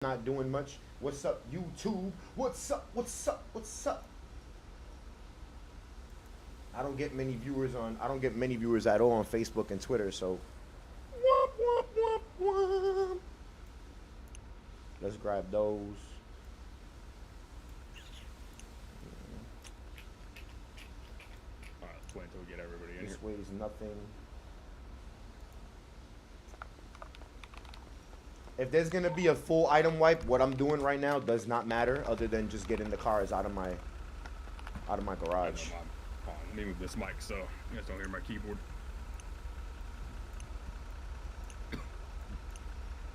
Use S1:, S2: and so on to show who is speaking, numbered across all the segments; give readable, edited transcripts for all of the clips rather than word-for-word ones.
S1: Not doing much. What's up, YouTube? What's up? What's up? What's up? I don't get many viewers at all on Facebook and Twitter, so womp, womp, womp, womp. Let's grab those.
S2: Alright, let's wait until we get everybody in here.
S1: This weighs nothing. If there's gonna be a full item wipe, what I'm doing right now does not matter, other than just getting the cars out of my garage.
S2: Hold on, let me move this mic so you guys don't hear my keyboard.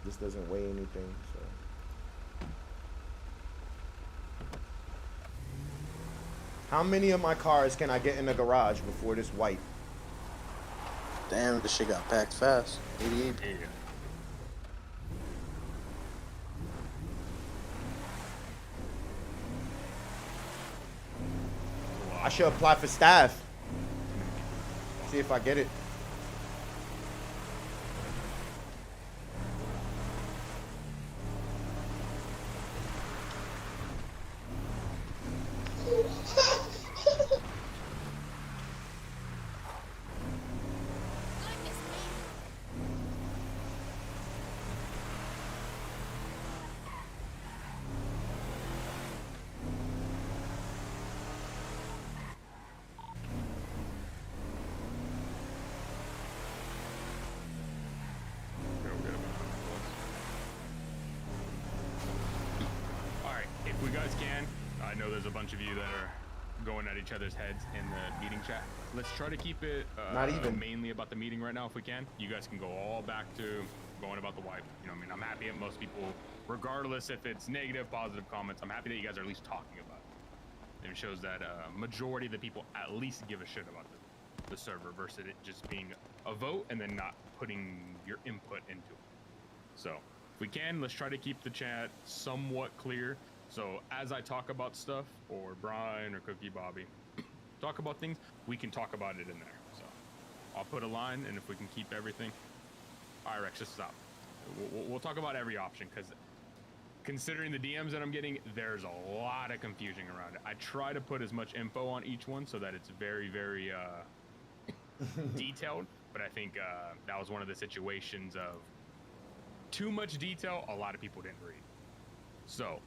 S1: This doesn't weigh anything, so. How many of my cars can I get in the garage before this wipe?
S3: Damn, this shit got packed fast. 88.
S2: Yeah.
S1: I should apply for staff. See if I get it.
S2: If we guys can, I know there's a bunch of you that are going at each other's heads in the meeting chat. Let's try to keep it
S1: Not even
S2: mainly about the meeting right now if we can. You guys can go all back to going about the wipe. You know what I mean? I'm happy that most people, regardless if it's negative, positive comments, I'm happy that you guys are at least talking about it. And it shows that majority of the people at least give a shit about the server versus it just being a vote and then not putting your input into it. So if we can, let's try to keep the chat somewhat clear. So as I talk about stuff, or Brian or Cookie Bobby talk about things, we can talk about it in there. So I'll put a line, and if we can keep everything. All right, Rex, just stop. We'll talk about every option, because considering the DMs that I'm getting, there's a lot of confusion around it. I try to put as much info on each one so that it's very, very detailed, but I think that was one of the situations of too much detail, a lot of people didn't read. So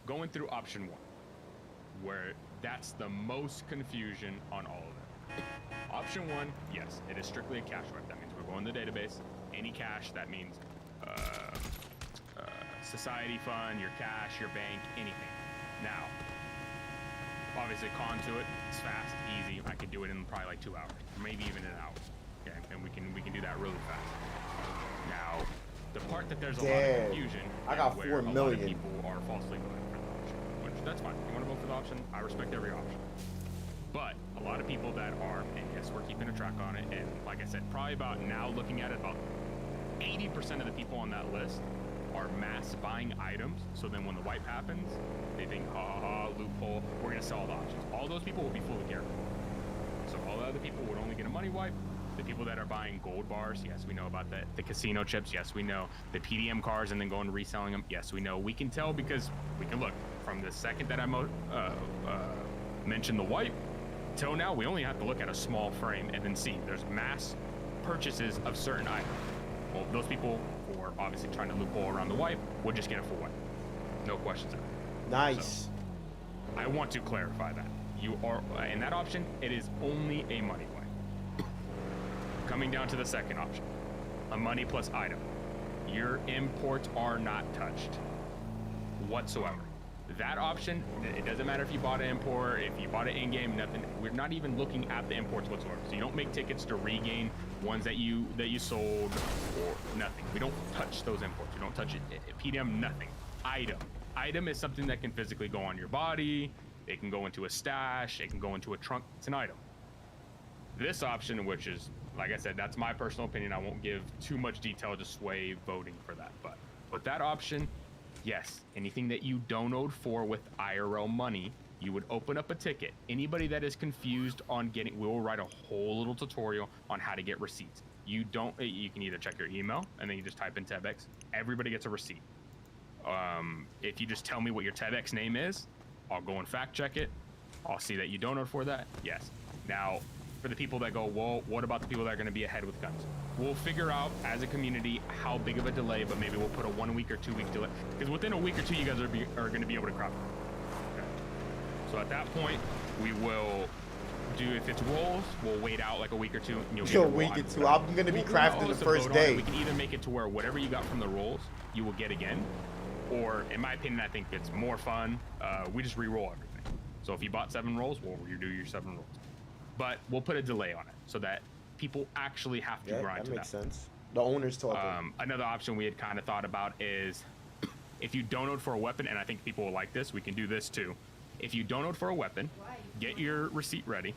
S2: going through option one, where that's the most confusion on all of it. Option one, yes, it is strictly a cash wipe. That means we're going to the database. Any cash, that means society fund, your cash, your bank, anything. Now, obviously, con to it, it's fast, easy. I could do it in probably like 2 hours, maybe even an hour. Okay, and we can do that really fast. Now, the part that there's a lot of confusion,
S1: I got 4 million.
S2: A lot of people are falsely voting for the option, which that's fine. If you want to vote for the option, I respect every option. But a lot of people that are, and yes, we're keeping a track on it, and like I said, probably about now looking at it, about 80% of the people on that list are mass buying items. So then when the wipe happens, they think, ha, loophole, we're gonna sell all the options. All those people will be fully guaranteed. So all the other people would only get a money wipe. The people that are buying gold bars, yes, we know about that. The casino chips, yes, we know. The PDM cars and then going and reselling them, yes, we know. We can tell because we can look from the second that I mentioned the wipe till now. We only have to look at a small frame and then see there's mass purchases of certain items. Well, those people who are obviously trying to loophole around the wipe would just get a full wipe. No questions asked.
S1: Nice.
S2: So, I want to clarify that. You are, in that option, it is only a money wipe. Coming down to the second option, a money plus item. Your imports are not touched whatsoever. That option, it doesn't matter if you bought an import, if you bought it in-game, nothing. We're not even looking at the imports whatsoever. So you don't make tickets to regain ones that you sold or nothing. We don't touch those imports. We don't touch it. PDM, nothing. Item is something that can physically go on your body. It can go into a stash. It can go into a trunk. It's an item. This option, which is, like I said, that's my personal opinion. I won't give too much detail to sway voting for that. But with that option, yes, anything that you donoed for with IRL money, you would open up a ticket. Anybody that is confused on getting, we will write a whole little tutorial on how to get receipts. You can either check your email and then you just type in TebX. Everybody gets a receipt. If you just tell me what your TEDx name is, I'll go and fact check it. I'll see that you donated for that. Yes. Now, for the people that go, well, what about the people that are going to be ahead with guns? We'll figure out as a community how big of a delay, but maybe we'll put a 1 week or 2 week delay. Because within a week or two, you guys are going to be able to crowd. Okay. So at that point, we will do, if it's rolls, we'll wait out like a week or two. And you'll get
S1: a week or two. I'm going to be crafting the first day.
S2: We can either make it to where whatever you got from the rolls, you will get again. Or, in my opinion, I think it's more fun. We just re-roll everything. So if you bought 7 rolls, we'll redo your 7 rolls. But we'll put a delay on it so that people actually have to grind to that.
S1: That makes sense. The owner's talking.
S2: Another option we had kind of thought about is if you donate for a weapon, and I think people will like this, we can do this too. If you donate for a weapon, get your receipt ready.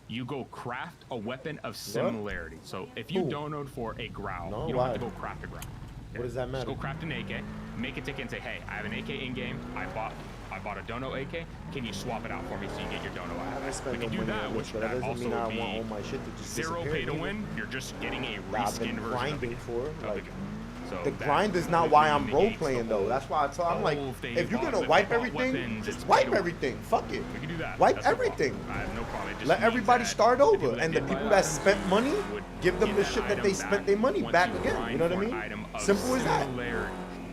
S2: You go craft a weapon of similarity. What? So if you donate for a growl, you don't have to go craft a growl. Okay?
S1: What does that matter?
S2: Just go craft an AK, make a ticket and say, hey, I have an AK in-game. I bought a dono AK. Can you swap it out for me so you get your dono out? We can do that, which
S1: but that doesn't
S2: also
S1: mean I
S2: would
S1: want all
S2: be
S1: my shit to just
S2: zero pay to win. You're just getting a reskin version
S1: grinding for. Like,
S2: so
S1: the grind is not why I'm role playing though. That's why I'm like, if you're gonna wipe everything, just wipe everything. Fuck it.
S2: We can do that.
S1: Wipe everything.
S2: I have no problem.
S1: Let everybody start over, and the people that spent money, give them the shit that they spent their money back again. You know what I mean? Simple as that.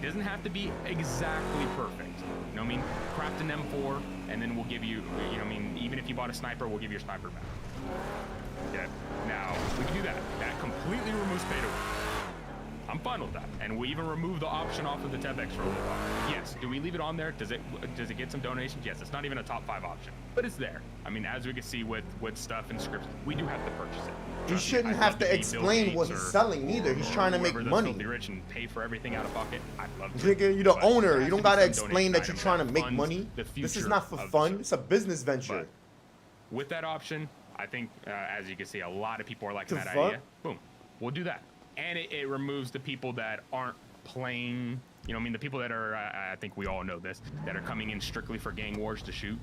S2: It doesn't have to be exactly perfect. You know what I mean? Craft an M4, and then we'll give you, you know what I mean? Even if you bought a sniper, we'll give you your sniper back. Okay. Now, we can do that. That completely removes pay to win. I'm fine with that. And we even remove the option off of the TEDx for a little while. Yes. Do we leave it on there? Does it get some donations? Yes. It's not even a top 5 option, but it's there. I mean, as we can see with stuff and scripts, we do have to purchase it.
S1: He shouldn't have to explain what he's selling either. He's trying to make money.
S2: Filthy rich and pay for everything out of pocket. I'd love to.
S1: Nigga, you're the owner. You don't gotta explain that you're trying to make money. This is not for fun. It's a business venture.
S2: But with that option, I think, as you can see, a lot of people are liking that idea. Boom. We'll do that. And it removes the people that aren't playing, you know what I mean? The people that are, I think we all know this, that are coming in strictly for gang wars to shoot.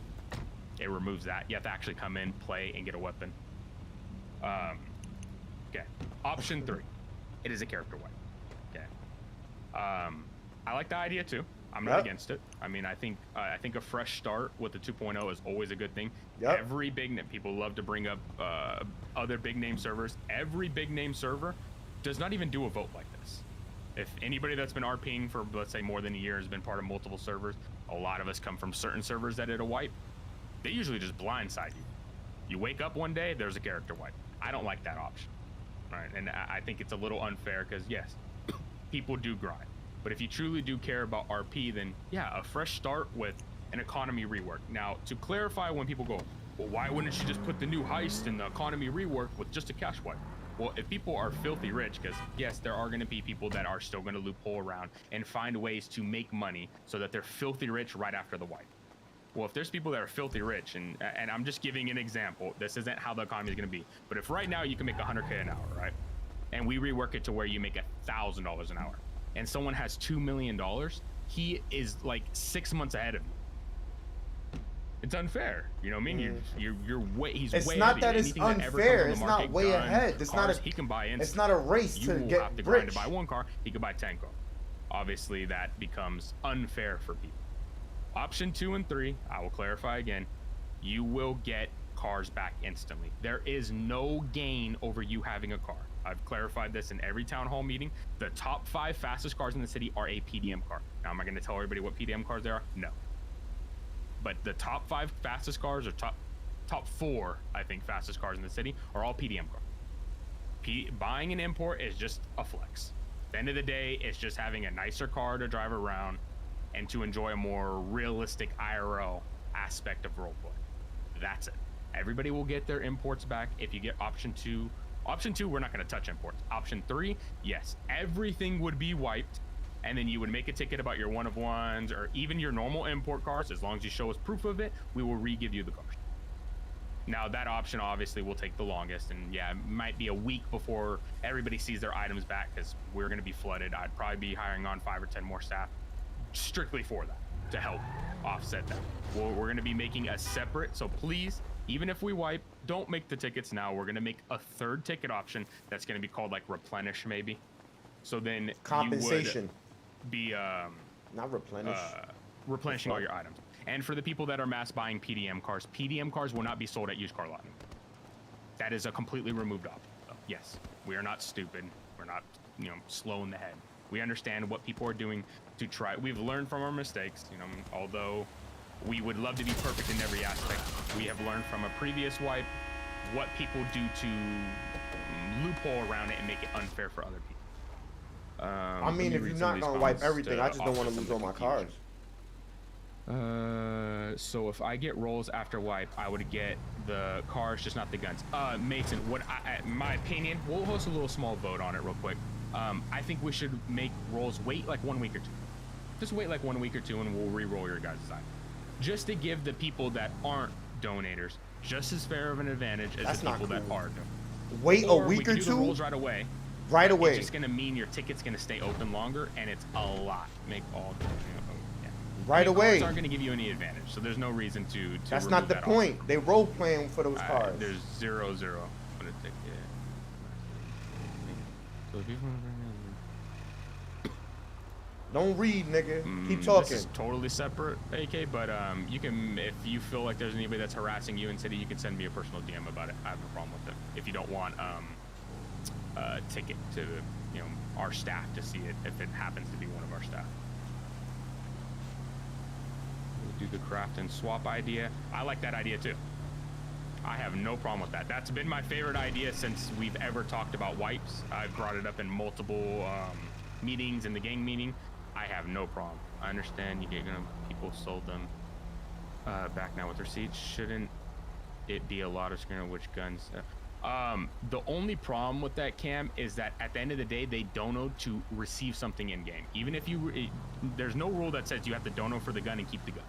S2: It removes that. You have to actually come in, play, and get a weapon. Okay. Option 3. It is a character wipe. Okay. I like the idea too. I'm not against it. I mean, I think a fresh start with the 2.0 is always a good thing. Every big name, people love to bring up other big name servers. Every big name server does not even do a vote like this. If anybody that's been RPing for, let's say, more than a year has been part of multiple servers, a lot of us come from certain servers that did a wipe. They usually just blindside you. You wake up one day, there's a character wipe. I don't like that option. All right, and I think it's a little unfair because, yes, people do grind. But if you truly do care about RP, then, yeah, a fresh start with an economy rework. Now, to clarify when people go, well, why wouldn't you just put the new heist and the economy rework with just a cash wipe? Well, if people are filthy rich, because yes, there are going to be people that are still going to loophole around and find ways to make money so that they're filthy rich right after the wipe. Well, if there's people that are filthy rich, and I'm just giving an example, this isn't how the economy is going to be. But if right now you can make $100K an hour, right? And we rework it to where you make $1,000 an hour, and someone has $2 million, he is like 6 months ahead of you. It's unfair, you know what I mean? You're way. He's
S1: it's
S2: way
S1: not
S2: ahead
S1: that
S2: of
S1: it's
S2: you.
S1: unfair. It's not way ahead. It's
S2: cars,
S1: not.
S2: He can buy
S1: it's not a race to
S2: you
S1: get
S2: have to
S1: rich.
S2: grind to buy one car. He can buy 10 cars. Obviously, that becomes unfair for people. Option 2 and 3, I will clarify again. You will get cars back instantly. There is no gain over you having a car. I've clarified this in every town hall meeting. The top 5 fastest cars in the city are a PDM car. Now, am I going to tell everybody what PDM cars they are? No. But the top 5 fastest cars, or top 4, I think, fastest cars in the city are all PDM cars. Buying an import is just a flex. At the end of the day, it's just having a nicer car to drive around and to enjoy a more realistic IRL aspect of roleplay. That's it. Everybody will get their imports back if you get option 2. Option 2, we're not going to touch imports. Option 3, yes, everything would be wiped, and then you would make a ticket about your one of ones or even your normal import cars. As long as you show us proof of it, we will re-give you the cars. Now, that option obviously will take the longest, and yeah, it might be a week before everybody sees their items back because we're going to be flooded. I'd probably be hiring on 5 or 10 more staff strictly for that, to help offset that. We're going to be making a separate, so please, even if we wipe, don't make the tickets now. We're going to make a 3rd ticket option that's going to be called like replenish maybe. So then
S1: compensation
S2: you would be
S1: Not replenish.
S2: Replenishing all your items. And for the people that are mass buying PDM cars will not be sold at used car lot. That is a completely removed option. So, yes, we are not stupid. We're not, slow in the head. We understand what people are doing to try. We've learned from our mistakes, although we would love to be perfect in every aspect. We have learned from a previous wipe what people do to loophole around it and make it unfair for other people.
S1: I mean, if you're not going to wipe everything, I just don't want to lose all my cars.
S2: So if I get rolls after wipe, I would get the cars, just not the guns. Mason, my opinion, we'll host a little small vote on it real quick. I think we should make rolls wait like 1 week or two. Just wait like 1 week or two and we'll re-roll your guys' side. Just to give the people that aren't donators just as fair of an advantage as the people that are.
S1: Wait a week or two?
S2: The rolls right away.
S1: Right away.
S2: It's just going to mean your ticket's going to stay open longer, and it's a lot. Make all
S1: right away.
S2: Cards aren't going to give you any advantage, so there's no reason to
S1: That's not the point. They role playing for those cards.
S2: There's 0-0 on a ticket. So if you
S1: don't read, nigga. Keep talking.
S2: This is totally separate, AK, but you can, if you feel like there's anybody that's harassing you in city, you can send me a personal DM about it. I have no problem with it. If you don't want a ticket to, our staff to see it, if it happens to be one of our staff. We'll do the craft and swap idea. I like that idea too. I have no problem with that. That's been my favorite idea since we've ever talked about wipes. I've brought it up in multiple meetings in the gang meeting. I have no problem. I understand you get people sold them back now with receipts. Shouldn't it be a lot of screening which guns? The only problem with that, Cam, is that at the end of the day, they dono to receive something in game. Even if there's no rule that says you have to dono for the gun and keep the gun.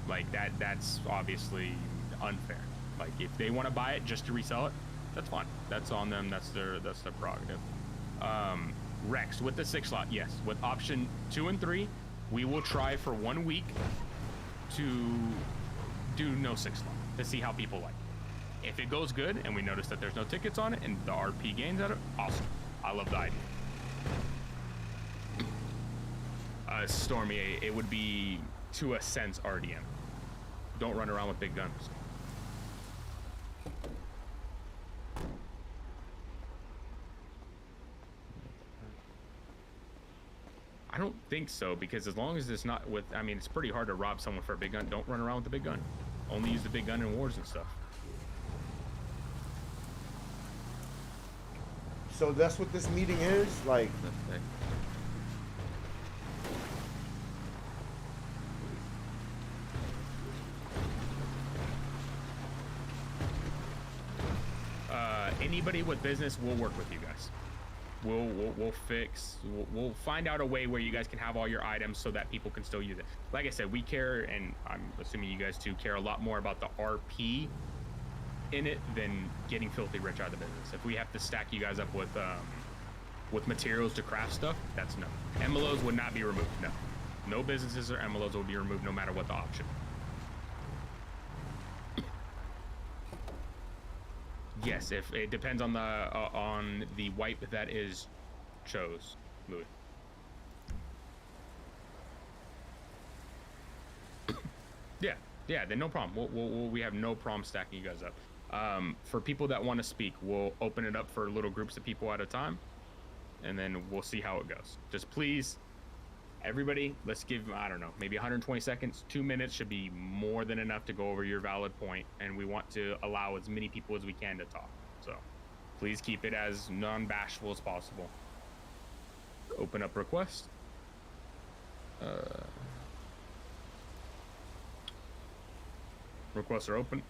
S2: Like that's obviously unfair. Like if they want to buy it just to resell it, that's fine. That's on them. That's their prerogative. Rex with the 6 slot, yes. With option 2 and 3, we will try for 1 week to do no 6 slot to see how people like it. If it goes good and we notice that there's no tickets on it and the RP gains out of it, awesome. I love the idea. Stormy, it would be to a sense RDM. Don't run around with big guns. I don't think so, because as long as it's not with, it's pretty hard to rob someone for a big gun. Don't run around with the big gun. Only use the big gun in wars and stuff.
S1: So that's what this meeting is? Like...
S2: Anybody with business, we'll work with you guys. We'll fix. We'll find out a way where you guys can have all your items so that people can still use it. Like I said, we care, and I'm assuming you guys too care a lot more about the RP in it than getting filthy rich out of the business. If we have to stack you guys up with materials to craft stuff, that's no. MLOs would not be removed. No businesses or MLOs will be removed no matter what the option. Yes, if it depends on the wipe that is chose, Louis. Yeah, then no problem. We have no problem stacking you guys up. For people that want to speak, we'll open it up for little groups of people at a time, and then we'll see how it goes. Just please, everybody, let's give, I don't know, maybe 120 seconds, 2 minutes should be more than enough to go over your valid point, and we want to allow as many people as we can to talk. So please keep it as non-bashful as possible. Open up request. Requests are open.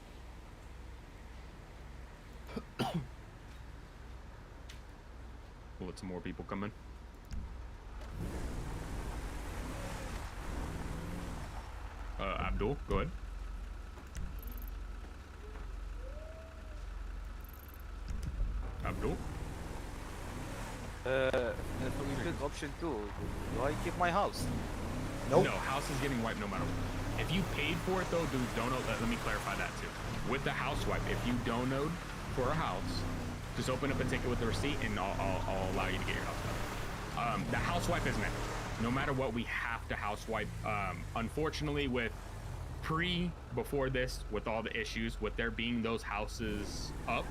S2: We'll let some more people come in. Abdul, go ahead. Abdul?
S4: If we pick option 2, do I keep my house?
S1: Nope.
S2: No, house is getting wiped no matter what. If you paid for it though, dude, let me clarify that too. With the house wipe, if you donoed for a house, just open up a ticket with the receipt and I'll allow you to get your house done. The house wipe is next. no matter what, we have to housewipe. Unfortunately, before this, with all the issues, with there being those houses up,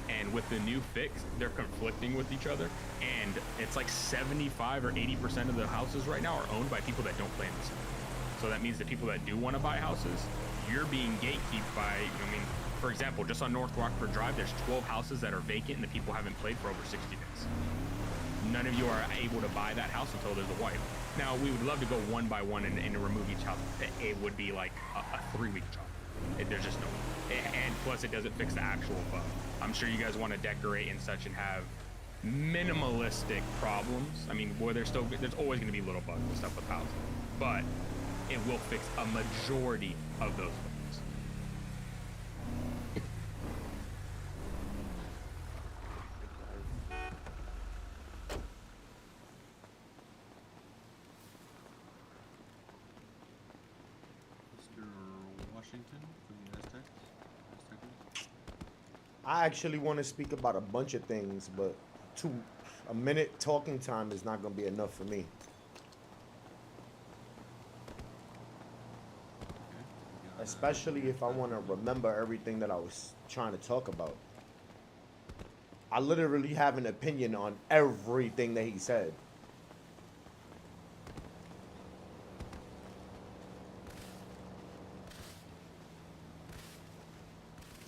S2: and with the new fix, they're conflicting with each other, and it's like 75 or 80% of the houses right now are owned by people that don't play in the sim. So that means the people that do want to buy houses, you're being gatekeeped by, I mean, for example, just on North Rockford Drive, there's 12 houses that are vacant and the people haven't played for over 60 days. None of you are able to buy that house until there's a wipe. Now, we would love to go one by one and remove each house. It would be like a 3-week job. There's just no way. And plus, it doesn't fix the actual bug. I'm sure you guys want to decorate and such and have minimalistic problems. I mean, there's always going to be little bugs and stuff with housing, but it will fix a majority of those bugs.
S5: Mr. Washington from the Aztec.
S1: I actually want to speak about a bunch of things, but a minute talking time is not going to be enough for me. Especially if I want to remember everything that I was trying to talk about. I literally have an opinion on everything that he said.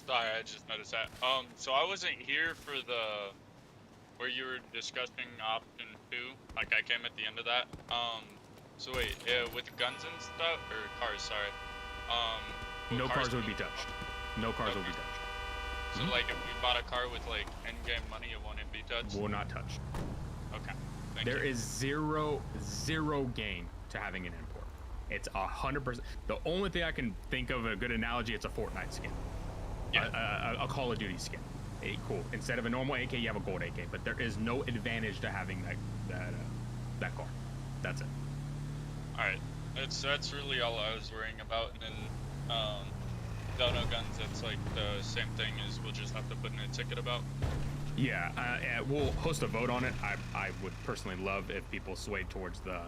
S6: Sorry, I just noticed that. So I wasn't here for where you were discussing option 2. Like, I came at the end of that. So wait, with guns and stuff, or cars, sorry.
S2: No cars would be touched. No cars will be touched.
S6: So like, if we bought a car with like in-game money, it wouldn't be touched?
S2: Will not touch.
S6: Okay.
S2: There is zero gain to having an import. It's 100%. The only thing I can think of a good analogy, it's a Fortnite skin. Yeah. A Call of Duty skin. Cool. Instead of a normal AK, you have a gold AK, but there is no advantage to having that car. That's it.
S6: All right. That's really all I was worrying about. And then dono guns, it's like the same thing as we'll just have to put in a ticket about.
S2: Yeah, we'll host a vote on it. I would personally love if people swayed towards the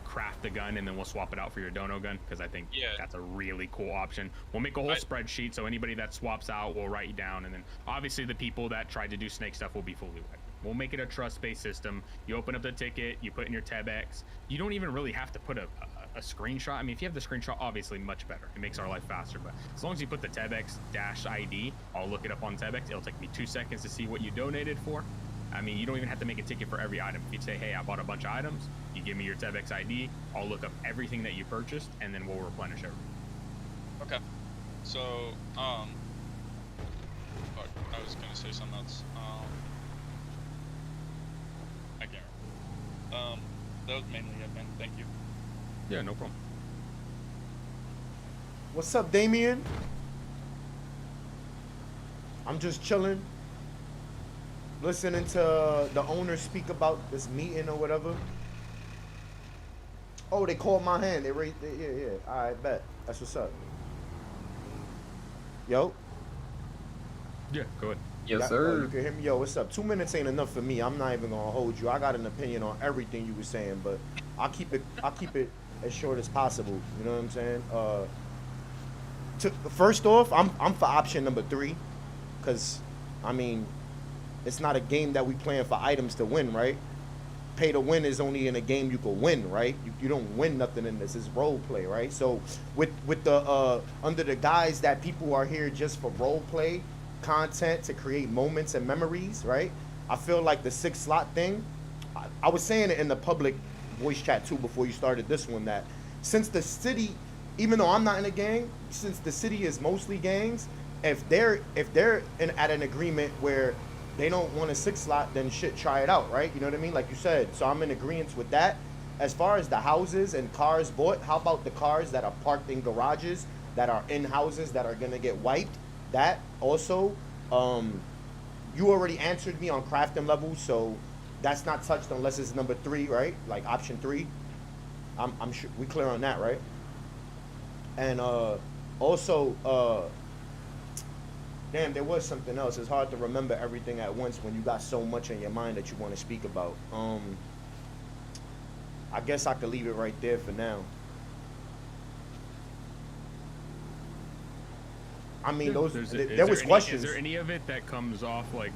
S2: craft the gun, and then we'll swap it out for your dono gun, because I think that's a really cool option. We'll make a whole spreadsheet, so anybody that swaps out, we'll write you down, and then obviously the people that tried to do snake stuff will be fully wiped. We'll make it a trust-based system. You open up the ticket, you put in your TEBX. You don't even really have to put a screenshot. I mean, if you have the screenshot, obviously much better. It makes our life faster, but as long as you put the TEBX-ID, I'll look it up on TEBX. It'll take me 2 seconds to see what you donated for. I mean, you don't even have to make a ticket for every item. If you say, hey, I bought a bunch of items, you give me your TEBX ID, I'll look up everything that you purchased, and then we'll replenish everything.
S6: Okay. So, fuck, I was gonna say something else. I can't. That was mainly it, man. Thank you.
S2: Yeah, no problem.
S1: What's up, Damien? I'm just chilling, listening to the owner speak about this meeting or whatever. Oh, they called my hand. They raised it. Yeah. All right, bet. That's what's up. Yo.
S2: Yeah, go ahead.
S7: Yes, sir.
S1: You can hear me. Yo, what's up? 2 minutes ain't enough for me. I'm not even gonna hold you. I got an opinion on everything you were saying, but I'll keep it as short as possible. You know what I'm saying? First off, I'm for option number 3, because I mean, it's not a game that we playing for items to win, right? Pay to win is only in a game you can win, right? You don't win nothing in this. It's role play, right? So with the under the guise that people are here just for role play content to create moments and memories, right? I feel like the 6 slot thing, I was saying it in the public voice chat too before you started this one, that since the city, even though I'm not in a gang, since the city is mostly gangs, if they're at an agreement where they don't want a 6 slot, then shit, try it out, right? You know what I mean? Like you said. So I'm in agreement with that. As far as the houses and cars bought, how about the cars that are parked in garages, that are in houses that are gonna get wiped? That also, you already answered me on crafting levels, so that's not touched unless it's number 3, right? Like option 3. I'm sure we clear on that, right? And also, damn, there was something else. It's hard to remember everything at once when you got so much in your mind that you want to speak about. I guess I could leave it right there for now. I mean, there was questions.
S2: Is there any of it that comes off like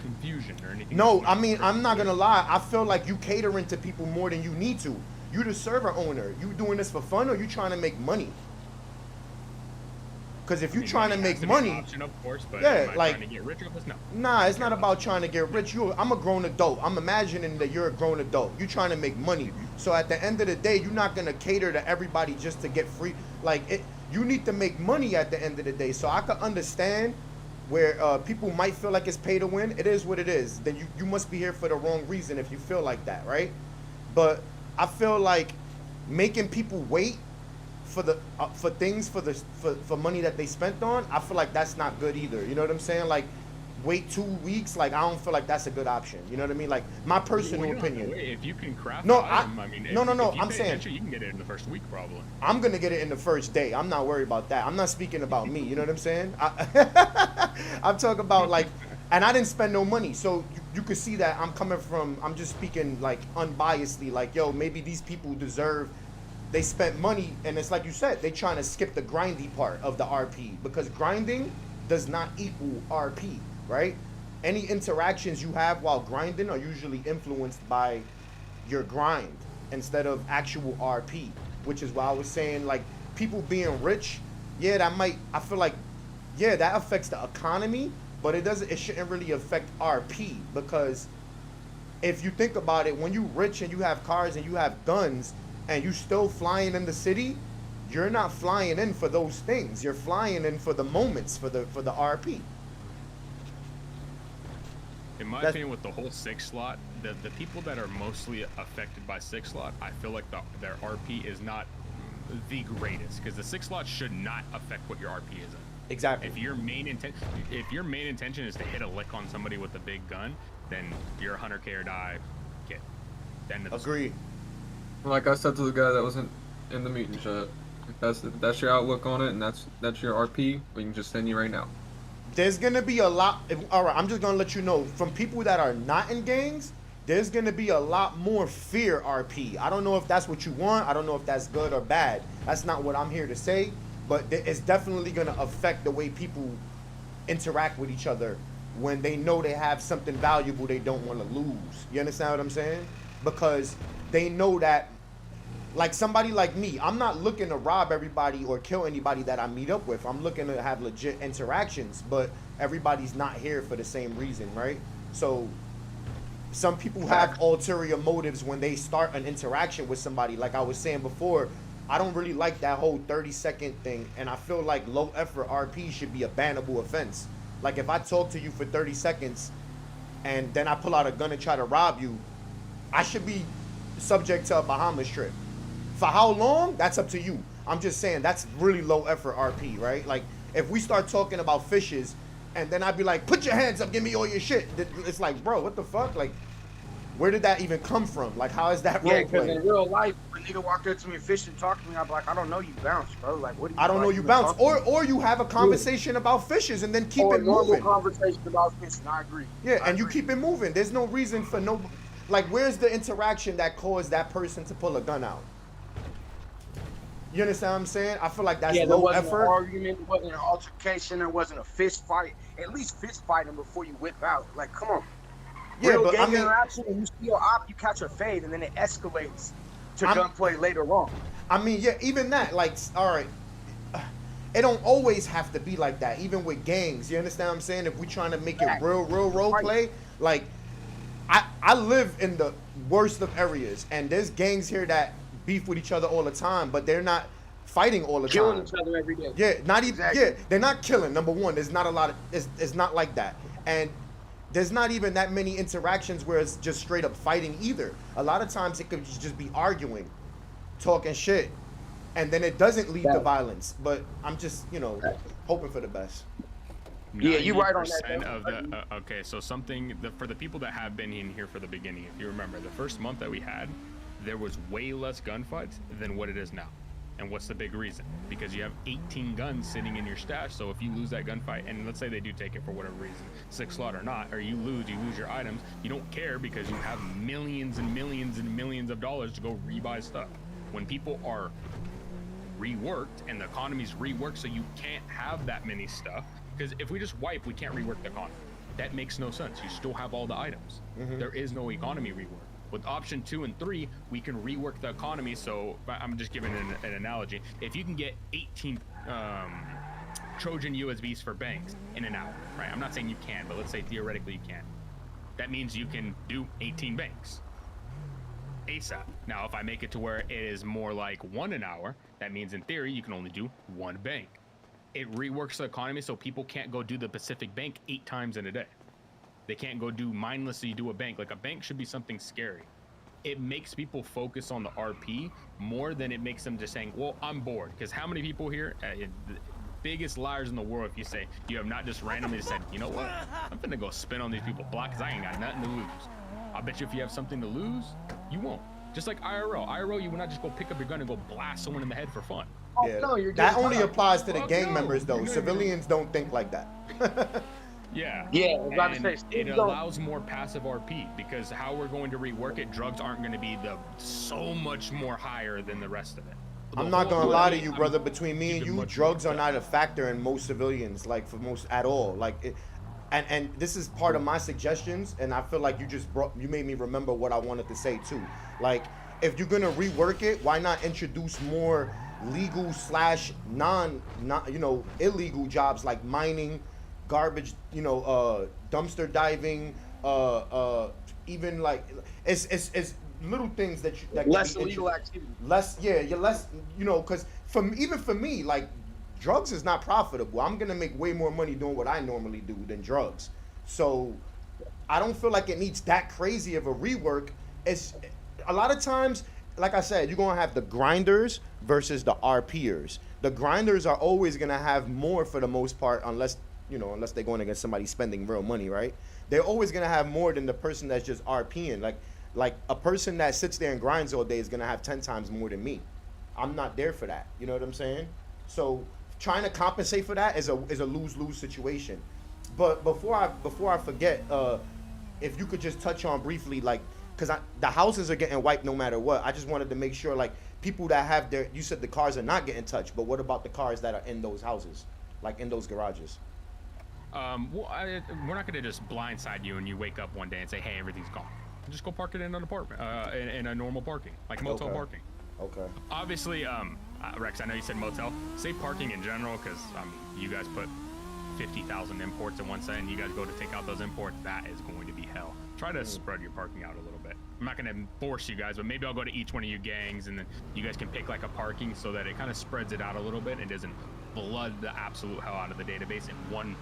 S2: confusion or anything?
S1: No, I mean, I'm not gonna lie. I feel like you catering to people more than you need to. You the server owner. You doing this for fun or you trying to make money? Because if you're trying to make money,
S2: option, of course, but
S1: yeah,
S2: am I
S1: like
S2: trying to get rich off this? No.
S1: Nah, it's not about trying to get rich. I'm a grown adult. I'm imagining that you're a grown adult. You're trying to make money. So at the end of the day, you're not gonna cater to everybody just to get free. You need to make money at the end of the day. So I can understand where people might feel like it's pay to win. It is what it is. Then you must be here for the wrong reason if you feel like that, right? But I feel like making people wait for things for money that they spent on, I feel like that's not good either. You know what I'm saying? Like, wait 2 weeks. Like, I don't feel like that's a good option. You know what I mean? Like, my personal opinion.
S2: If you can craft
S1: no,
S2: item, I mean,
S1: no.
S2: If you
S1: I'm
S2: pay
S1: saying
S2: attention, you can get it in the first week probably.
S1: I'm gonna get it in the first day. I'm not worried about that. I'm not speaking about me. You know what I'm saying? I'm talking about like, and I didn't spend no money, so you could see that I'm coming from. I'm just speaking like unbiasedly. Like, yo, maybe these people deserve. They spent money, and it's like you said, they trying to skip the grindy part of the RP because grinding does not equal RP, right? Any interactions you have while grinding are usually influenced by your grind instead of actual RP, which is why I was saying, like, people being rich, yeah, I feel like, yeah, that affects the economy, but it shouldn't really affect RP because if you think about it, when you rich and you have cars and you have guns, and you still flying in the city, you're not flying in for those things. You're flying in for the moments, for the RP.
S2: In my opinion, with the whole 6 slot, the people that are mostly affected by 6 slot, I feel like their RP is not the greatest because the 6 slot should not affect what your RP is in.
S1: Exactly.
S2: If your main intention is to hit a lick on somebody with a big gun, then you're 100K or die. Get.
S1: Agree.
S7: Like I said to the guy that wasn't in the meeting chat, if that's your outlook on it and that's your RP, we can just send you right now.
S1: There's gonna be a lot. All right, I'm just gonna let you know from people that are not in gangs. There's gonna be a lot more fear RP. I don't know if that's what you want. I don't know if that's good or bad. That's not what I'm here to say. But it's definitely gonna affect the way people interact with each other when they know they have something valuable they don't want to lose. You understand what I'm saying? Because they know that. Like somebody like me, I'm not looking to rob everybody or kill anybody that I meet up with. I'm looking to have legit interactions, but everybody's not here for the same reason, right? So some people have ulterior motives when they start an interaction with somebody. Like I was saying before, I don't really like that whole 30-second thing, and I feel like low effort RP should be a bannable offense. Like if I talk to you for 30 seconds and then I pull out a gun and try to rob you, I should be subject to a Bahamas trip. For how long? That's up to you. I'm just saying that's really low effort RP, right? Like if we start talking about fishes and then I'd be like, put your hands up, give me all your shit. It's like, bro, what the fuck? Like, where did that even come from? Like, how is that
S8: Yeah,
S1: role
S8: because
S1: play?
S8: in real life, when a nigga walked up to me fishing and talked to me, I'm like, I don't know you bounce, bro. Like, what do you
S1: I don't know
S8: like
S1: you
S8: even
S1: bounce.
S8: talking about?
S1: Or you have a conversation about fishes and then keep
S8: Or
S1: it
S8: a normal
S1: moving.
S8: conversation about fishing. I agree.
S1: Yeah,
S8: I
S1: and you
S8: agree.
S1: keep it moving. There's no reason for no, like, where's the interaction that caused that person to pull a gun out? You understand what I'm saying? I feel like that's
S8: Yeah, there
S1: low
S8: wasn't
S1: effort.
S8: an argument, there wasn't an altercation, there wasn't a fist fight. At least fist fighting before you whip out. Like, come on.
S1: Yeah,
S8: Real
S1: but
S8: gang
S1: I mean,
S8: interaction, and you steal op, you catch a fade, and then it escalates to
S1: I'm-
S8: gunplay later on.
S1: I mean, yeah, even that, like, all right, it don't always have to be like that. Even with gangs, you understand what I'm saying? If we trying to make it real role play, like, I live in the worst of areas, and there's gangs here that beef with each other all the time, but they're not fighting all the
S8: Killing
S1: time.
S8: each other every day.
S1: Yeah, not even.
S8: Exactly.
S1: Yeah, they're not killing. Number one, there's not a lot of. It's not like that, and there's not even that many interactions where it's just straight up fighting either. A lot of times it could just be arguing, talking shit, and then it doesn't lead to violence. But I'm just, hoping for the best.
S8: Yeah, you right on that,
S2: 90%
S8: though.
S2: of the okay, so for the people that have been in here for the beginning, if you remember, the first month that we had, there was way less gunfights than what it is now. And what's the big reason? Because you have 18 guns sitting in your stash. So if you lose that gunfight, and let's say they do take it for whatever reason, 6 slot or not, or you lose your items, you don't care because you have millions and millions and millions of dollars to go rebuy stuff. When people are reworked and the economy's reworked, so you can't have that many stuff, because if we just wipe, we can't rework the economy. That makes no sense. You still have all the items. There is no economy rework. With option 2 and 3, we can rework the economy. So I'm just giving an analogy. If you can get 18 Trojan USBs for banks in an hour, right? I'm not saying you can, but let's say theoretically you can. That means you can do 18 banks ASAP. Now, if I make it to where it is more like 1 an hour, that means in theory you can only do 1 bank. It reworks the economy so people can't go do the Pacific Bank 8 times in a day. They can't go do mindlessly do a bank. Like, a bank should be something scary. It makes people focus on the RP more than it makes them just saying, well, I'm bored. Because how many people here, the biggest liars in the world, if you say, you have not just randomly said, you know what, I'm finna go spin on these people block because I ain't got nothing to lose. I bet you if you have something to lose, you won't. Just like IRL. IRL, you will not just go pick up your gun and go blast someone in the head for fun.
S1: Yeah,
S8: no, you're
S1: that
S8: just
S1: only applies to the
S2: Fuck
S1: gang
S2: no.
S1: members, though.
S2: You're not
S1: Civilians don't think like that.
S2: Yeah.
S8: Yeah, I was about to
S2: And
S8: say,
S2: it
S8: Steve, don't-
S2: allows more passive RP, because how we're going to rework it, drugs aren't going to be so much more higher than the rest of it.
S1: I'm not gonna lie to you, brother. Between me and
S2: keeping
S1: you,
S2: much
S1: drugs
S2: more
S1: are not a factor in most civilians, like for most at all. Like, and this is part of my suggestions, and I feel like you made me remember what I wanted to say too. Like, if you're gonna rework it, why not introduce more legal / non illegal jobs like mining, garbage, dumpster diving, even like it's little things that
S8: less
S1: can be
S8: illegal activity.
S1: you're less, because even for me, like, drugs is not profitable. I'm gonna make way more money doing what I normally do than drugs. So I don't feel like it needs that crazy of a rework. It's a lot of times, like I said, you're gonna have the grinders versus the RPers. The grinders are always gonna have more for the most part, unless they're going against somebody spending real money, right? They're always gonna have more than the person that's just RPing. Like a person that sits there and grinds all day is gonna have 10 times more than me. I'm not there for that. You know what I'm saying? So trying to compensate for that is a lose-lose situation. But before I forget, if you could just touch on briefly, like, because the houses are getting wiped no matter what. I just wanted to make sure, like, people that have you said the cars are not getting touched, but what about the cars that are in those houses, like in those garages?
S2: Well, we're not going to just blindside you and you wake up one day and say, hey, everything's gone. Just go park it in an apartment, in a normal parking, like motel parking.
S1: Okay.
S2: Obviously, Rex, I know you said motel. Say parking in general, because you guys put 50,000 imports in one set, and you guys go to take out those imports. That is going to be hell. Try to spread your parking out a little bit. I'm not going to force you guys, but maybe I'll go to each one of you gangs, and then you guys can pick like a parking so that it kind of spreads it out a little bit and doesn't flood the absolute hell out of the database in one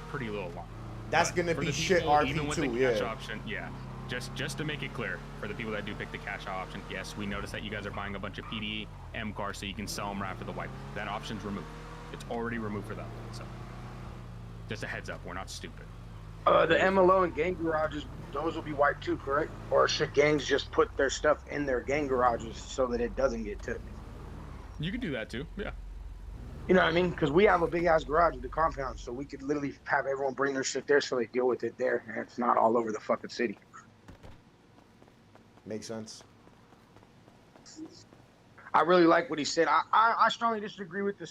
S2: pretty little line.
S1: That's
S2: But
S1: gonna
S2: for
S1: be
S2: the
S1: shit
S2: people,
S1: RP
S2: even with
S1: too,
S2: the
S1: yeah.
S2: cash option, yeah. Just to make it clear, for the people that do pick the cash out option, yes, we noticed that you guys are buying a bunch of PDM cars so you can sell them right after the wipe. That option's removed. It's already removed for them. So, just a heads up, we're not stupid.
S8: The MLO and gang garages, those will be wiped too, correct? Or should gangs just put their stuff in their gang garages so that it doesn't get took?
S2: You could do that too, yeah.
S8: You know what I mean? Because we have a big ass garage at the compound, so we could literally have everyone bring their shit there so they deal with it there, and it's not all over the fucking city.
S1: Makes sense.
S8: I really like what he said. I strongly disagree with the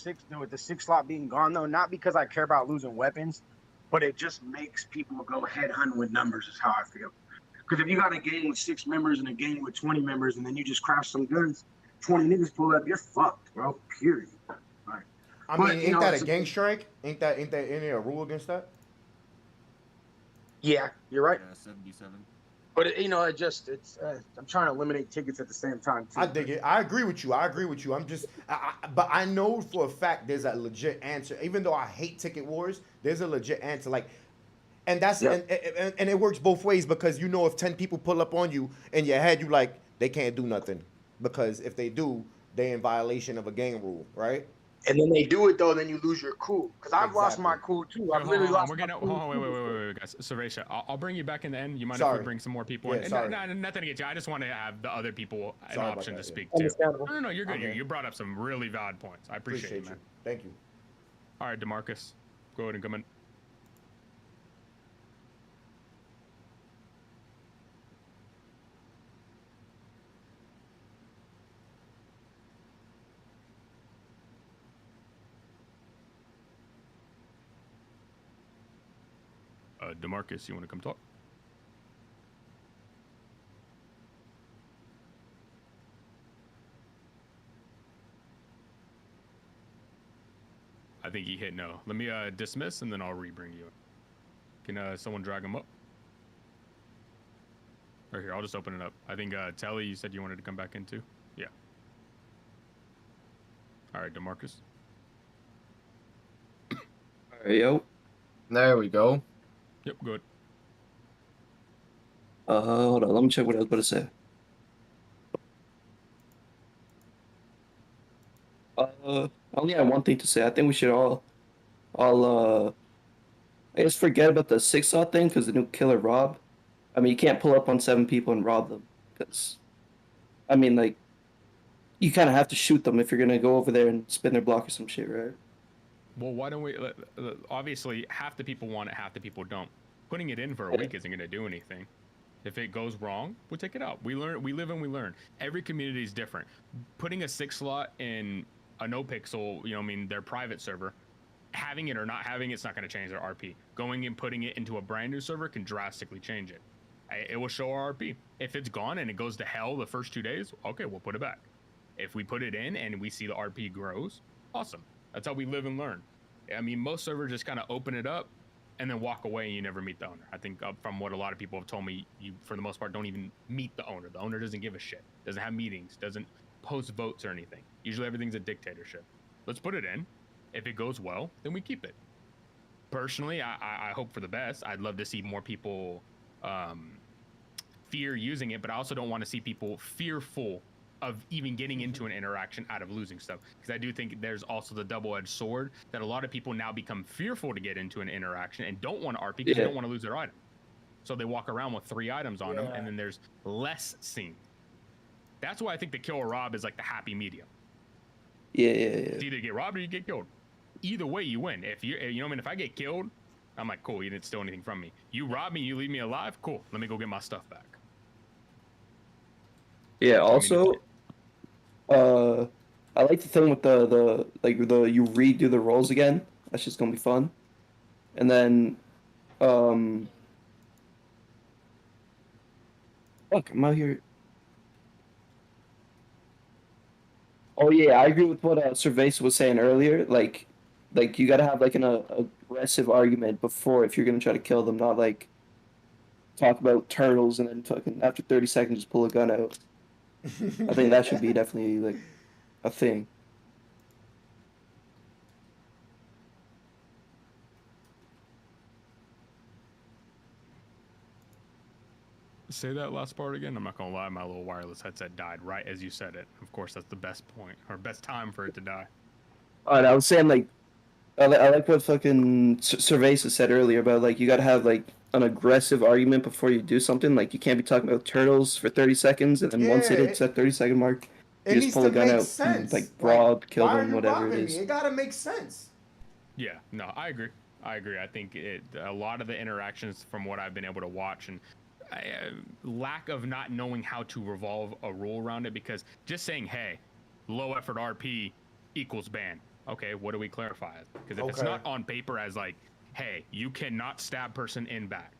S8: six slot being gone though, not because I care about losing weapons, but it just makes people go headhunting with numbers is how I feel. Because if you got a gang with 6 members and a gang with 20 members, and then you just craft some guns, 20 niggas pull up, you're fucked, bro. Period. Right.
S1: I mean, ain't that a gang strike? Ain't any a rule against that?
S8: Yeah, you're right.
S5: Yeah, 77.
S8: But I'm trying to eliminate tickets at the same time too.
S1: I dig it. I agree with you. I'm just, but I know for a fact there's a legit answer. Even though I hate ticket wars, there's a legit answer. Like, and that's and it works both ways, because if 10 people pull up on you in your head, you like, they can't do nothing, because if they do, they in violation of a gang rule, right?
S8: And then they do it though, and then you lose your cool. Because I've lost my
S1: Exactly.
S8: cool too.
S2: Wait,
S8: I've literally lost
S2: We're
S8: my
S2: gonna
S8: cool.
S2: hold on, wait, guys. Servesa, I'll bring you back in the end. You mind if
S1: Sorry.
S2: we bring some more people
S1: Yeah,
S2: in? And
S1: sorry.
S2: nothing against you. I just want to have the other people an
S1: Sorry about
S2: option
S1: that,
S2: to
S1: yeah.
S2: speak to.
S8: Understandable.
S2: No, you're good.
S1: Okay.
S2: You brought up some really valid points. I appreciate, it, man.
S1: Thank you.
S2: All right, DeMarcus, go ahead and come in. DeMarcus, you want to come talk? I think he hit no. Let me dismiss and then I'll re-bring you. Can someone drag him up? Right here, I'll just open it up. I think Telly, you said you wanted to come back in too? Yeah. All right, DeMarcus.
S9: Alright, yo.
S7: There we go.
S2: Yep, good.
S9: Hold on, let me check what I was about to say. I only have one thing to say. I think we should all, I guess forget about the 6-0 thing because the new killer Rob. I mean, you can't pull up on 7 people and rob them because, I mean, like, you kind of have to shoot them if you're gonna go over there and spin their block or some shit, right?
S2: Well, why don't we? Obviously, half the people want it, half the people don't. Putting it in for a week isn't going to do anything. If it goes wrong, we'll take it out. We learn, we live and we learn. Every community is different. Putting a 6 slot in a no pixel, you know, I mean, their private server, having it or not having it's not going to change their RP. Going and putting it into a brand new server can drastically change it. It will show our RP. If it's gone and it goes to hell the first 2 days, okay, we'll put it back. If we put it in and we see the RP grows, awesome. That's how we live and learn. I mean, most servers just kind of open it up and then walk away and you never meet the owner. I think from what a lot of people have told me, you, for the most part, don't even meet the owner. The owner doesn't give a shit, doesn't have meetings, doesn't post votes or anything. Usually everything's a dictatorship. Let's put it in. If it goes well, then we keep it. Personally, I hope for the best. I'd love to see more people fear using it, but I also don't want to see people fearful of even getting into an interaction out of losing stuff, because I do think there's also the double-edged sword that a lot of people now become fearful to get into an interaction and don't want to RP because they don't want to lose their item, so they walk around with 3 items on them, and then there's less seen. That's why I think the kill or rob is like the happy medium. It's either you get robbed or you get killed. Either way, you win. If you know what I mean, if I get killed, I'm like, cool, you didn't steal anything from me. You rob me, you leave me alive, cool, let me go get my stuff back.
S9: Yeah, also, I like the thing with the you redo the roles again. That's just gonna be fun. And then, fuck, I'm out here. Oh yeah, I agree with what Servesa was saying earlier. Like you gotta have like an aggressive argument before if you're gonna try to kill them, not like talk about turtles and then fucking after 30 seconds just pull a gun out. I think that should be definitely like a thing.
S2: Say that last part again. I'm not gonna lie, my little wireless headset died right as you said it. Of course, that's the best point or best time for it to die.
S9: Alright, I was saying like I like what fucking Servesa said earlier about like you gotta have like an aggressive argument before you do something. Like you can't be talking about turtles for 30 seconds and then once it hits that 30-second mark, you just pull a gun out and like rob, kill them, whatever it is.
S1: It gotta make sense.
S2: Yeah, no, I agree. I think a lot of the interactions from what I've been able to watch and lack of not knowing how to revolve a rule around it, because just saying, hey, low effort RP equals ban. Okay, what do we clarify? Because if it's not on paper as like, hey, you cannot stab person in back,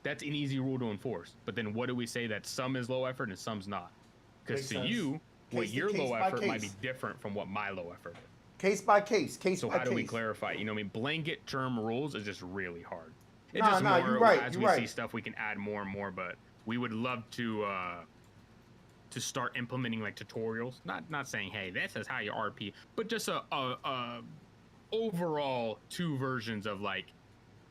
S2: that's an easy rule to enforce. But then what do we say that some is low effort and some's not? Because to you, what your low effort might be different from what my low effort is.
S1: Case by case,
S2: So how do we clarify? You know what I mean? Blanket term rules is just really hard. It's
S1: Nah,
S2: just more
S1: you're right,
S2: as
S1: you're
S2: we
S1: right.
S2: see stuff, we can add more and more. But we would love to start implementing like tutorials. Not saying, hey, this is how you RP, but just a overall 2 versions of like,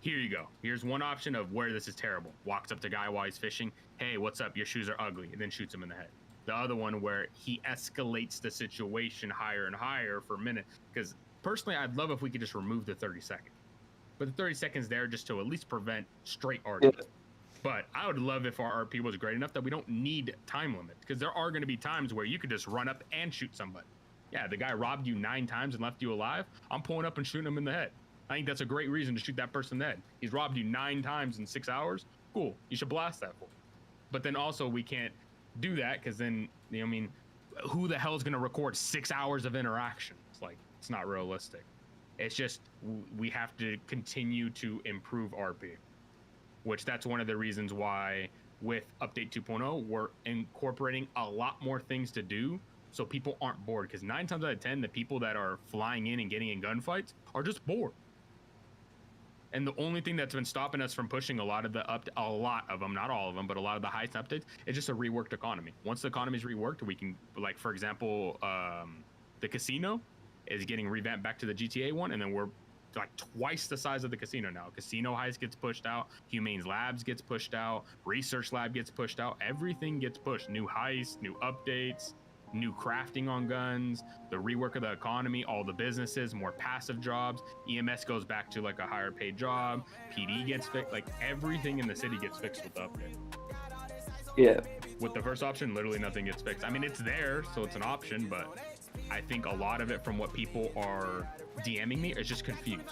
S2: here you go. Here's one option of where this is terrible. Walks up to guy while he's fishing. Hey, what's up? Your shoes are ugly, and then shoots him in the head. the other one where he escalates the situation higher and higher for a minute. Because personally, I'd love if we could just remove the 30 seconds. But the 30 seconds there just to at least prevent straight RP.
S9: Yeah.
S2: But I would love if our RP was great enough that we don't need time limit. Because there are going to be times where you could just run up and shoot somebody. Yeah, the guy robbed you 9 times and left you alive. I'm pulling up and shooting him in the head. I think that's a great reason to shoot that person in the head. He's robbed you 9 times in 6 hours. Cool. You should blast that for him. But then also we can't do that because then, you know, I mean, who the hell is going to record 6 hours of interaction? It's like, it's not realistic. It's just we have to continue to improve RP, which that's one of the reasons why with Update 2.0, we're incorporating a lot more things to do so people aren't bored. Because 9 times out of 10, the people that are flying in and getting in gunfights are just bored. And the only thing that's been stopping us from pushing a lot of them, not all of them, but a lot of the heist updates, is just a reworked economy. Once the economy is reworked, we can, like, for example, the casino is getting revamped back to the GTA one, and then we're like twice the size of the casino now. Casino heist gets pushed out, Humane's Labs gets pushed out, Research Lab gets pushed out, everything gets pushed. New heists, new updates, new crafting on guns, the rework of the economy, all the businesses, more passive jobs. EMS goes back to like a higher paid job, PD gets fixed, like everything in the city gets fixed with the update.
S9: Yeah.
S2: With the first option, literally nothing gets fixed. I mean, it's there, so it's an option, but I think a lot of it from what people are DMing me is just confused.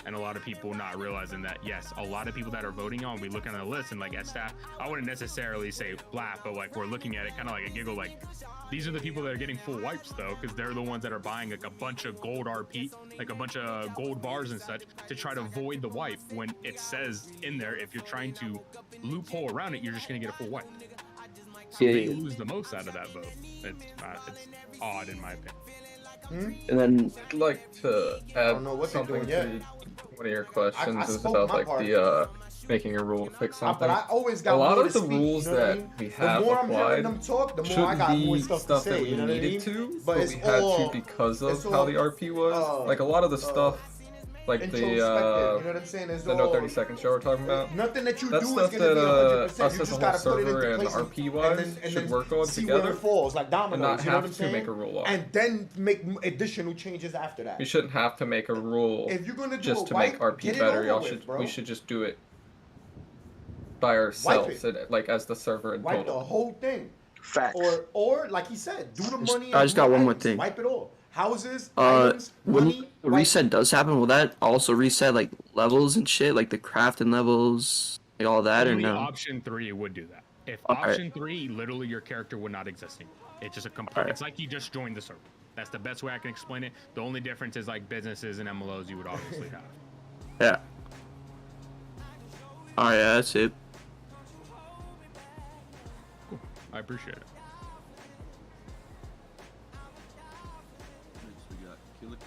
S2: And a lot of people not realizing that, yes, a lot of people that are voting on, we look at the list and like as staff, I wouldn't necessarily say black, but like we're looking at it kind of like a giggle, like these are the people that are getting full wipes though, because they're the ones that are buying like a bunch of gold RP, like a bunch of gold bars and such to try to avoid the wipe when it says in there, if you're trying to loophole around it, you're just going to get a full wipe. So they lose the most out of that vote. It's odd in my opinion.
S9: And then
S7: I'd like to add something to one of your questions is about like the making a rule to fix something.
S1: But I always got
S7: a lot
S1: more
S7: of the
S1: to speak,
S7: rules
S1: you know what I
S7: that
S1: mean?
S7: we have
S1: the more I'm
S7: applied
S1: hearing them talk, the more I got more stuff to say.
S7: that we
S1: you know what I
S7: needed
S1: mean?
S7: to,
S1: but
S7: we had to because of how the RP was. Like a lot of the stuff, like the
S1: you know what I'm saying?
S7: the no 30 second show we're talking about.
S1: Nothing that you
S7: That's
S1: do is
S7: stuff
S1: going to be 100%.
S7: us
S1: You
S7: as
S1: just
S7: a whole
S1: gotta put it
S7: server
S1: into
S7: and
S1: place
S7: RP wise should work on
S1: see
S7: together
S1: where it falls, like dominoes,
S7: and not
S1: you know what I'm
S7: have to
S1: saying?
S7: make a rule off.
S1: And then make additional changes after that.
S7: We shouldn't have to make a rule
S1: If you're gonna do
S7: just
S1: a
S7: to
S1: wipe,
S7: make RP
S1: get it
S7: better.
S1: over
S7: Y'all
S1: with,
S7: should
S1: bro.
S7: we should just do it by ourselves, and, like as the server in
S1: Wipe the
S7: total.
S1: whole thing.
S8: Facts.
S1: Or like he said, do the money.
S9: I just got one more thing.
S1: Wipe it all. Houses, items,
S9: when
S1: money.
S9: the reset does happen, will that also reset like levels and shit, like the crafting levels, like all that, or
S2: Only
S9: no?
S2: option 3 would do that. If
S9: Alright.
S2: option 3, literally your character would not exist anymore. It's just a complete.
S9: Alright.
S2: It's like you just joined the server. That's the best way I can explain it. The only difference is like businesses and MLOs you would obviously have.
S9: Yeah. Alright, yeah, that's it.
S2: Cool. I appreciate it.
S5: Next we got Killer Cam.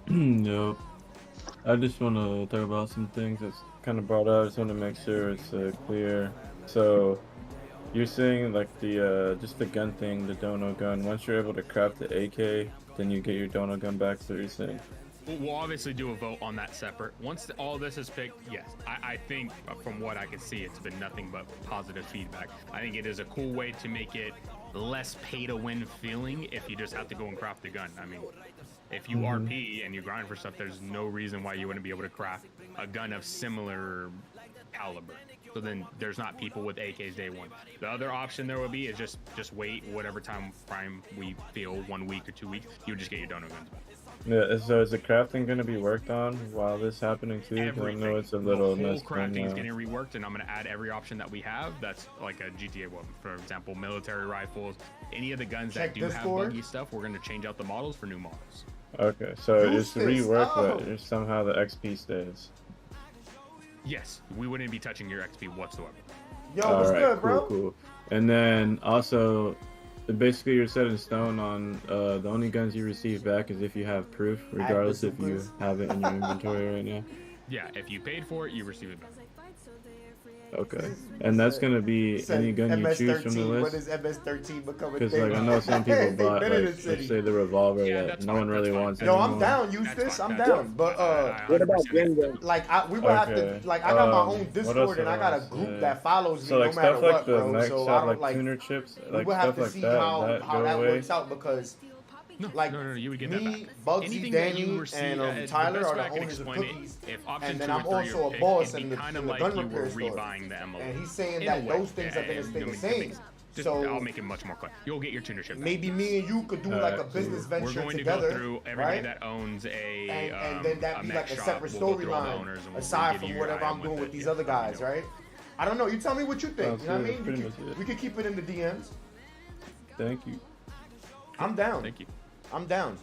S10: Nope. I just want to talk about some things that's kind of brought up. I just want to make sure it's clear. So, you're saying like the just the gun thing, the dono gun. Once you're able to craft the AK, then you get your dono gun back. So you're saying.
S2: We'll obviously do a vote on that separate. Once all this is picked, yes, I think from what I can see, it's been nothing but positive feedback. I think it is a cool way to make it less pay-to-win feeling if you just have to go and craft the gun. I mean, if you RP and you grind for stuff, there's no reason why you wouldn't be able to craft a gun of similar caliber. So then there's not people with AKs day one. The other option there will be is just wait whatever time frame we feel, 1 week or 2 weeks, you would just get your dono guns back.
S10: Yeah, so is the crafting going to be worked on while this happening too? 'Cause I know it's a little
S2: the whole
S10: messed up
S2: crafting is
S10: now.
S2: getting reworked, and I'm going to add every option that we have that's like a GTA weapon. For example, military rifles, any of the guns
S1: Check
S2: that do have
S1: Discord.
S2: buggy stuff, we're going to change out the models for new models.
S10: Okay, so
S1: Use
S10: it's
S1: this.
S10: reworked,
S1: Oh.
S10: but somehow the XP stays.
S2: Yes, we wouldn't be touching your XP whatsoever.
S1: Yo, what's
S10: Alright,
S1: good, bro?
S10: cool. And then also, basically you're set in stone on the only guns you receive back is if you have proof, regardless if you
S1: bazookas.
S10: have it in your inventory right now.
S2: Yeah, if you paid for it, you receive it back.
S10: Okay. And that's gonna be
S1: Said
S10: any gun you choose from the
S1: MS-13. When
S10: list.
S1: does MS-13 become a
S10: Because
S1: thing?
S10: like I know some people
S1: They
S10: bought
S1: been in
S10: like
S1: the
S10: let's
S1: city.
S10: say the revolver
S2: Yeah,
S10: that
S2: that's
S10: no
S2: fine,
S10: one
S2: that's
S10: really
S2: fine.
S10: wants
S1: Yo, I'm
S10: anymore.
S1: down. Use
S2: That's
S1: this.
S2: fine,
S1: I'm
S2: that's
S1: down.
S2: fine.
S1: But
S8: What about
S2: 100%
S8: Venmo?
S1: like we would have to
S10: Okay.
S1: like I got my own
S10: What else
S1: Discord and I
S10: would
S1: got
S10: I
S1: a group
S10: say?
S1: that follows me
S10: So like
S1: no matter
S10: stuff like
S1: what,
S10: the
S1: bro.
S10: max
S1: So I
S10: shot
S1: don't
S10: like
S1: like.
S10: tuner chips,
S1: We
S10: like
S1: would have
S10: stuff
S1: to
S10: like
S1: see
S10: that,
S1: how
S10: that
S1: how
S10: go
S1: that
S10: away.
S1: works out because
S2: No,
S1: like
S2: no, you would get that
S1: me,
S2: back.
S1: Bugsy,
S2: Anything that you
S1: Danny,
S2: receive,
S1: and
S2: the
S1: Tyler
S2: best
S1: are
S2: way I
S1: the
S2: can
S1: owners of
S2: explain it,
S1: Cookies,
S2: if option
S1: and then
S2: 2
S1: I'm
S2: or 3
S1: also
S2: are
S1: a
S2: picked,
S1: boss
S2: it'd
S1: in
S2: be
S1: the
S2: kind of
S1: gun
S2: like you were
S1: repair store.
S2: rebuying the MLO.
S1: And he's saying
S2: In
S1: that
S2: a way,
S1: those things are gonna
S2: and,
S1: stay
S2: you
S1: the
S2: know,
S1: same.
S2: Just,
S1: So
S2: I'll make it much more clear. You'll get your tuner chip back.
S1: maybe me and you could do like a
S10: Alright,
S1: business
S2: We're
S1: venture
S2: going
S1: together,
S2: to go through everybody
S1: right?
S2: that owns a
S1: And then that'd
S2: a
S1: be
S2: mech
S1: like a
S2: shop.
S1: separate
S2: We'll go through all the
S1: storyline
S2: owners and we'll
S1: aside
S2: give
S1: from
S2: you your
S1: whatever I'm
S2: item
S1: doing with
S2: it.
S1: these
S2: Yeah,
S1: other
S2: let me
S1: guys,
S2: know.
S1: right? I don't know. You tell me what you think.
S10: Sounds
S1: You know what I
S10: good.
S1: mean?
S10: Pretty much it.
S1: We could keep it in the DMs.
S10: Thank you.
S1: I'm down.
S2: Thank you.
S1: I'm down.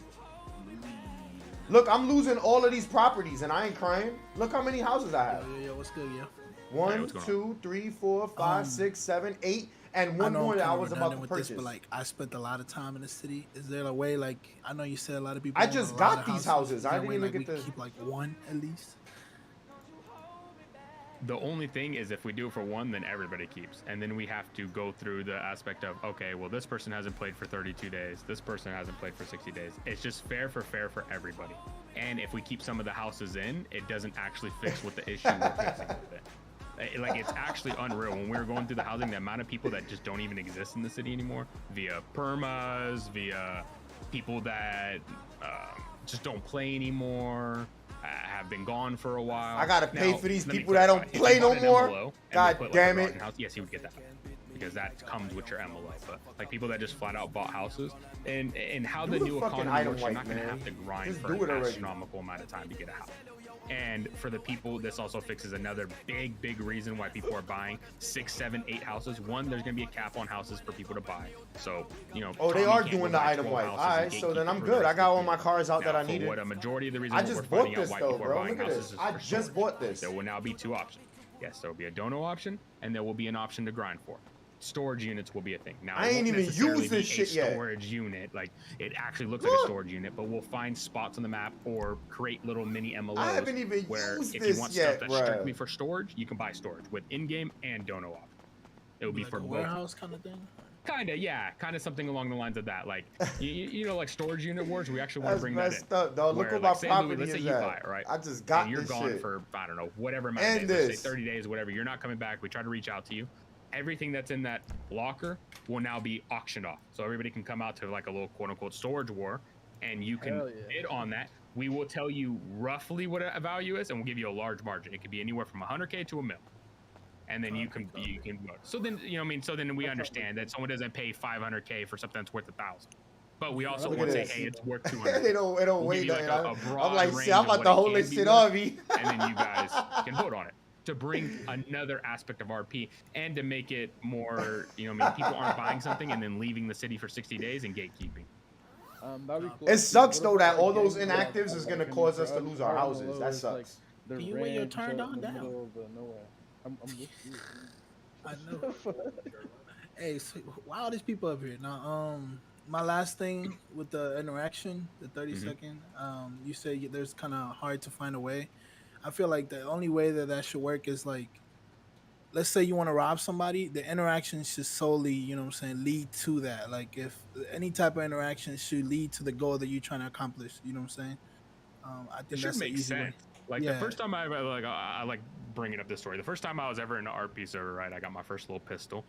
S1: Look, I'm losing all of these properties and I ain't crying. Look how many houses I have.
S11: Yo, what's good, yo?
S1: One,
S2: what's going
S1: 2, 3, 4, 5, 6, 7, 8, and
S11: I
S1: one
S11: know
S1: more
S11: I'm
S1: that I
S11: kinda
S1: was about
S11: redundant
S1: to
S11: with
S1: purchase.
S11: this, but like I spent a lot of time in the city. Is there a way, like I know you said a lot of people
S1: I
S11: own
S1: just
S11: a
S1: got
S11: lot of
S1: these houses.
S11: Is there
S1: I
S11: a
S1: didn't
S11: way,
S1: even
S11: like,
S1: get
S11: we
S1: to-
S11: could keep like one at least.
S2: The only thing is if we do it for one, then everybody keeps. And then we have to go through the aspect of, okay, well, this person hasn't played for 32 days. This person hasn't played for 60 days. It's just fair for everybody. And if we keep some of the houses in, it doesn't actually fix what the issue we're fixing with it. Like, it's actually unreal. When we were going through the housing, the amount of people that just don't even exist in the city anymore, via permas, via people that just don't play anymore, have been gone for a while.
S1: I gotta pay
S2: Now,
S1: for these
S2: let me
S1: people that don't
S2: clarify. If
S1: play
S2: you
S1: no
S2: bought an
S1: more.
S2: MLO and
S1: God
S2: they put, like,
S1: damn
S2: a
S1: it.
S2: garden house, yes, you would get that because that comes with your MLO. But like people that just flat out bought houses and how
S1: Do
S2: the
S1: the
S2: new
S1: fucking
S2: economy
S1: item
S2: works, you're
S1: wipe,
S2: not gonna
S1: man.
S2: have to grind
S1: Just
S2: for
S1: do it
S2: an
S1: already.
S2: astronomical amount of time to get a house. And for the people, this also fixes another big reason why people are buying 6, 7, 8 houses. One, there's gonna be a cap on houses for people to buy. So, you know.
S1: Oh, they
S2: Tommy
S1: are
S2: can't
S1: doing
S2: go
S1: the
S2: buy
S1: item
S2: 12
S1: wipe.
S2: houses
S1: All
S2: and
S1: right, so then
S2: gatekeep
S1: I'm
S2: for the
S1: good. I
S2: rest
S1: got
S2: of
S1: all
S2: the
S1: my
S2: people.
S1: cars out that
S2: Now,
S1: I
S2: for
S1: needed.
S2: what a majority of the reason
S1: I
S2: what
S1: just
S2: we're
S1: bought
S2: finding out
S1: this
S2: why
S1: though,
S2: people are
S1: bro.
S2: buying
S1: Look at
S2: houses
S1: this.
S2: is
S1: I
S2: for
S1: just
S2: storage.
S1: bought this.
S2: There will now be 2 options. Yes, there will be a dono option, and there will be an option to grind for. Storage units will be a thing. Now,
S1: I
S2: it
S1: ain't
S2: won't
S1: even
S2: necessarily
S1: used this
S2: be
S1: shit
S2: a
S1: yet.
S2: storage unit. Like, it actually looks like a storage unit, but we'll find spots on the map or create little mini MLOs.
S1: I haven't even
S2: where
S1: used
S2: if
S1: this
S2: you want
S1: yet,
S2: stuff that's
S1: bruh.
S2: strictly for storage, you can buy storage with in-game and dono option. It will be
S11: Like
S2: for
S11: a
S2: both.
S11: warehouse kind of thing.
S2: Kinda, yeah, kind of something along the lines of that. Like, you know, like storage unit wars. We actually want
S1: That's
S2: to bring that in.
S1: messed up, dog. Look
S2: Where,
S1: what
S2: like,
S1: my
S2: say, Louis,
S1: property
S2: let's say
S1: is
S2: you
S1: at.
S2: buy it, right?
S1: I just got
S2: and you're
S1: this
S2: gone
S1: shit.
S2: for, I don't know, whatever amount
S1: And
S2: of days. Let's
S1: this.
S2: say 30 days, whatever. You're not coming back. We try to reach out to you. Everything that's in that locker will now be auctioned off. So everybody can come out to like a little quote unquote storage war and you can bid on that. We will tell you roughly what a value is and we'll give you a large margin. It could be anywhere from 100K to $1 million. And then you can vote. So then, you know what I mean? So then we understand that someone doesn't pay 500K for something that's worth 1,000. But we also
S1: Look
S2: want
S1: at
S2: to say,
S1: this.
S2: hey, it's worth 200.
S1: It don't
S2: We'll
S1: weigh
S2: give you, like,
S1: nothing.
S2: a broad
S1: I'm like,
S2: range
S1: shit, I'm
S2: of
S1: about
S2: what
S1: to
S2: it
S1: hold
S2: can
S1: this
S2: be
S1: shit
S2: worth.
S1: on me.
S2: And then you guys can vote on it to bring another aspect of RP and to make it more, you know, I mean, people aren't buying something and then leaving the city for 60 days and gatekeeping.
S1: It sucks though that all those inactives is gonna cause us to lose our houses. That sucks.
S11: Can you wait your turn down? I know. Hey, so, why are these people up here now? My last thing with the interaction, the 30-second. You said there's kind of hard to find a way. I feel like the only way that should work is like, let's say you want to rob somebody, the interaction should solely, you know what I'm saying, lead to that. Like if any type of interaction should lead to the goal that you're trying to accomplish, you know what I'm saying? I think
S2: It should
S11: that's an
S2: make
S11: easy way.
S2: sense. Like
S11: Yeah.
S2: the first time I like bringing up this story. The first time I was ever in an RP server, right? I got my first little pistol.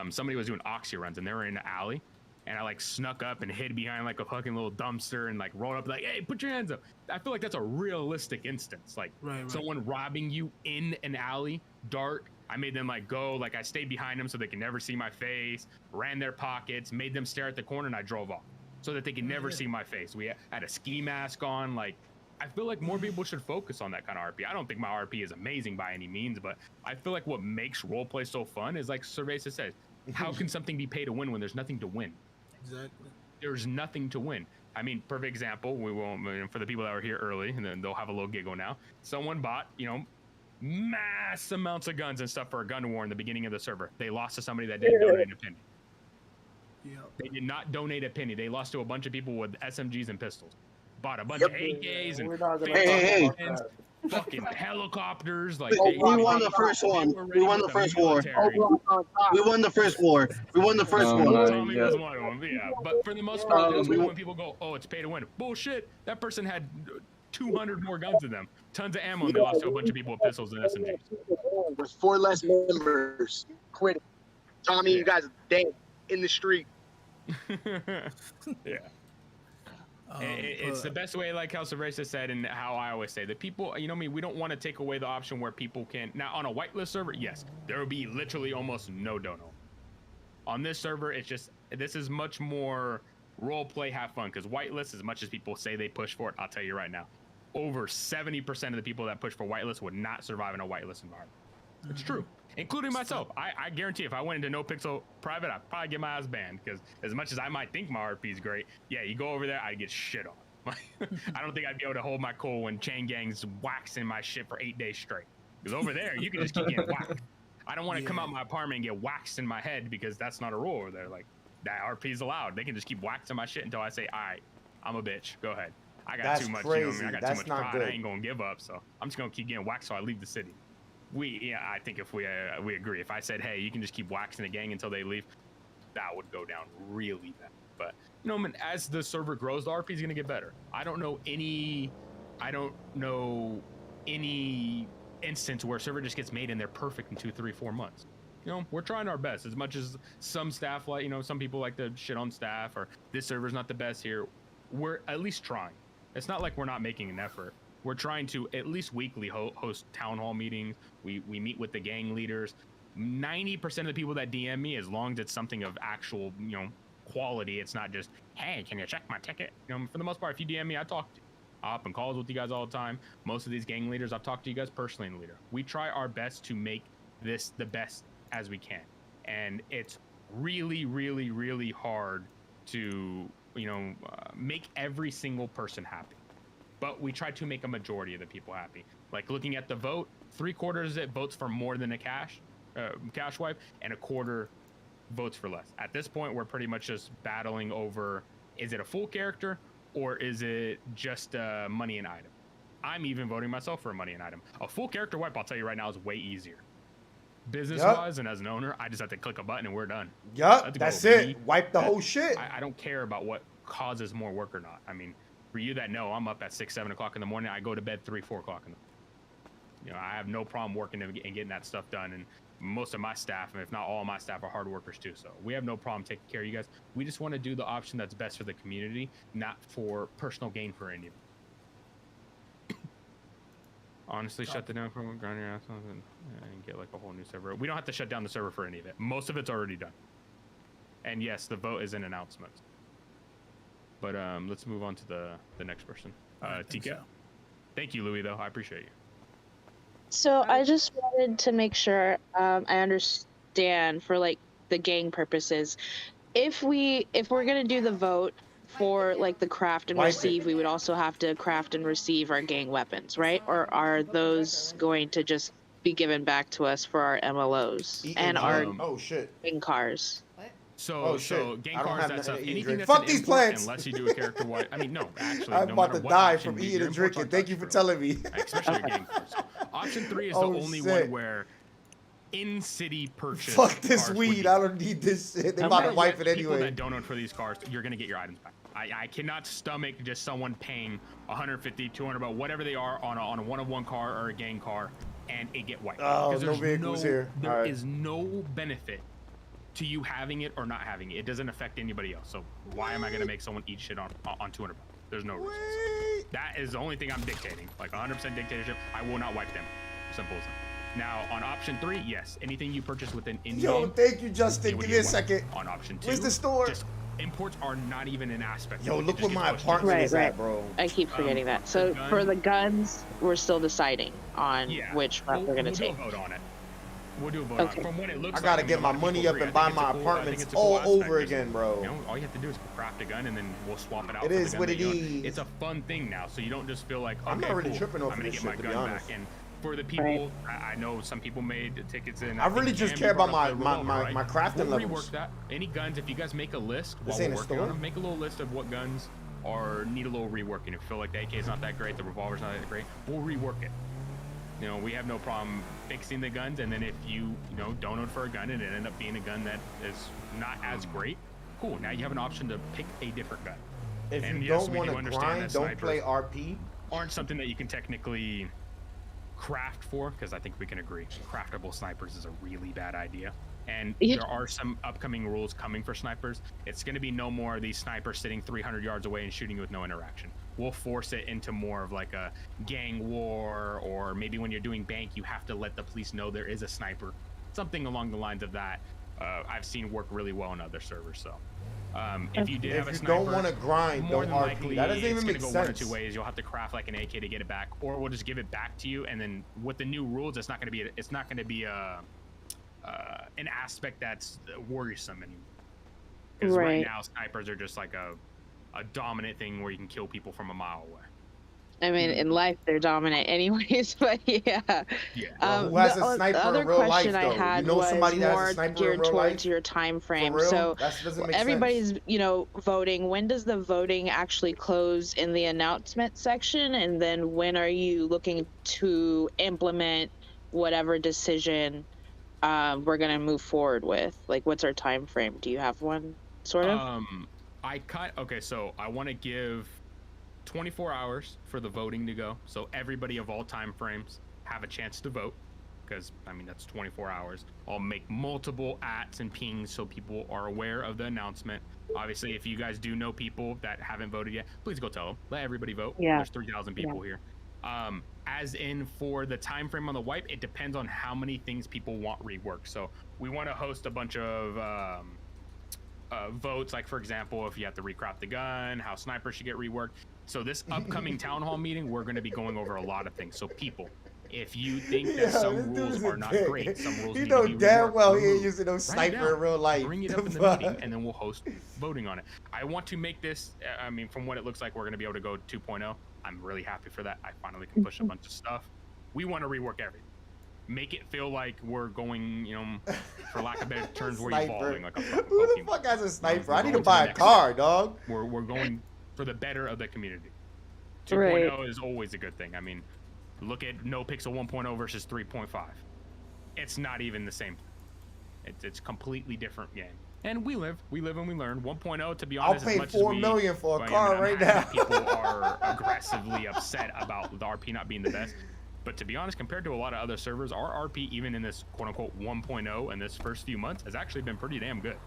S2: Somebody was doing oxy runs and they were in the alley. And I like snuck up and hid behind like a fucking little dumpster and like rolled up like, hey, put your hands up. I feel like that's a realistic instance. Like
S11: Right.
S2: someone robbing you in an alley, dark. I made them like go, like I stayed behind them so they can never see my face, ran their pockets, made them stare at the corner and I drove off so that they could never see my face. We had a ski mask on. Like, I feel like more people should focus on that kind of RP. I don't think my RP is amazing by any means, but I feel like what makes roleplay so fun is like Servesa says, how can something be pay to win when there's nothing to win?
S11: Exactly.
S2: There's nothing to win. I mean, perfect example, we won't, for the people that were here early, and then they'll have a little giggle now. Someone bought, you know, mass amounts of guns and stuff for a gun war in the beginning of the server. They lost to somebody that didn't donate a penny.
S11: Yeah.
S2: They did not donate a penny. They lost to a bunch of people with SMGs and pistols. Bought a bunch of AKs and
S8: Hey,
S2: fucking helicopters. Like
S3: We won the first one. We won the first war. We won the first war. We won the first one.
S2: Tommy was one of them, yeah. But for the most part, that's when people go, "Oh, it's pay to win." Bullshit. That person had 200 more guns than them, tons of ammo, and they lost to a bunch of people with pistols and SMGs.
S8: There's 4 less members. Quit it. Tommy, you guys are dead in the street.
S2: Yeah. It's the best way, like how Servesa said, and how I always say that people, you know me, we don't want to take away the option where people can. Now, on a whitelist server, yes, there will be literally almost no dono. On this server, it's just, this is much more role play, have fun, because whitelist, as much as people say they push for it, I'll tell you right now, over 70% of the people that push for whitelist would not survive in a whitelist environment. It's true, including myself. I guarantee if I went into no pixel private, I'd probably get my ass banned, because as much as I might think my RP is great, yeah, you go over there, I'd get shit on. I don't think I'd be able to hold my cool when chain gangs waxing my shit for 8 days straight. Because over there, you can just keep getting whacked. I don't want to come out my apartment and get waxed in my head, because that's not a rule over there. Like, that RP is allowed. They can just keep waxing my shit until I say, all right, I'm a bitch. Go ahead. I got
S1: That's
S2: too much.
S1: crazy.
S2: You know what I mean? I got
S1: That's
S2: too much
S1: not
S2: pride.
S1: good.
S2: I ain't gonna give up. So I'm just gonna keep getting waxed so I leave the city. I think if we agree. If I said, hey, you can just keep waxing the gang until they leave, that would go down really bad. But you know, man, as the server grows, the RP is gonna get better. I don't know any instance where a server just gets made and they're perfect in 2, 3, 4 months. You know, we're trying our best. As much as some staff, like, you know, some people like to shit on staff, or this server's not the best here, we're at least trying. It's not like we're not making an effort. We're trying to at least weekly host town hall meetings. We meet with the gang leaders. 90% of the people that DM me, as long as it's something of actual, you know, quality, it's not just, hey, can you check my ticket? You know, for the most part, if you DM me, I talk to you. I hop in calls with you guys all the time. Most of these gang leaders, I've talked to you guys personally in the leader. We try our best to make this the best as we can. And it's really, really, really hard to, you know, make every single person happy. But we try to make a majority of the people happy. Like looking at the vote, 3/4 of it votes for more than a cash wipe, and 1/4 votes for less. At this point, we're pretty much just battling over, is it a full character or is it just money and item? I'm even voting myself for a money and item. A full character wipe, I'll tell you right now, is way easier. Business-wise, and as an owner, I just have to click a button and we're done.
S1: Yup, that's it. Wipe the whole shit.
S2: I don't care about what causes more work or not. I mean, for you that know, I'm up at 6, 7 o'clock in the morning. I go to bed 3, 4 o'clock in the morning. You know, I have no problem working and getting that stuff done. And most of my staff, and if not all of my staff, are hard workers too. So we have no problem taking care of you guys. We just want to do the option that's best for the community, not for personal gain for any of it. Honestly, shut it down for grind your ass off and get like a whole new server. We don't have to shut down the server for any of it. Most of it's already done. And yes, the vote is an announcement. But let's move on to the next person. TK. Thank you, Louis, though. I appreciate you.
S12: So I just wanted to make sure I understand for like the gang purposes. If we're gonna do the vote for like the craft and receive, we would also have to craft and receive our gang weapons, right? Or are those going to just be given back to us for our MLOs and our gang cars?
S2: So gang cars, that stuff, anything that's
S1: fuck these plants.
S2: Unless you do a character white. I mean, no, actually,
S1: I'm
S2: no
S1: about
S2: matter
S1: to
S2: what
S1: die
S2: option
S1: from
S2: we
S1: eating
S2: do,
S1: and drinking. Thank you for telling me.
S2: Especially gang cars. Option 3 is the only one where in-city purchase.
S1: Fuck this weed. I don't need this shit. They about to wipe it anyway.
S2: People that donate for these cars, you're gonna get your items back. I cannot stomach just someone paying 150, 200, about whatever they are on a one-of-one car or a gang car, and it get wiped.
S1: Oh, no vehicles here.
S2: There is no benefit to you having it or not having it. It doesn't affect anybody else. So why am I gonna make someone eat shit on 200 bucks? There's no reason. So that is the only thing I'm dictating. Like 100% dictatorship. I will not wipe them. Simple as that. Now on option 3, yes, anything you purchase within in-game.
S1: Yo, thank you, Justin. Give me a second.
S2: On option 2,
S1: where's the store?
S2: Imports are not even an aspect.
S1: Yo, look what my apartment is at, bro.
S12: I keep forgetting that. So for the guns, we're still deciding on which route we're gonna take.
S2: We'll do a vote on it. We'll do a vote on it. From what it looks
S1: I gotta
S2: like,
S1: get my money up and buy my apartments all over again, bro.
S2: You know, all you have to do is craft a gun and then we'll swap it out.
S1: It is what it is.
S2: It's a fun thing now, so you don't just feel like, okay,
S1: I'm not really
S2: cool,
S1: tripping off
S2: I'm gonna
S1: this
S2: get
S1: shit,
S2: my
S1: to be
S2: gun
S1: honest.
S2: back. And for the people, I know some people made tickets in.
S1: I really just care about my crafting
S2: we'll
S1: levels.
S2: Rework that. Any guns, if you guys make a list
S1: This
S2: while
S1: ain't
S2: we're
S1: a
S2: working
S1: store?
S2: on them, make a little list of what guns need a little reworking. If you feel like the AK is not that great, the revolver's not that great, we'll rework it. you know, we have no problem fixing the guns, and then if you donoed for a gun and it ended up being a gun that is not as great, cool. Now you have an option to pick a different gun.
S1: If
S2: and
S1: you
S2: yes,
S1: don't
S2: we
S1: want
S2: do
S1: to
S2: understand
S1: grind,
S2: that
S1: don't play RP.
S2: aren't something that you can technically craft for, because I think we can agree craftable snipers is a really bad idea. And there are some upcoming rules coming for snipers. It's going to be no more of these snipers sitting 300 yards away and shooting you with no interaction. We'll force it into more of like a gang war, or maybe when you're doing bank, you have to let the police know there is a sniper. Something along the lines of that. I've seen work really well on other servers. So if you did have a sniper,
S1: don't want to grind,
S2: more
S1: don't
S2: than
S1: RP.
S2: likely,
S1: That doesn't
S2: it's
S1: even
S2: gonna
S1: make
S2: go
S1: sense.
S2: one or two ways. You'll have to craft like an AK to get it back, or we'll just give it back to you. And then with the new rules, it's not going to be an aspect that's worrisome anymore. Because right now snipers are just like a dominant thing where you can kill people from a mile away.
S12: I mean, in life they're dominant anyways, but yeah.
S1: Well, who has a sniper
S12: the other
S1: in real life,
S12: question I
S1: though?
S12: had
S1: You know
S12: was
S1: somebody that has a
S12: more
S1: sniper in
S12: geared
S1: real
S12: towards
S1: life?
S12: your time frame.
S1: For real?
S12: So
S1: That doesn't make
S12: everybody's,
S1: sense.
S12: voting. When does the voting actually close in the announcement section? And then when are you looking to implement whatever decision we're gonna move forward with? Like, what's our time frame? Do you have one, sort of?
S2: Okay, so I want to give 24 hours for the voting to go, so everybody of all time frames have a chance to vote, because I mean that's 24 hours. I'll make multiple ats and pings so people are aware of the announcement. Obviously, if you guys do know people that haven't voted yet, please go tell them. Let everybody vote.
S12: Yeah.
S2: There's 3,000 people here. As in for the time frame on the wipe, it depends on how many things people want reworked. So we want to host a bunch of votes, like for example, if you have to recraft the gun, how snipers should get reworked. So this upcoming town hall meeting, we're going to be going over a lot of things. So people, if you think that some rules are not great, some rules need to be
S1: damn
S2: reworked,
S1: well he ain't
S2: removed,
S1: using no
S2: write it
S1: sniper
S2: down,
S1: in real life.
S2: bring it up in the meeting, and then we'll host voting on it. I want to make this, I mean, from what it looks like, we're going to be able to go 2.0. I'm really happy for that. I finally can push a bunch of stuff. We want to rework everything. Make it feel like we're going, for lack of better terms, we're evolving like a fucking
S1: Who the
S2: Pokemon.
S1: fuck has a sniper? I need to
S2: going
S1: buy
S2: the
S1: a
S2: next
S1: car,
S2: step.
S1: dog.
S2: We're going for the better of the community.
S12: Right.
S2: 2.0 is always a good thing. I mean, look at No Pixel 1.0 versus 3.5. It's not even the same. It's completely different game. And we live and we learn. 1.0, to be honest,
S1: I'll pay
S2: as much as
S1: $4 million for a car right now.
S2: People are aggressively upset about the RP not being the best. But to be honest, compared to a lot of other servers, our RP, even in this quote-unquote 1.0 in this first few months, has actually been pretty damn good.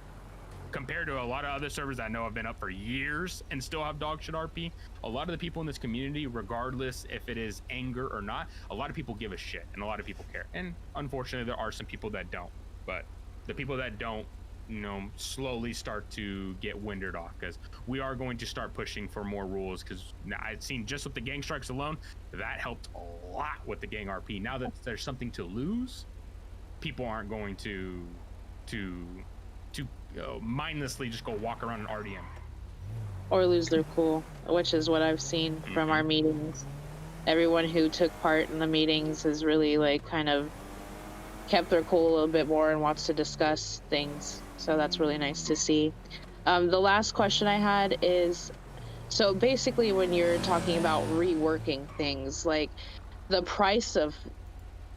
S2: Compared to a lot of other servers that I know have been up for years and still have dog shit RP, a lot of the people in this community, regardless if it is anger or not, a lot of people give a shit and a lot of people care. And unfortunately, there are some people that don't. But the people that don't, slowly start to get windered off, because we are going to start pushing for more rules, because I've seen just with the gang strikes alone, that helped a lot with the gang RP. Now that there's something to lose, people aren't going to mindlessly just go walk around an RDM.
S12: Or lose their cool, which is what I've seen from our meetings. Everyone who took part in the meetings has really kind of kept their cool a little bit more and wants to discuss things. So that's really nice to see. The last question I had is, so basically when you're talking about reworking things, like the price of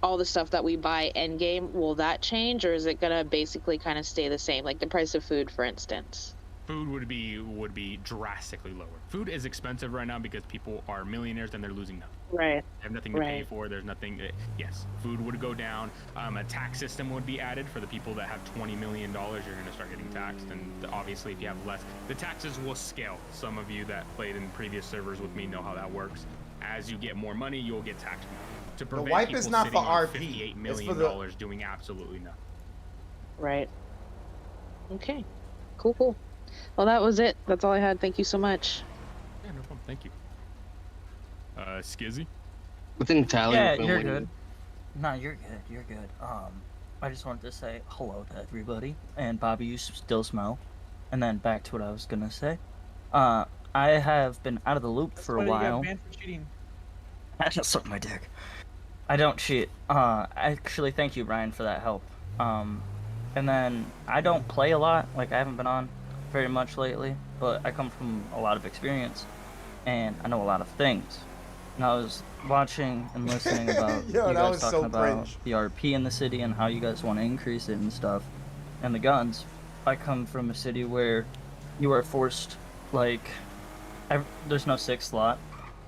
S12: all the stuff that we buy end game, will that change, or is it gonna basically kind of stay the same? Like the price of food, for instance.
S2: Food would be drastically lower. Food is expensive right now because people are millionaires and they're losing nothing.
S12: Right.
S2: They have nothing to pay for. There's nothing. Yes, food would go down. A tax system would be added for the people that have $20 million. You're going to start getting taxed, and obviously, if you have less, the taxes will scale. Some of you that played in previous servers with me know how that works. As you get more money, you'll get taxed more. To prevent
S1: the wipe
S2: people
S1: is not
S2: sitting
S1: for
S2: on
S1: RP.
S2: $58 million doing absolutely nothing.
S12: Right. Okay. Cool. Well, that was it. That's all I had. Thank you so much.
S2: Yeah, no problem. Thank you. Skizzy?
S3: I think Tyler.
S13: Yeah, you're good. No, you're good. I just wanted to say hello to everybody. And Bobby, you still smell. And then back to what I was gonna say. I have been out of the loop for a while.
S14: You got banned for cheating.
S13: I just suck my dick. I don't cheat. Actually, thank you, Ryan, for that help. And then I don't play a lot. Like, I haven't been on very much lately, but I come from a lot of experience, and I know a lot of things. And I was watching and listening about
S1: Yo,
S13: you
S1: that
S13: guys
S1: was
S13: talking
S1: so
S13: about
S1: cringe.
S13: the RP in the city and how you guys want to increase it and stuff, and the guns. I come from a city where you are forced, like, there's no 6th slot,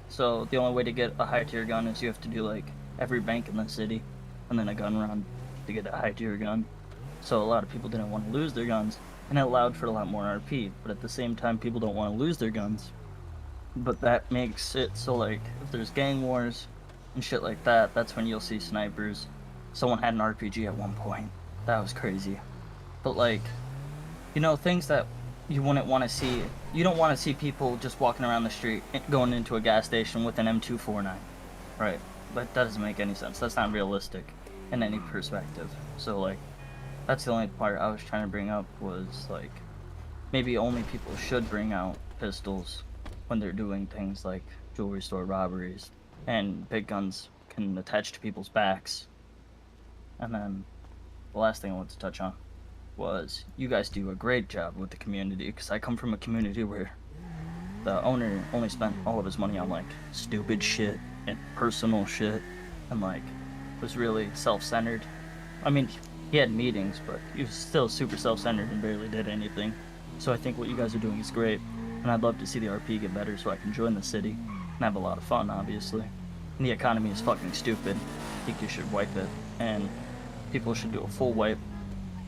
S13: so the only way to get a high tier gun is you have to do like every bank in the city, and then a gun run to get a high tier gun. So a lot of people didn't want to lose their guns, and it allowed for a lot more RP. But at the same time, people don't want to lose their guns. But that makes it so, like, if there's gang wars and shit like that, that's when you'll see snipers. Someone had an RPG at one point. That was crazy. But, like, you know, things that you wouldn't want to see. You don't want to see people just walking around the street going into a gas station with an M249. Right? That doesn't make any sense. That's not realistic in any perspective. So, like, that's the only part I was trying to bring up was, like, maybe only people should bring out pistols when they're doing things like jewelry store robberies, and big guns can attach to people's backs. And then the last thing I wanted to touch on was you guys do a great job with the community, because I come from a community where the owner only spent all of his money on, like, stupid shit and personal shit, and, like, was really self-centered. I mean, he had meetings, but he was still super self-centered and barely did anything. So I think what you guys are doing is great, and I'd love to see the RP get better so I can join the city and have a lot of fun, obviously. And the economy is fucking stupid. I think you should wipe it, and people should do a full wipe,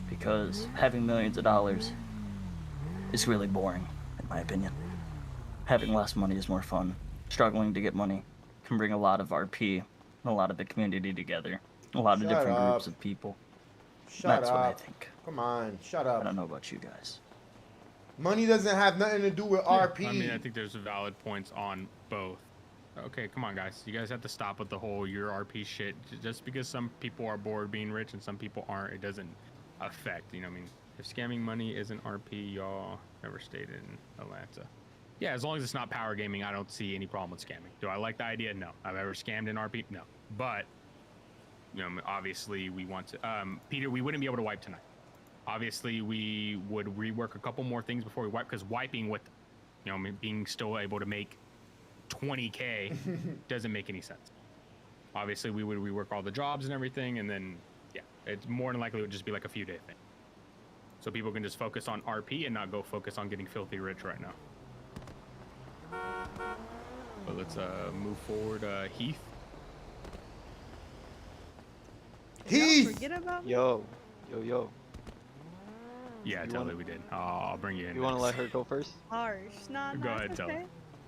S13: because having millions of dollars is really boring, in my opinion. Having less money is more fun. Struggling to get money can bring a lot of RP and a lot of the community together. A lot of different groups of people. That's what I think.
S1: Come on, shut up.
S13: I don't know about you guys.
S1: Money doesn't have nothing to do with RP.
S2: I mean, I think there's valid points on both. Okay, come on, guys. You guys have to stop with the whole your RP shit. Just because some people are bored being rich and some people aren't, it doesn't affect. You know what I mean? If scamming money isn't RP, y'all never stayed in Atlanta. Yeah, as long as it's not power gaming, I don't see any problem with scamming. Do I like the idea? No. I've ever scammed in RP? No. But, you know, obviously we want to... Peter, we wouldn't be able to wipe tonight. Obviously, we would rework a couple more things before we wipe, because wiping with, you know, being still able to make 20K doesn't make any sense. Obviously, we would rework all the jobs and everything, and then, yeah, it's more than likely it would just be like a few day thing. So people can just focus on RP and not go focus on getting filthy rich right now. But let's move forward. Heath.
S1: Heath!
S14: Forget about me?
S15: Yo.
S2: Yeah, totally we did. I'll bring you in.
S15: You want to let her go first?
S14: Harsh. No,
S2: Go ahead, tell her.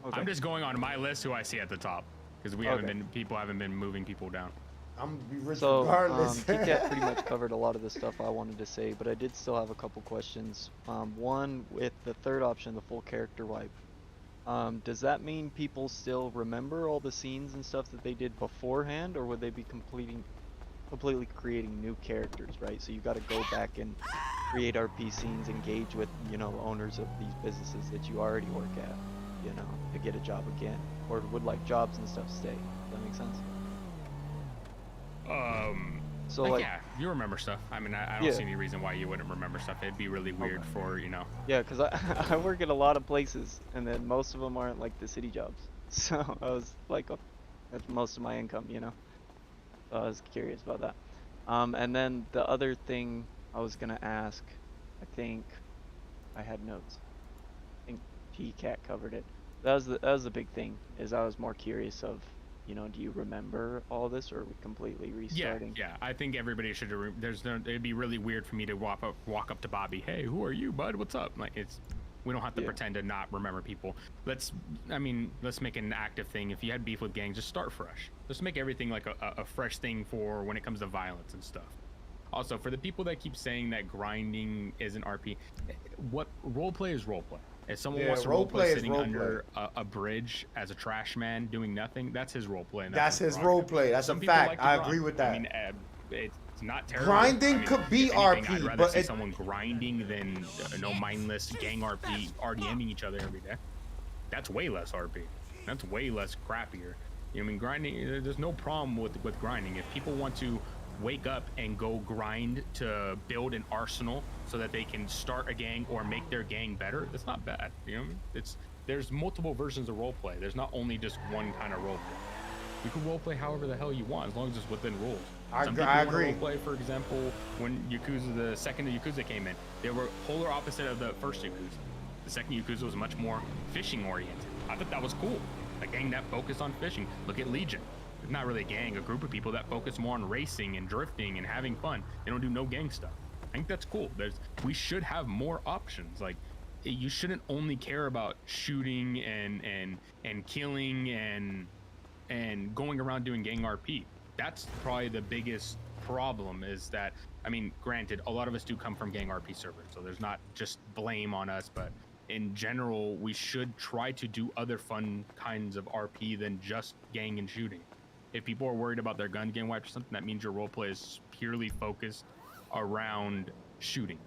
S15: Okay.
S2: I'm just going on my list who I see at the top, because we haven't been, people haven't been moving people down.
S1: I'm gonna be rich
S15: So,
S1: regardless.
S15: TCAT pretty much covered a lot of the stuff I wanted to say, but I did still have a couple questions. One, with the third option, the full character wipe, does that mean people still remember all the scenes and stuff that they did beforehand, or would they be completely creating new characters, right? So you got to go back and create RP scenes, engage with, you know, owners of these businesses that you already work at, you know, to get a job again, or would like jobs and stuff stay? Does that make sense? So like,
S2: yeah, you remember stuff. I mean, I don't see any reason why you wouldn't remember stuff. It'd be really weird for, you know.
S15: Yeah, because I work at a lot of places, and then most of them aren't like the city jobs. So I was like, oh, that's most of my income, you know. So I was curious about that. And then the other thing I was gonna ask, I think I had notes. I think G-Cat covered it. That was the big thing. Is I was more curious of, you know, do you remember all this, or are we completely restarting?
S2: Yeah. I think everybody should. It'd be really weird for me to walk up to Bobby. Hey, who are you, bud? What's up? Like, we don't have to pretend to not remember people. Let's make it an active thing. If you had beef with gangs, just start fresh. Just make everything like a fresh thing for when it comes to violence and stuff. Also, for the people that keep saying that grinding isn't RP, what roleplay is roleplay. If someone wants to roleplay sitting under a bridge as a trash man doing nothing, that's his roleplay.
S1: That's his roleplay. That's a fact. I agree with that.
S2: I mean, it's not terrible.
S1: Grinding could be RP,
S2: I'd rather see someone grinding than no mindless gang RP RDMing each other every day. That's way less RP. That's way less crappier. You know what I mean? Grinding, there's no problem with grinding. If people want to wake up and go grind to build an arsenal so that they can start a gang or make their gang better, that's not bad. You know what I mean? There's multiple versions of roleplay. There's not only just one kind of roleplay. You can roleplay however the hell you want, as long as it's within rules.
S1: I
S2: Some people
S1: agree.
S2: want to roleplay, for example, when Yakuza, the second Yakuza came in, they were polar opposite of the first Yakuza. The second Yakuza was much more fishing oriented. I thought that was cool. A gang that focused on fishing. Look at Legion. It's not really a gang, a group of people that focus more on racing and drifting and having fun. They don't do no gang stuff. I think that's cool. We should have more options. Like, you shouldn't only care about shooting and killing and going around doing gang RP. That's probably the biggest problem, is that, I mean, granted, a lot of us do come from gang RP servers, so there's not just blame on us, but in general, we should try to do other fun kinds of RP than just gang and shooting. If people are worried about their gun game wipe or something, that means your roleplay is purely focused around shooting.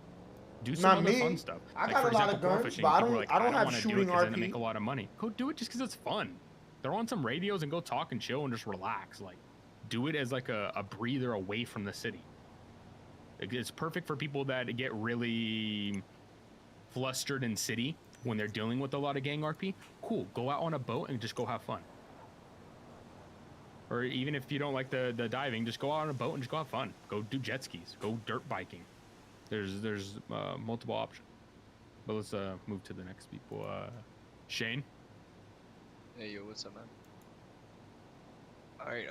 S2: Do some other fun stuff.
S1: I
S2: Like,
S1: got
S2: for
S1: a lot
S2: example,
S1: of guns,
S2: fishing,
S1: but I
S2: people
S1: don't.
S2: are like,
S1: I don't have
S2: wanna do it
S1: shooting
S2: 'cause then it
S1: RP.
S2: make a lot of money. Go do it just because it's fun. Throw on some radios and go talk and chill and just relax. Like, do it as like a breather away from the city. It's perfect for people that get really flustered in city when they're dealing with a lot of gang RP. Cool, go out on a boat and just go have fun. Or even if you don't like the diving, just go out on a boat and just go have fun. Go do jet skis. Go dirt biking. There's multiple options. But let's move to the next people. Shane.
S14: Hey, yo, what's up, man? Alright,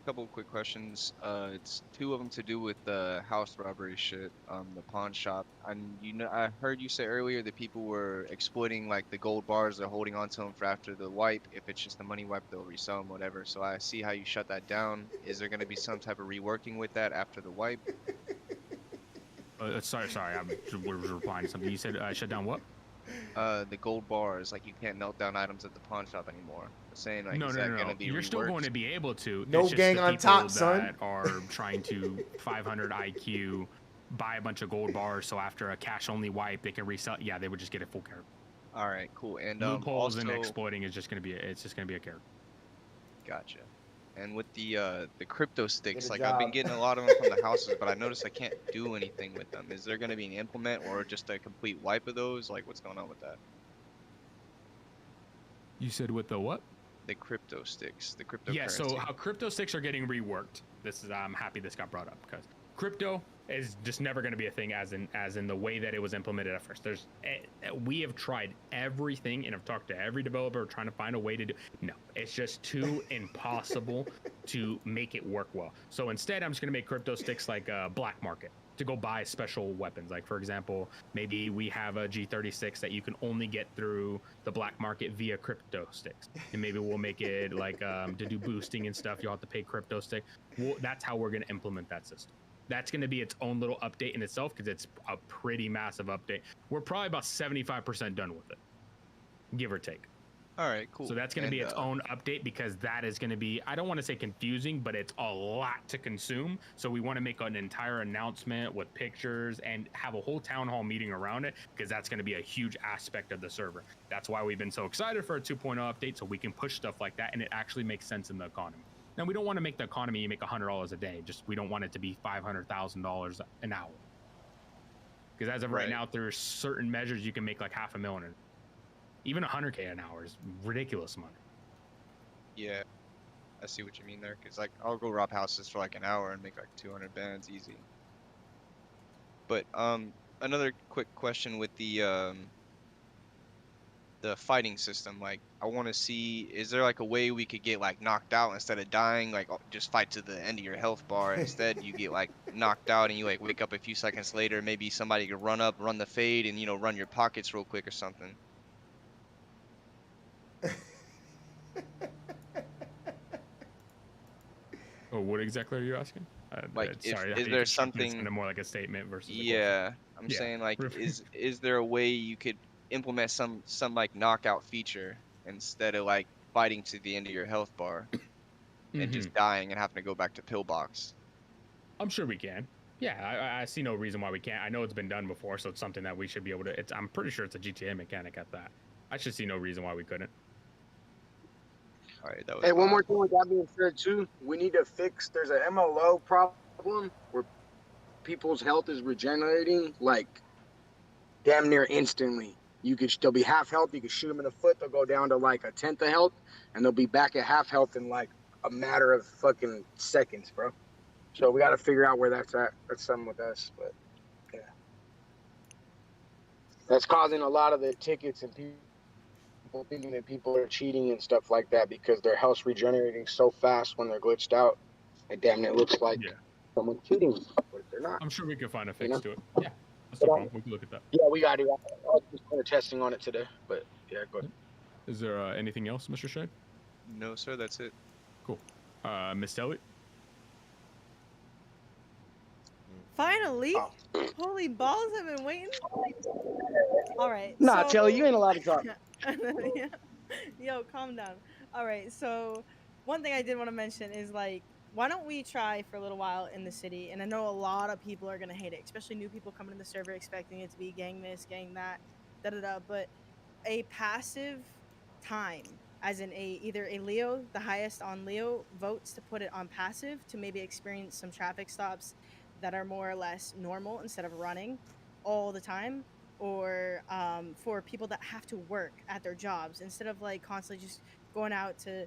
S14: couple of quick questions. It's two of them to do with the house robbery shit, the pawn shop. And I heard you say earlier that people were exploiting like the gold bars. They're holding on to them for after the wipe. If it's just a money wipe, they'll resell them, whatever. So I see how you shut that down. Is there going to be some type of reworking with that after the wipe?
S2: Sorry, I was replying to something. You said shut down what?
S14: The gold bars, like you can't melt down items at the pawn shop anymore. I'm saying, like,
S2: No.
S14: gonna be
S2: You're still
S14: reworked?
S2: going to be able to.
S1: No
S2: It's just
S1: gang
S2: the
S1: on
S2: people
S1: top,
S2: that
S1: son.
S2: are trying to 500 IQ, buy a bunch of gold bars, so after a cash only wipe, they can resell. Yeah, they would just get a full character.
S14: All right, cool. And
S2: Loopholes and
S14: also-
S2: exploiting is just going to be a character.
S14: Gotcha. And with the crypto sticks,
S1: Get a
S14: like I've been
S1: job.
S14: getting a lot of them from the houses, but I noticed I can't do anything with them. Is there going to be an implement or just a complete wipe of those? Like, what's going on with that?
S2: You said with the what?
S14: The crypto sticks, the cryptocurrency.
S2: Yeah, so how crypto sticks are getting reworked. I'm happy this got brought up, because crypto is just never going to be a thing as in the way that it was implemented at first. We have tried everything and have talked to every developer trying to find a way to do. No, it's just too impossible to make it work well. So instead, I'm just going to make crypto sticks like a black market to go buy special weapons. Like, for example, maybe we have a G36 that you can only get through the black market via crypto sticks, and maybe we'll make it like to do boosting and stuff, you'll have to pay crypto stick. That's how we're going to implement that system. That's going to be its own little update in itself, because it's a pretty massive update. We're probably about 75% done with it, give or take.
S14: All right, cool.
S2: So that's going to be its own update, because that is going to be, I don't want to say confusing, but it's a lot to consume. So we want to make an entire announcement with pictures and have a whole town hall meeting around it, because that's going to be a huge aspect of the server. That's why we've been so excited for a 2.0 update, so we can push stuff like that and it actually makes sense in the economy. Now, we don't want to make the economy you make $100 a day. Just, we don't want it to be $500,000 an hour. Because as of right now, there's certain measures you can make like $500,000. Even $100K an hour is ridiculous money.
S14: Yeah, I see what you mean there. Cause like I'll go rob houses for like an hour and make like 200 bands easy. But another quick question with the fighting system. Like, I want to see, is there like a way we could get like knocked out instead of dying? Like, just fight to the end of your health bar. Instead, you get like knocked out and you like wake up a few seconds later. Maybe somebody could run up, run the fade, and run your pockets real quick or something.
S2: Oh, what exactly are you asking?
S14: Like,
S2: sorry,
S14: is there something?
S2: Kind of more like a statement versus.
S14: Yeah, I'm saying like, is there a way you could implement some like knockout feature instead of like fighting to the end of your health bar and just dying and having to go back to pillbox?
S2: I'm sure we can. Yeah, I see no reason why we can't. I know it's been done before, so it's something that we should be able to. I'm pretty sure it's a GTA mechanic at that. I should see no reason why we couldn't.
S14: All right, that was.
S8: Hey, one more thing with that being said too, we need to fix. There's an MLO problem where people's health is regenerating like damn near instantly. They'll be half health. You can shoot them in the foot. They'll go down to like a tenth of health, and they'll be back at half health in like a matter of fucking seconds, bro. So we got to figure out where that's at. That's something with us, but yeah, that's causing a lot of the tickets and people thinking that people are cheating and stuff like that because their health's regenerating so fast when they're glitched out. And damn, it looks like someone's cheating, but they're not.
S2: I'm sure we can find a fix
S8: You know?
S2: to it. Yeah, that's no problem. We can look at that.
S8: Yeah, we got to do. I'll just start testing on it today, but yeah, go ahead.
S2: Is there anything else, Mr. Shade?
S14: No, sir. That's it.
S2: Cool. Miss Elliott?
S16: Finally? Holy balls, I've been waiting. All right.
S8: Nah,
S16: so...
S8: Telly, you ain't allowed to talk.
S16: Yeah. Yo, calm down. All right. So, one thing I did want to mention is like, why don't we try for a little while in the city? And I know a lot of people are gonna hate it, especially new people coming to the server expecting it to be gang this, gang that, da da da. But a passive time, as in either a Leo, the highest on Leo votes to put it on passive to maybe experience some traffic stops that are more or less normal instead of running all the time, or for people that have to work at their jobs instead of like constantly just going out to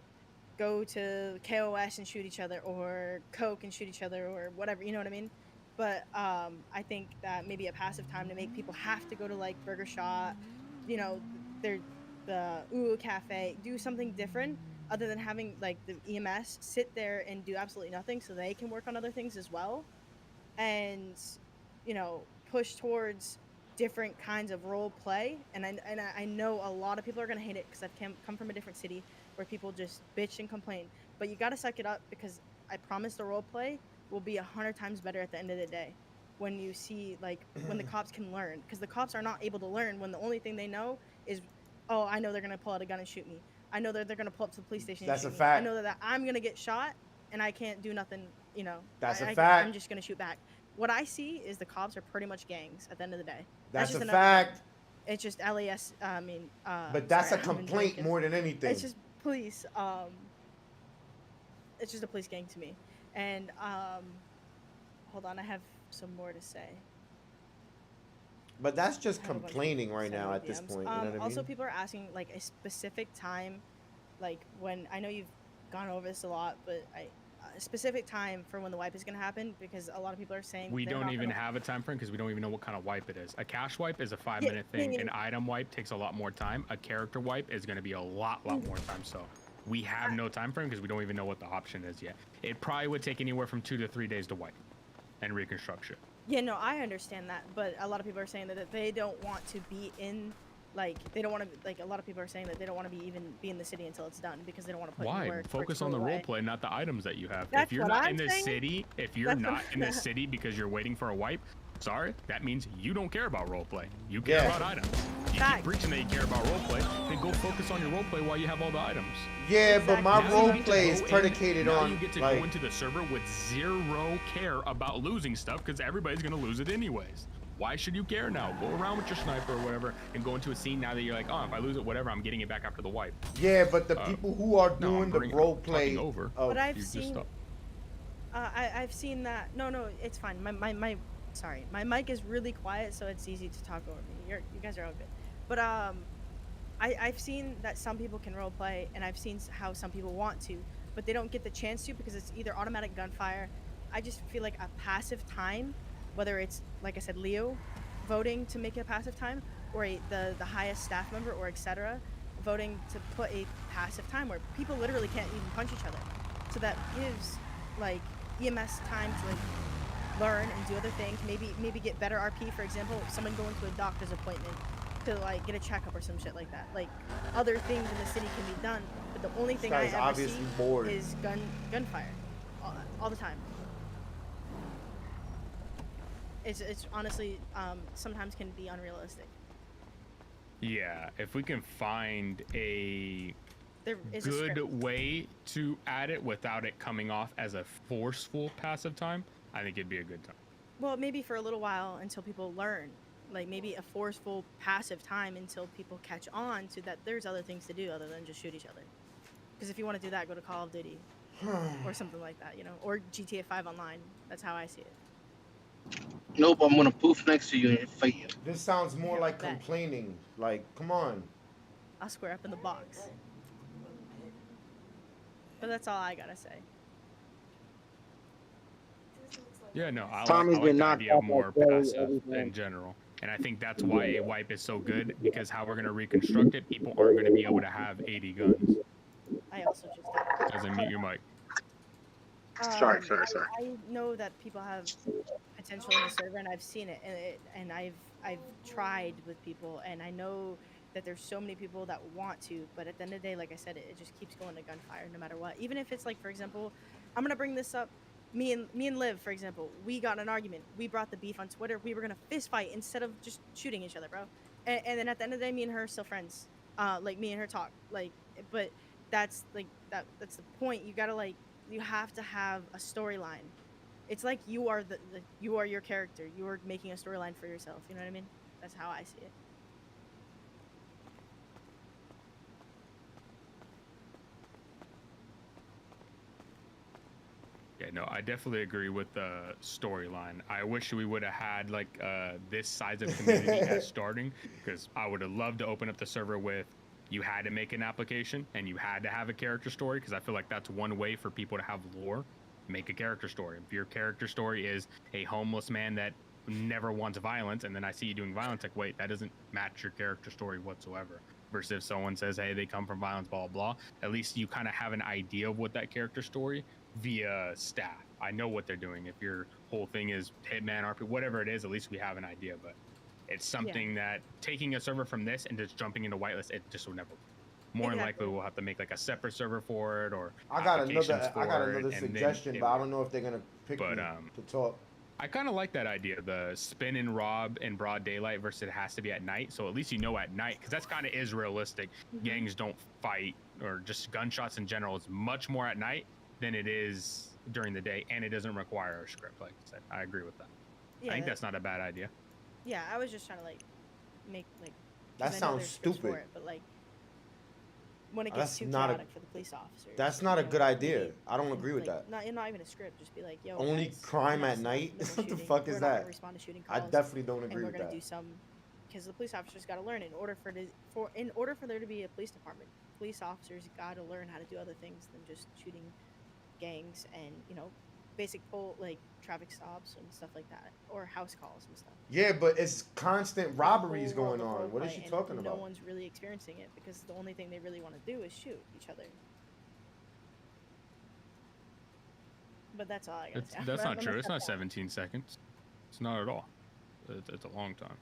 S16: go to KOS and shoot each other or Coke and shoot each other or whatever, you know what I mean? But I think that maybe a passive time to make people have to go to like Burger Shot, you know, the Cafe, do something different other than having like the EMS sit there and do absolutely nothing so they can work on other things as well. And, you know, push towards different kinds of role play. And I know a lot of people are going to hate it because I've come from a different city where people just bitch and complain. But you got to suck it up because I promise the role play will be 100 times better at the end of the day when you see, like, when the cops can learn. Because the cops are not able to learn when the only thing they know is, oh, I know they're going to pull out a gun and shoot me. I know that they're going to pull up to the police station and
S1: That's
S16: shoot
S1: a
S16: me.
S1: fact.
S16: I know that I'm going to get shot and I can't do nothing, you know.
S1: That's a fact.
S16: I'm just going to shoot back. What I see is the cops are pretty much gangs at the end of the day.
S1: That's
S16: just
S1: a
S16: another
S1: fact.
S16: thing. It's just LAS,
S1: but that's
S16: sorry,
S1: a complaint more than anything.
S16: It's just police, it's just a police gang to me. And, hold on, I have some more to say.
S1: But that's just complaining right now at this point, you know what I mean?
S16: Also, people are asking, like, a specific time, like, when, I know you've gone over this a lot, but a specific time for when the wipe is going to happen, because a lot of people are saying
S2: We don't even have a time frame because we don't even know what kind of wipe it is. A cash wipe is a 5-minute thing. An item wipe takes a lot more time. A character wipe is going to be a lot more time. So we have no time frame because we don't even know what the option is yet. It probably would take anywhere from 2 to 3 days to wipe and reconstruct shit.
S16: Yeah, no, I understand that, but a lot of people are saying that they don't want to be in, like, they don't want to, like, a lot of people are saying that they don't want to be in the city until it's done because they don't want to put in work.
S2: Focus on the role play, not the items that you have.
S16: That's
S2: if you're
S16: what
S2: not
S16: I'm
S2: in the
S16: saying.
S2: city, if you're not in the city because you're waiting for a wipe, sorry, that means you don't care about role play. You care about items. You keep preaching that you care about role play, then go focus on your role play while you have all the items.
S1: Yeah, but my role play is predicated
S2: now
S1: on,
S2: you get to
S1: like,
S2: go into the server with zero care about losing stuff because everybody's gonna lose it anyways. Why should you care now? Go around with your sniper or whatever and go into a scene now that you're like, oh, if I lose it, whatever, I'm getting it back after the wipe.
S1: Yeah, but the people who are doing the role play
S2: over.
S16: But I've seen, I've seen that. No, it's fine. Sorry, my mic is really quiet, so it's easy to talk over me. You guys are all good. But I've seen that some people can role play, and I've seen how some people want to, but they don't get the chance to because it's either automatic gunfire. I just feel like a passive time, whether it's, like I said, Leo voting to make it a passive time, or the highest staff member, or etc. voting to put a passive time where people literally can't even punch each other. So that gives, like, EMS time to, like, learn and do other things, maybe get better RP. For example, someone going to a doctor's appointment to, like, get a checkup or some shit like that. Like, other things in the city can be done, but the only thing I ever see is gunfire all the time. It's honestly sometimes can be unrealistic.
S2: Yeah, if we can find a
S16: There is a
S2: good
S16: script.
S2: way to add it without it coming off as a forceful passive time, I think it'd be a good time.
S16: Well, maybe for a little while until people learn. Like, maybe a forceful passive time until people catch on to that there's other things to do other than just shoot each other. Because if you want to do that, go to Call of Duty. Or something like that, you know? Or GTA 5 Online. That's how I see it.
S3: Nope, I'm gonna poof next to you and fight you.
S1: This sounds more like complaining. Like, come on.
S16: I'll square up in the box. But that's all I gotta say.
S2: Yeah, no, I
S8: Tommy's
S2: like
S8: been
S2: the
S8: knocked
S2: idea of
S8: out by
S2: more
S8: Chloe,
S2: passive
S8: everything.
S2: in general. And I think that's why a wipe is so good, because how we're going to reconstruct it, people aren't going to be able to have 80 guns.
S16: I also just did.
S2: Doesn't mute your mic.
S8: Sorry.
S16: I know that people have potential in the server, and I've seen it, and I've tried with people, and I know that there's so many people that want to, but at the end of the day, like I said, it just keeps going to gunfire no matter what. Even if it's like, for example, I'm gonna bring this up. Me and Liv, for example, we got in an argument. We brought the beef on Twitter. We were gonna fist fight instead of just shooting each other, bro. And then at the end of the day, me and her are still friends. Like me and her talk. Like, but that's like that's the point. You gotta like you have to have a storyline. It's like you are you are your character. You are making a storyline for yourself. You know what I mean? That's how I see it.
S2: Yeah, no, I definitely agree with the storyline. I wish we would have had like this size of community as starting, because I would have loved to open up the server with you had to make an application and you had to have a character story, because I feel like that's one way for people to have lore. Make a character story. If your character story is a homeless man that never wants violence, and then I see you doing violence, like, wait, that doesn't match your character story whatsoever. Versus if someone says, hey, they come from violence, blah, blah, at least you kind of have an idea of what that character story via staff. I know what they're doing. If your whole thing is Hitman, RP, whatever it is, at least we have an idea. But it's something that taking a server from this and just jumping into whitelist, it just will never work. More than likely, we'll have to make like a separate server for it, or
S1: I got
S2: applications for
S1: another
S2: it, and
S1: suggestion,
S2: then
S1: but I don't know if they're gonna pick me to talk.
S2: I kind of like that idea, the spin and rob in broad daylight versus it has to be at night. So at least you know at night, because that's kind of is realistic. Gangs don't fight, or just gunshots in general is much more at night than it is during the day, and it doesn't require a script. Like I said, I agree with that.
S16: Yeah,
S2: I think that's not a bad idea.
S16: Yeah, I was just trying to like make like.
S1: That sounds stupid.
S16: But like, when it
S1: That's
S16: gets too
S1: not
S16: chaotic for the police officers.
S1: That's not a good idea. I don't agree with that.
S16: Not even a script. Just be like, yo.
S1: Only
S16: guys,
S1: crime at night? What the fuck is that?
S16: Respond to shooting
S1: I
S16: calls,
S1: definitely don't agree
S16: and
S1: with
S16: we're gonna
S1: that.
S16: do some, because the police officers got to learn in order for there to be a police department. Police officers got to learn how to do other things than just shooting gangs and basic traffic stops and stuff like that, or house calls and stuff.
S1: Yeah, but it's constant robberies going on. What is she talking
S16: No
S1: about?
S16: one's really experiencing it because the only thing they really want to do is shoot each other. But that's all I gotta say.
S2: That's not true. It's not 17 seconds. It's not at all. It's a long time.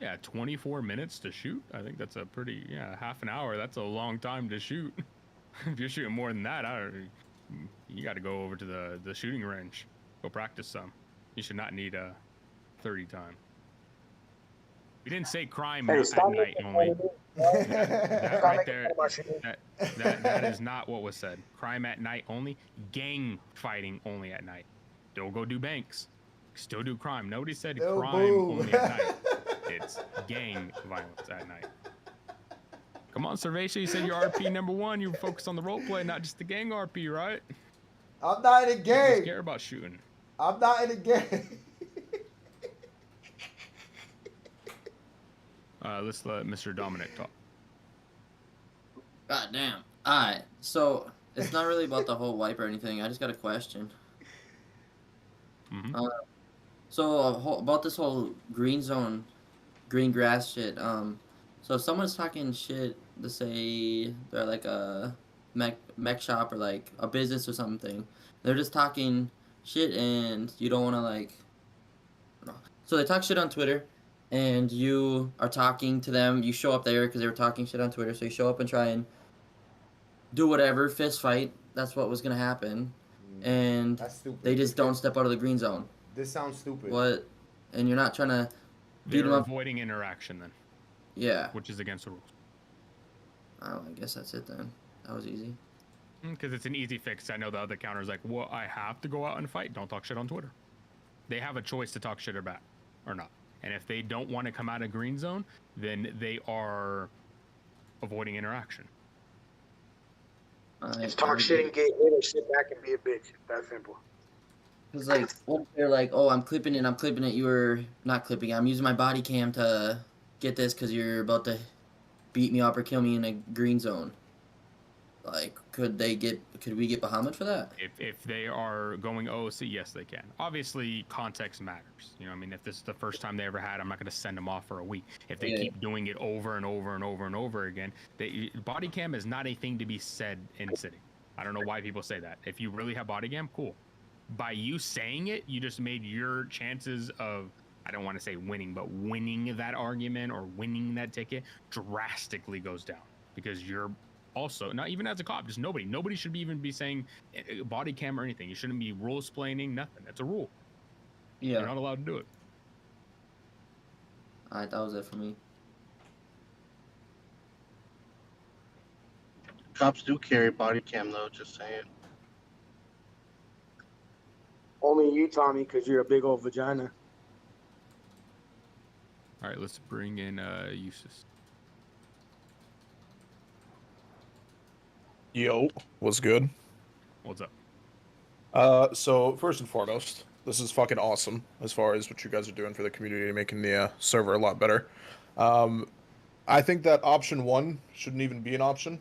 S2: Yeah, 24 minutes to shoot. I think that's a pretty, half an hour. That's a long time to shoot. If you're shooting more than that, you got to go over to the shooting range. Go practice some. You should not need a 30 time. We didn't say crime at night only. That right there, that is not what was said. Crime at night only. Gang fighting only at night. Don't go do banks. Still do crime. Nobody said crime only at night. It's gang violence at night. Come on, Servesa, you said you're RP #1. You focus on the roleplay, not just the gang RP, right?
S1: I'm not in a gang.
S2: You just care about shooting.
S1: I'm not in a gang.
S2: Let's let Mr. Dominic talk.
S17: God damn. Alright, so it's not really about the whole wipe or anything. I just got a question. So about this whole green zone, green grass shit. So if someone's talking shit to say they're like a mech shop or like a business or something, they're just talking shit and you don't want to like. So they talk shit on Twitter, and you are talking to them. You show up there because they were talking shit on Twitter. So you show up and try and do whatever, fist fight. That's what was gonna happen, and they just don't step out of the green zone.
S1: This sounds stupid.
S17: What? And you're not trying to beat them
S2: They're
S17: up.
S2: avoiding interaction then.
S17: Yeah.
S2: Which is against the rules.
S17: Oh, I guess that's it then. That was easy.
S2: Because it's an easy fix. I know the other counter's like, well, I have to go out and fight. Don't talk shit on Twitter. They have a choice to talk shit or back or not. And if they don't want to come out of green zone, then they are avoiding interaction.
S8: It's talk shit and get hit or sit back and be a bitch. That simple.
S17: It's like, what if they're like, oh, I'm clipping it. You were not clipping it. I'm using my body cam to get this because you're about to beat me up or kill me in a green zone. Like, could we get Bahamut for that?
S2: If they are going OOC, yes, they can. Obviously, context matters. You know, I mean, if this is the first time they ever had, I'm not going to send them off for a week. If they keep doing it over and over and over and over again, body cam is not a thing to be said in city. I don't know why people say that. If you really have body cam, cool. By you saying it, you just made your chances of, I don't want to say winning, but winning that argument or winning that ticket drastically goes down, because you're also, not even as a cop, just nobody should even be saying body cam or anything. You shouldn't be rule explaining, nothing. That's a rule.
S17: Yeah.
S2: You're not allowed to do it.
S17: All right, that was it for me.
S3: Cops do carry body cam though, just saying.
S8: Only you, Tommy, because you're a big old vagina.
S2: All right, let's bring in Eustace.
S18: Yo, what's good?
S2: What's up?
S18: So first and foremost, this is fucking awesome as far as what you guys are doing for the community, making the server a lot better. I think that option 1 shouldn't even be an option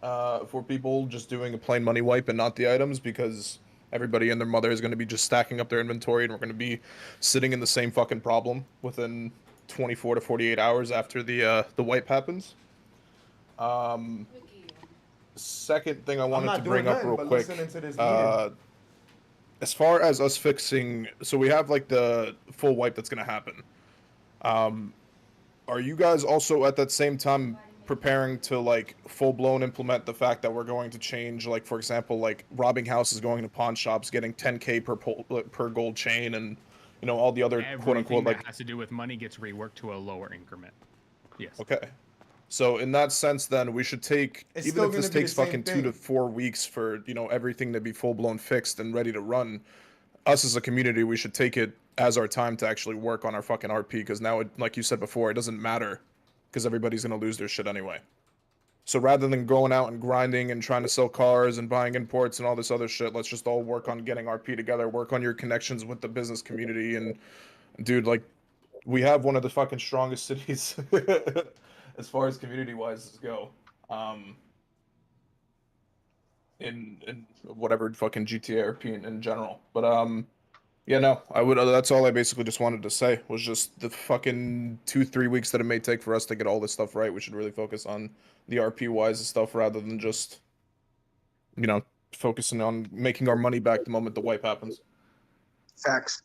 S18: for people just doing a plain money wipe and not the items, because everybody and their mother is going to be just stacking up their inventory, and we're going to be sitting in the same fucking problem within 24 to 48 hours after the wipe happens. Second thing I wanted to bring up real quick, as far as us fixing, so we have like the full wipe that's going to happen. Are you guys also at that same time preparing to like full-blown implement the fact that we're going to change, like, for example, like robbing houses, going to pawn shops, getting 10K per gold chain, and, you know, all the other quote-unquote
S2: Everything
S18: like
S2: that has to do with money gets reworked to a lower increment. Yes.
S18: Okay. So in that sense, then we should take,
S1: It's
S18: even
S1: still
S18: if this
S1: gonna be the
S18: takes
S1: same
S18: fucking 2
S1: thing.
S18: to 4 weeks for, you know, everything to be full-blown fixed and ready to run, us as a community, we should take it as our time to actually work on our fucking RP, because now, like you said before, it doesn't matter, because everybody's going to lose their shit anyway. So rather than going out and grinding and trying to sell cars and buying imports and all this other shit, let's just all work on getting RP together, work on your connections with the business community, and, dude, like, we have one of the fucking strongest cities as far as community-wise go, in whatever fucking GTA RP in general. But yeah, no, I would. That's all I basically just wanted to say, was just the fucking 2-3 weeks that it may take for us to get all this stuff right. We should really focus on the RP-wise and stuff rather than just, you know, focusing on making our money back the moment the wipe happens.
S8: Facts.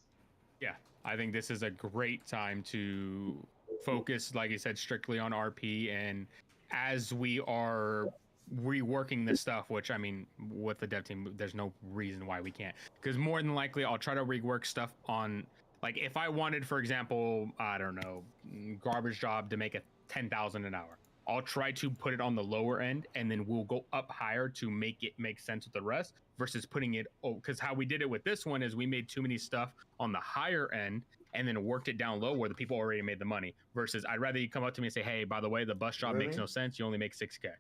S2: Yeah, I think this is a great time to focus, like you said, strictly on RP. And as we are reworking this stuff, which, I mean, with the dev team, there's no reason why we can't. Because more than likely, I'll try to rework stuff on, like, if I wanted, for example, I don't know, garbage job to make it 10,000 an hour, I'll try to put it on the lower end, and then we'll go up higher to make it make sense with the rest, versus putting it, because how we did it with this one is we made too many stuff on the higher end and then worked it down low where the people already made the money, versus I'd rather you come up to me and say, hey, by the way, the bus job makes no sense. You only make 6K.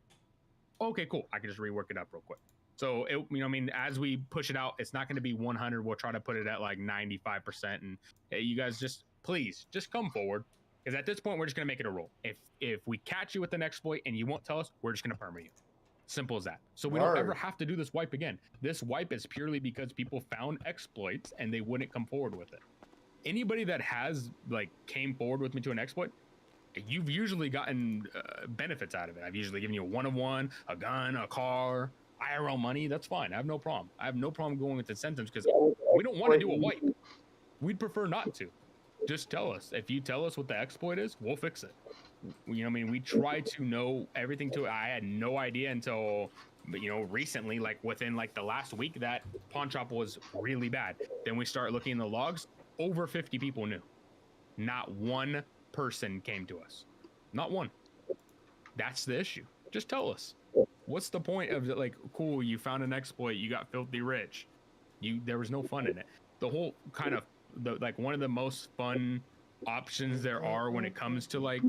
S2: Okay, cool. I can just rework it up real quick. So, it, you know, I mean, as we push it out, it's not going to be 100. We'll try to put it at like 95%. And hey, you guys just, please, just come forward. Because at this point, we're just going to make it a rule. If we catch you with an exploit and you won't tell us, we're just going to perma you. Simple as that. So we don't ever have to do this wipe again. This wipe is purely because people found exploits and they wouldn't come forward with it. Anybody that has, like, came forward with me to an exploit, you've usually gotten benefits out of it. I've usually given you a 1-of-1, a gun, a car, IRL money. That's fine. I have no problem. I have no problem going with incentives because we don't want to do a wipe. We'd prefer not to. Just tell us. If you tell us what the exploit is, we'll fix it. You know, I mean, we try to know everything to it. I had no idea until, you know, recently, like within like the last week, that pawn shop was really bad. Then we start looking in the logs. Over 50 people knew. Not one person came to us. Not one. That's the issue. Just tell us. What's the point of it? Like, cool, you found an exploit, you got filthy rich. There was no fun in it. The whole kind of like one of the most fun options there are when it comes to like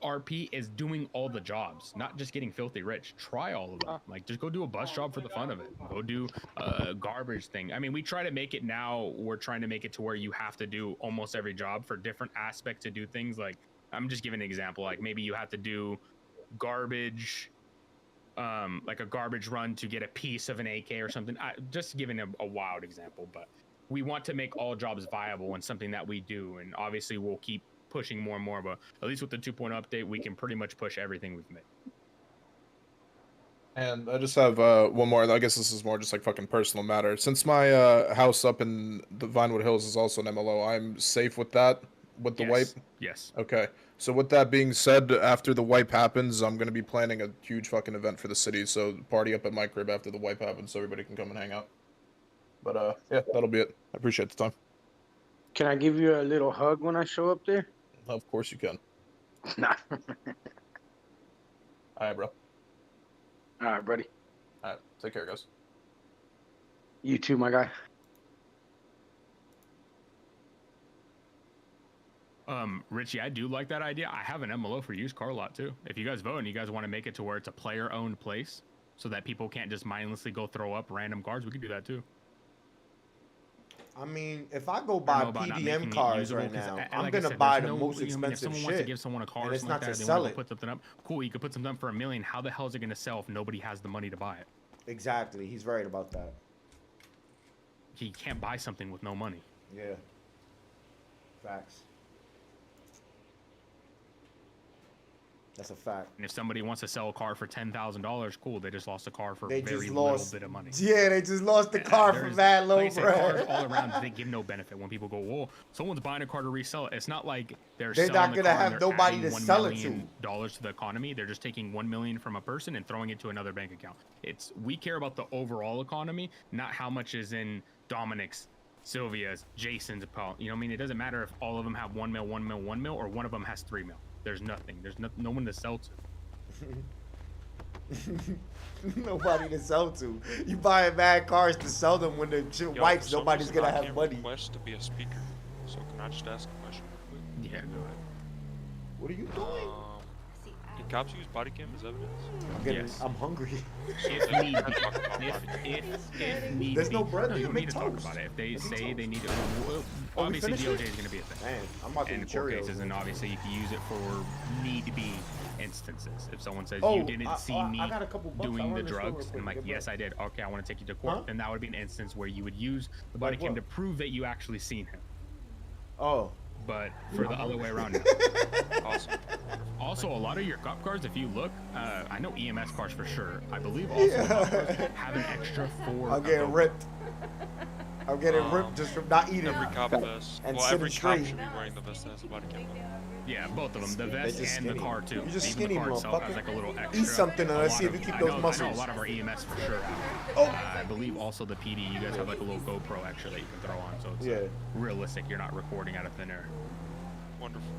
S2: RP is doing all the jobs, not just getting filthy rich. Try all of them. Like, just go do a bus job for the fun of it. Go do a garbage thing. I mean, we try to make it now, we're trying to make it to where you have to do almost every job for different aspects to do things. Like, I'm just giving an example. Like, maybe you have to do garbage, like a garbage run to get a piece of an AK or something. Just giving a wild example, but we want to make all jobs viable and something that we do. And obviously we'll keep pushing more and more, but at least with the 2.0 update, we can pretty much push everything we've made.
S18: And I just have one more. I guess this is more just like fucking personal matter. Since my house up in the Vinewood Hills is also an MLO, I'm safe with that, with the wipe?
S2: Yes.
S18: Okay. So with that being said, after the wipe happens, I'm going to be planning a huge fucking event for the city. So party up at my crib after the wipe happens so everybody can come and hang out. But yeah, that'll be it. I appreciate the time.
S8: Can I give you a little hug when I show up there?
S18: Of course you can.
S8: Nah.
S18: All right, bro.
S8: All right, buddy.
S18: All right. Take care, guys.
S8: You too, my guy.
S2: Richie, I do like that idea. I have an MLO for used car lot too. If you guys vote and you guys want to make it to where it's a player-owned place so that people can't just mindlessly go throw up random cars, we can do that too.
S1: I mean, if I go buy PDM cars right now, I'm gonna buy the most expensive
S2: if someone
S1: shit.
S2: wants to give someone a car
S1: and
S2: or
S1: it's
S2: something
S1: not
S2: like
S1: to
S2: that,
S1: sell
S2: they want
S1: it.
S2: to put something up. Cool, you could put something up for $1 million. How the hell is it gonna sell if nobody has the money to buy it?
S1: Exactly. He's right about that.
S2: He can't buy something with no money.
S1: Yeah. Facts. That's a fact.
S2: And if somebody wants to sell a car for $10,000, cool. They just lost a car for
S1: They
S2: very
S1: just
S2: little
S1: lost.
S2: bit of money.
S1: Yeah, they just lost the car for bad low,
S2: Like I said,
S1: bro.
S2: cars all around, they give no benefit. When people go, "Whoa, someone's buying a car to resell it," it's not like they're
S1: They're
S2: selling
S1: not
S2: the
S1: gonna
S2: car and
S1: have
S2: they're
S1: nobody
S2: adding
S1: to
S2: $1
S1: sell it
S2: million to the economy. They're just taking $1 million from a person and throwing it to another bank account. We care about the overall economy, not how much is in Dominic's, Sylvia's, Jason's account. You know what I mean? It doesn't matter if all of them have 1 mil, 1 mil, 1 mil, or one of them has 3 mil. There's nothing. There's no one to sell to.
S1: Nobody to sell to. You buying bad cars to sell them when the shit wipes. Nobody's gonna have money.
S19: Request to be a speaker, so can I just ask a question real quick?
S2: Yeah, go ahead.
S1: What are you doing?
S19: Can cops use body cam as evidence?
S2: Yes.
S1: I'm hungry.
S2: If need be. If need
S1: There's
S2: be.
S1: no bread.
S2: No,
S1: You
S2: you don't
S1: make
S2: need to talk
S1: toast.
S2: about it. If they
S1: Make
S2: say
S1: toast.
S2: they need to,
S1: we
S2: obviously
S1: finished
S2: DOJ
S1: it?
S2: is going to be a thing.
S1: Man, I'm about to
S2: And
S1: eat
S2: court
S1: Cheerios.
S2: cases, and obviously you can use it for need be instances. If someone says
S1: Oh,
S2: you didn't see me
S1: I got a couple bucks. I
S2: doing the
S1: run the store real
S2: drugs,
S1: quick
S2: and I'm like,
S1: and get
S2: yes,
S1: back.
S2: I did. Okay, I want to take you to court.
S1: Huh?
S2: Then that would be an instance where you would use the body
S1: Like
S2: cam
S1: what?
S2: to prove that you actually seen him.
S1: Oh.
S2: But for the other way around. Awesome. Also, a lot of your cop cars, if you look, I know EMS cars for sure. I believe also cop cars have an extra 4.
S1: I'm getting ripped. I'm getting ripped just from not eating.
S19: Every cop vest.
S1: And
S19: Well,
S1: sitting
S19: every cop
S1: straight.
S19: should be wearing the vest that has a body cam.
S2: Yeah, both of them. The
S1: They
S2: vest
S1: just
S2: and the
S1: skinny.
S2: car too.
S1: You're just
S2: Even
S1: skinny,
S2: the car itself has
S1: motherfucker.
S2: like a little extra.
S1: Eat something and
S2: A
S1: let's
S2: lot
S1: see if
S2: of-
S1: you keep
S2: I
S1: those
S2: know- I know
S1: muscles.
S2: a lot of our EMS for sure have.
S1: Oh.
S2: I believe also the PD. You guys have like a little GoPro extra that you can throw on, so it's
S1: Yeah.
S2: realistic. You're not recording out of thin air.
S19: Wonderful.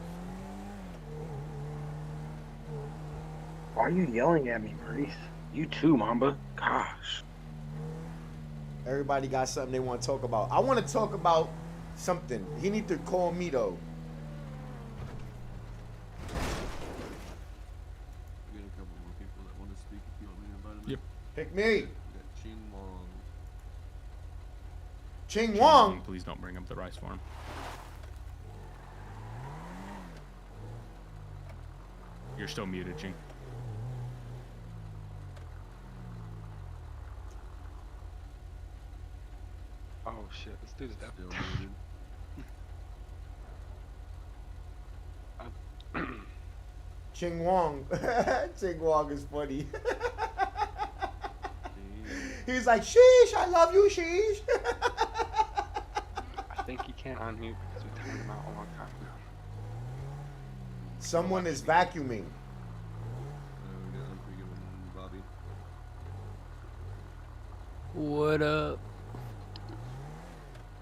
S8: Why are you yelling at me, Maurice? You too, Mamba. Gosh.
S1: Everybody got something they want to talk about. I want to talk about something. He need to call me though.
S5: We got a couple more people that want to speak. If you want me to invite them.
S2: Yep.
S1: Pick me.
S5: We got Ching Wong.
S1: Ching Wong.
S2: Please don't bring up the rice farm. You're still muted, Ching.
S20: Oh shit, this dude's definitely muted.
S1: Ching Wong. Ching Wong is funny. He's like, sheesh, I love you, sheesh.
S20: I think he can't unmute because we timed him out a long time ago.
S1: Someone is vacuuming.
S5: We got Unforgiven Bobby.
S21: What up?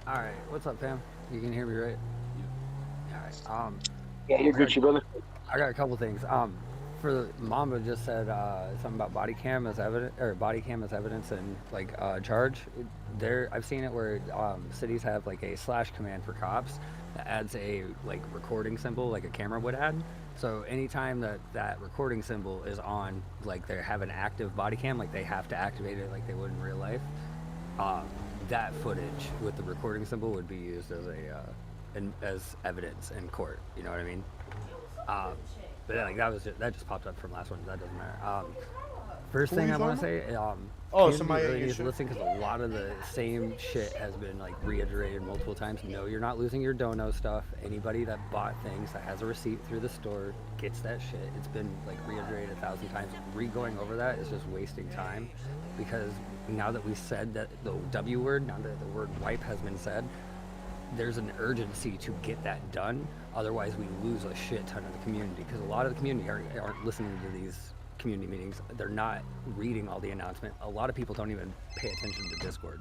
S21: Alright, what's up, fam? You can hear me, right? Alright,
S8: Yeah, you're Gucci, brother.
S21: I got a couple things. For Mamba just said something about body cam as evidence, or body cam as evidence and like charge. I've seen it where cities have like a / command for cops that adds a like recording symbol, like a camera would add. So anytime that recording symbol is on, like they have an active body cam, like they have to activate it like they would in real life. That footage with the recording symbol would be used as as evidence in court. You know what I mean? But yeah, like that just popped up from last one. That doesn't matter. First
S1: Who
S21: thing
S1: you
S21: I want to
S1: talking
S21: say,
S1: somebody
S21: really
S1: ate your
S21: needs to
S1: shit?
S21: listen because a lot of the same shit has been like reiterated multiple times. No, you're not losing your dono stuff. Anybody that bought things that has a receipt through the store gets that shit. It's been like reiterated 1,000 times. Re-going over that is just wasting time because now that we said that the W word, now that the word wipe has been said, there's an urgency to get that done. Otherwise, we lose a shit ton of the community because a lot of the community aren't listening to these community meetings. They're not reading all the announcement. A lot of people don't even pay attention to Discord.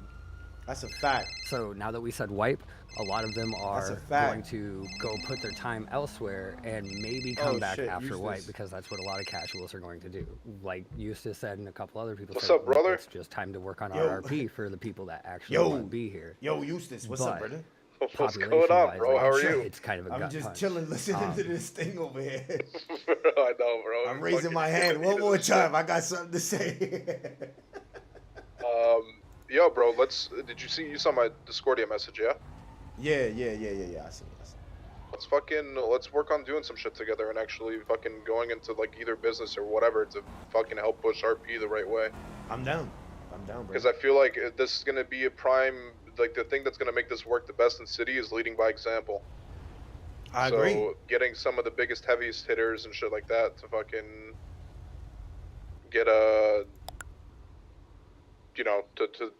S1: That's a fact.
S21: So now that we said wipe, a lot of them
S1: That's a
S21: are
S1: fact.
S21: going to go put their time elsewhere and maybe come back
S1: shit,
S21: after wipe
S1: Eustace.
S21: because that's what a lot of casuals are going to do. Like Eustace said and a couple other people
S18: What's
S21: said,
S18: up, brother?
S21: it's just time to work on
S1: Yo.
S21: our RP for the people that actually
S1: Yo.
S21: want to be here.
S1: Yo, Eustace, what's up,
S21: But
S1: brother?
S18: What's going on, bro?
S21: like,
S18: How are you?
S21: It's kind of a
S1: I'm
S21: gut
S1: just
S21: punch.
S1: chilling, listening to this thing over here.
S18: I know, bro.
S1: I'm raising my hand one more time. I got something to say.
S18: Yo, bro. You saw my Discordia message, yeah?
S1: Yeah. I see.
S18: Let's work on doing some shit together and actually fucking going into like either business or whatever to fucking help push RP the right way.
S1: I'm down, bro.
S18: Because I feel like this is gonna be a prime, like the thing that's gonna make this work the best in city is leading by example.
S1: I agree.
S18: So getting some of the biggest, heaviest hitters and shit like that to fucking get to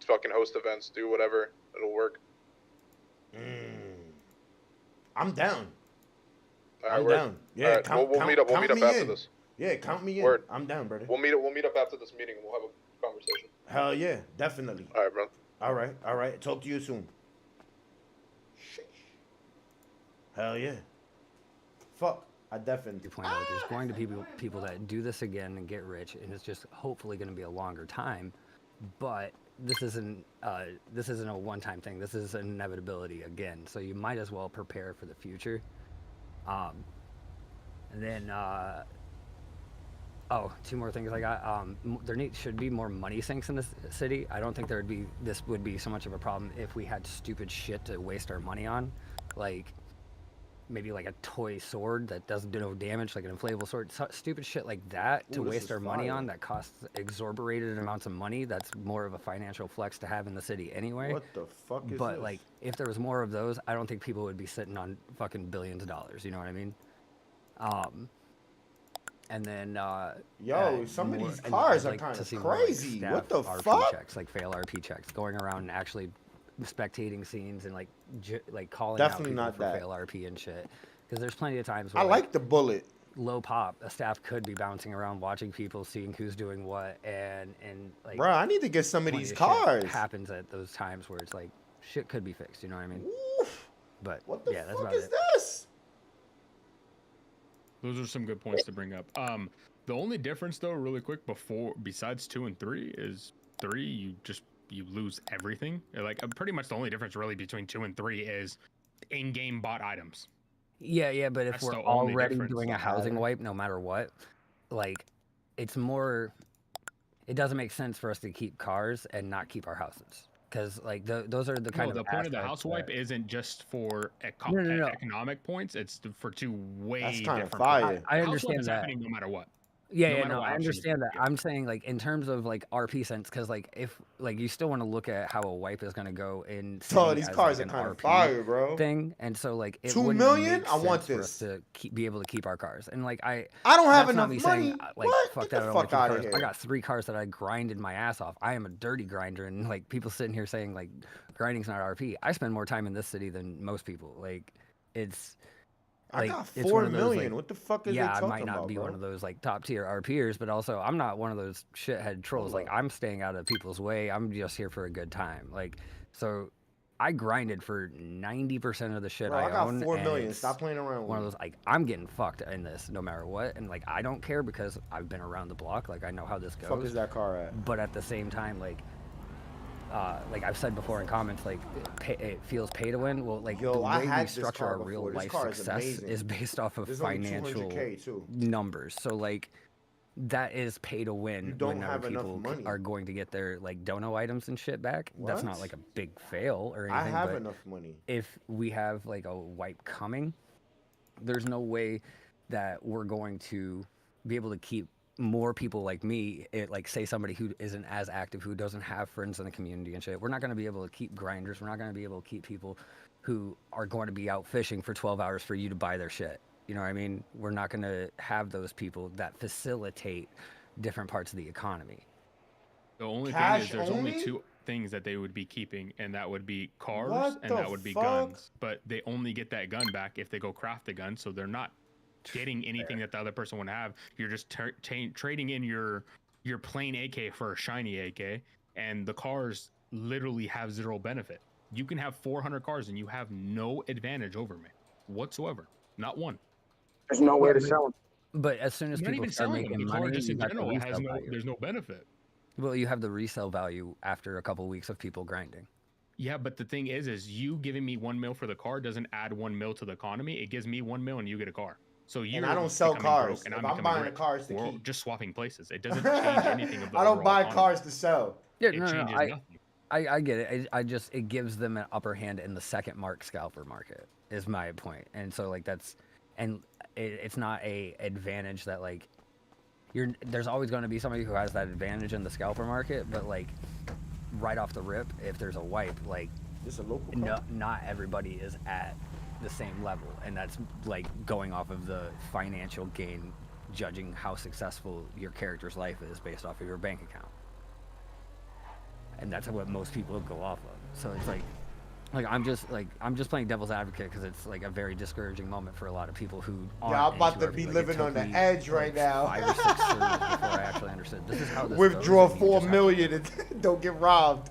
S18: fucking host events, do whatever, it'll work.
S1: I'm down.
S18: Alright,
S1: I'm down. Yeah,
S18: alright, we'll meet up after this.
S1: Yeah, count me in.
S18: Word.
S1: I'm down, brother.
S18: We'll meet up after this meeting and we'll have a conversation.
S1: Hell yeah, definitely.
S18: All right, bro.
S1: All right. Talk to you soon. Sheesh. Hell yeah. Fuck. I definitely.
S21: Point out, there's going to be people that do this again and get rich, and it's just hopefully going to be a longer time. But this isn't a one-time thing. This is an inevitability again. So you might as well prepare for the future. And then, two more things I got. There should be more money sinks in this city. I don't think this would be so much of a problem if we had stupid shit to waste our money on, like maybe like a toy sword that doesn't do no damage, like an inflatable sword, stupid shit like that to waste our money on that costs exorbitant amounts of money. That's more of a financial flex to have in the city anyway.
S1: What the fuck is
S21: But
S1: this?
S21: like, if there was more of those, I don't think people would be sitting on fucking billions of dollars. You know what I mean? And then
S1: some of these
S21: and
S1: cars
S21: I'd
S1: are
S21: like
S1: kind
S21: to
S1: of
S21: see more, like,
S1: crazy.
S21: staff
S1: What the
S21: RP
S1: fuck?
S21: checks, like fail RP checks, going around and actually spectating scenes and like calling
S1: Definitely
S21: out people
S1: not
S21: for
S1: that.
S21: fail RP and shit. Because there's plenty of times where
S1: I like the bullet.
S21: low pop, a staff could be bouncing around watching people, seeing who's doing what, and like.
S1: Bro, I need to get some of
S21: plenty
S1: these
S21: shit
S1: cars.
S21: happens at those times where it's like shit could be fixed. You know what I mean? But
S1: What the
S21: yeah, that's
S1: fuck
S21: about
S1: is
S21: it.
S1: this?
S2: Those are some good points to bring up. The only difference though, really quick, besides 2 and 3 is 3 you lose everything. Like pretty much the only difference really between 2 and 3 is in-game bought items.
S21: Yeah, but if
S2: That's
S21: we're
S2: the only
S21: already
S2: difference.
S21: doing a housing wipe, no matter what, like, it's more. It doesn't make sense for us to keep cars and not keep our houses, because like those are the kind of.
S2: The point of the
S21: aspects
S2: house wipe
S21: that-
S2: isn't just for
S21: No.
S2: economic points. It's for 2 way
S1: That's kinda
S2: different.
S1: fire.
S2: points.
S21: I
S2: House wipe
S21: understand
S2: is
S21: that.
S2: happening no matter what.
S21: Yeah,
S2: matter what
S21: I
S2: option you
S21: understand that.
S2: pick.
S21: I'm saying like in terms of like RP sense, because like if like you still want to look at how a wipe is gonna go in.
S1: Oh,
S21: city
S1: these
S21: as,
S1: cars
S21: like,
S1: are
S21: an
S1: kind of
S21: RP
S1: fire, bro.
S21: Thing, and so like it
S1: 2
S21: wouldn't
S1: million?
S21: make
S1: I want
S21: sense for us
S1: this.
S21: to be able to keep our cars, and like I
S1: don't have
S21: that's not
S1: enough
S21: me
S1: money.
S21: Saying, like
S1: What?
S21: fuck
S1: Get
S21: that,
S1: the
S21: I don't want
S1: fuck
S21: to keep
S1: outta
S21: cars.
S1: here.
S21: I got 3 cars that I grinded my ass off. I am a dirty grinder, and like people sitting here saying like grinding's not RP. I spend more time in this city than most people. Like it's.
S1: I
S21: Like,
S1: got
S21: it's
S1: 4
S21: one of those,
S1: million.
S21: like,
S1: What the fuck is
S21: yeah,
S1: they
S21: I
S1: talking
S21: might not
S1: about,
S21: be
S1: bro?
S21: one of those like top tier RPers, but also I'm not one of those shithead trolls. Like I'm staying out of people's way. I'm just here for a good time. Like so, I grinded for 90% of the shit
S1: Bro, I
S21: I
S1: got
S21: own.
S1: 4
S21: and
S1: million.
S21: it's
S1: Stop playing around with
S21: One of
S1: me.
S21: those like I'm getting fucked in this no matter what, and like I don't care because I've been around the block. Like I know how this goes.
S1: Fuck is that car at?
S21: But at the same time, like I've said before in comments, like it feels pay to win. Well, like
S1: Yo,
S21: the
S1: I
S21: way
S1: had
S21: we
S1: this
S21: structure
S1: car
S21: our real
S1: before. This
S21: life
S1: car is
S21: success
S1: amazing.
S21: is based off of
S1: There's only
S21: financial
S1: 200K too.
S21: numbers. So like that is pay to win.
S1: don't
S21: whenever
S1: have enough
S21: people
S1: money.
S21: are going to get their like dono items and shit back. That's not
S1: What?
S21: like a big fail or
S1: I
S21: anything.
S1: have
S21: but
S1: enough money.
S21: if we have like a wipe coming, there's no way that we're going to be able to keep more people like me, like say somebody who isn't as active, who doesn't have friends in the community and shit. We're not going to be able to keep grinders. We're not going to be able to keep people who are going to be out fishing for 12 hours for you to buy their shit. You know what I mean? We're not going to have those people that facilitate different parts of the economy.
S2: The only thing
S1: Cash
S2: is there's
S1: only?
S2: only two things that they would be keeping, and that would be cars
S1: What
S2: and
S1: the
S2: that would be
S1: fuck?
S2: guns. But they only get that gun back if they go craft the gun, so they're not getting anything that the other person would have. You're just trading in your plain AK for a shiny AK, and the cars literally have zero benefit. You can have 400 cars and you have no advantage over me whatsoever. Not one.
S8: There's nowhere to sell them.
S21: But as soon as
S2: Not
S21: people
S2: even
S21: start
S2: selling them.
S21: making
S2: The car
S21: money,
S2: just
S21: you
S2: in
S21: got the
S2: general has
S21: resale value.
S2: there's no benefit.
S21: Well, you have the resale value after a couple weeks of people grinding.
S2: Yeah, but the thing is you giving me 1 mil for the car doesn't add 1 mil to the economy. It gives me 1 mil and you get a car. So you
S1: I don't sell
S2: becoming
S1: cars.
S2: broke and
S1: If
S2: I'm
S1: I'm
S2: becoming
S1: buying
S2: rich.
S1: a car, it's the
S2: We're
S1: key.
S2: just swapping places. It doesn't change anything of the
S1: I don't
S2: overall
S1: buy
S2: economy.
S1: cars to sell.
S21: Yeah,
S2: It
S21: no,
S2: changes
S21: I,
S2: nothing.
S21: I get it. I just it gives them an upper hand in the second mark scalper market is my point. And so like that's and it's not a advantage that like there's always going to be somebody who has that advantage in the scalper market, but like right off the rip, if there's a wipe, like
S1: it's a local
S21: not everybody is at the same level, and that's like going off of the financial gain, judging how successful your character's life is based off of your bank account. And that's what most people go off of. So it's like I'm just playing devil's advocate because it's like a very discouraging moment for a lot of people who aren't.
S1: Yeah, I'm about
S21: into
S1: to
S21: RP.
S1: be
S21: Like,
S1: living on the edge right now.
S21: 5 or 6 servers before I actually understood. This is how this
S1: Withdraw
S21: goes, and you
S1: 4
S21: just have
S1: million and don't get robbed.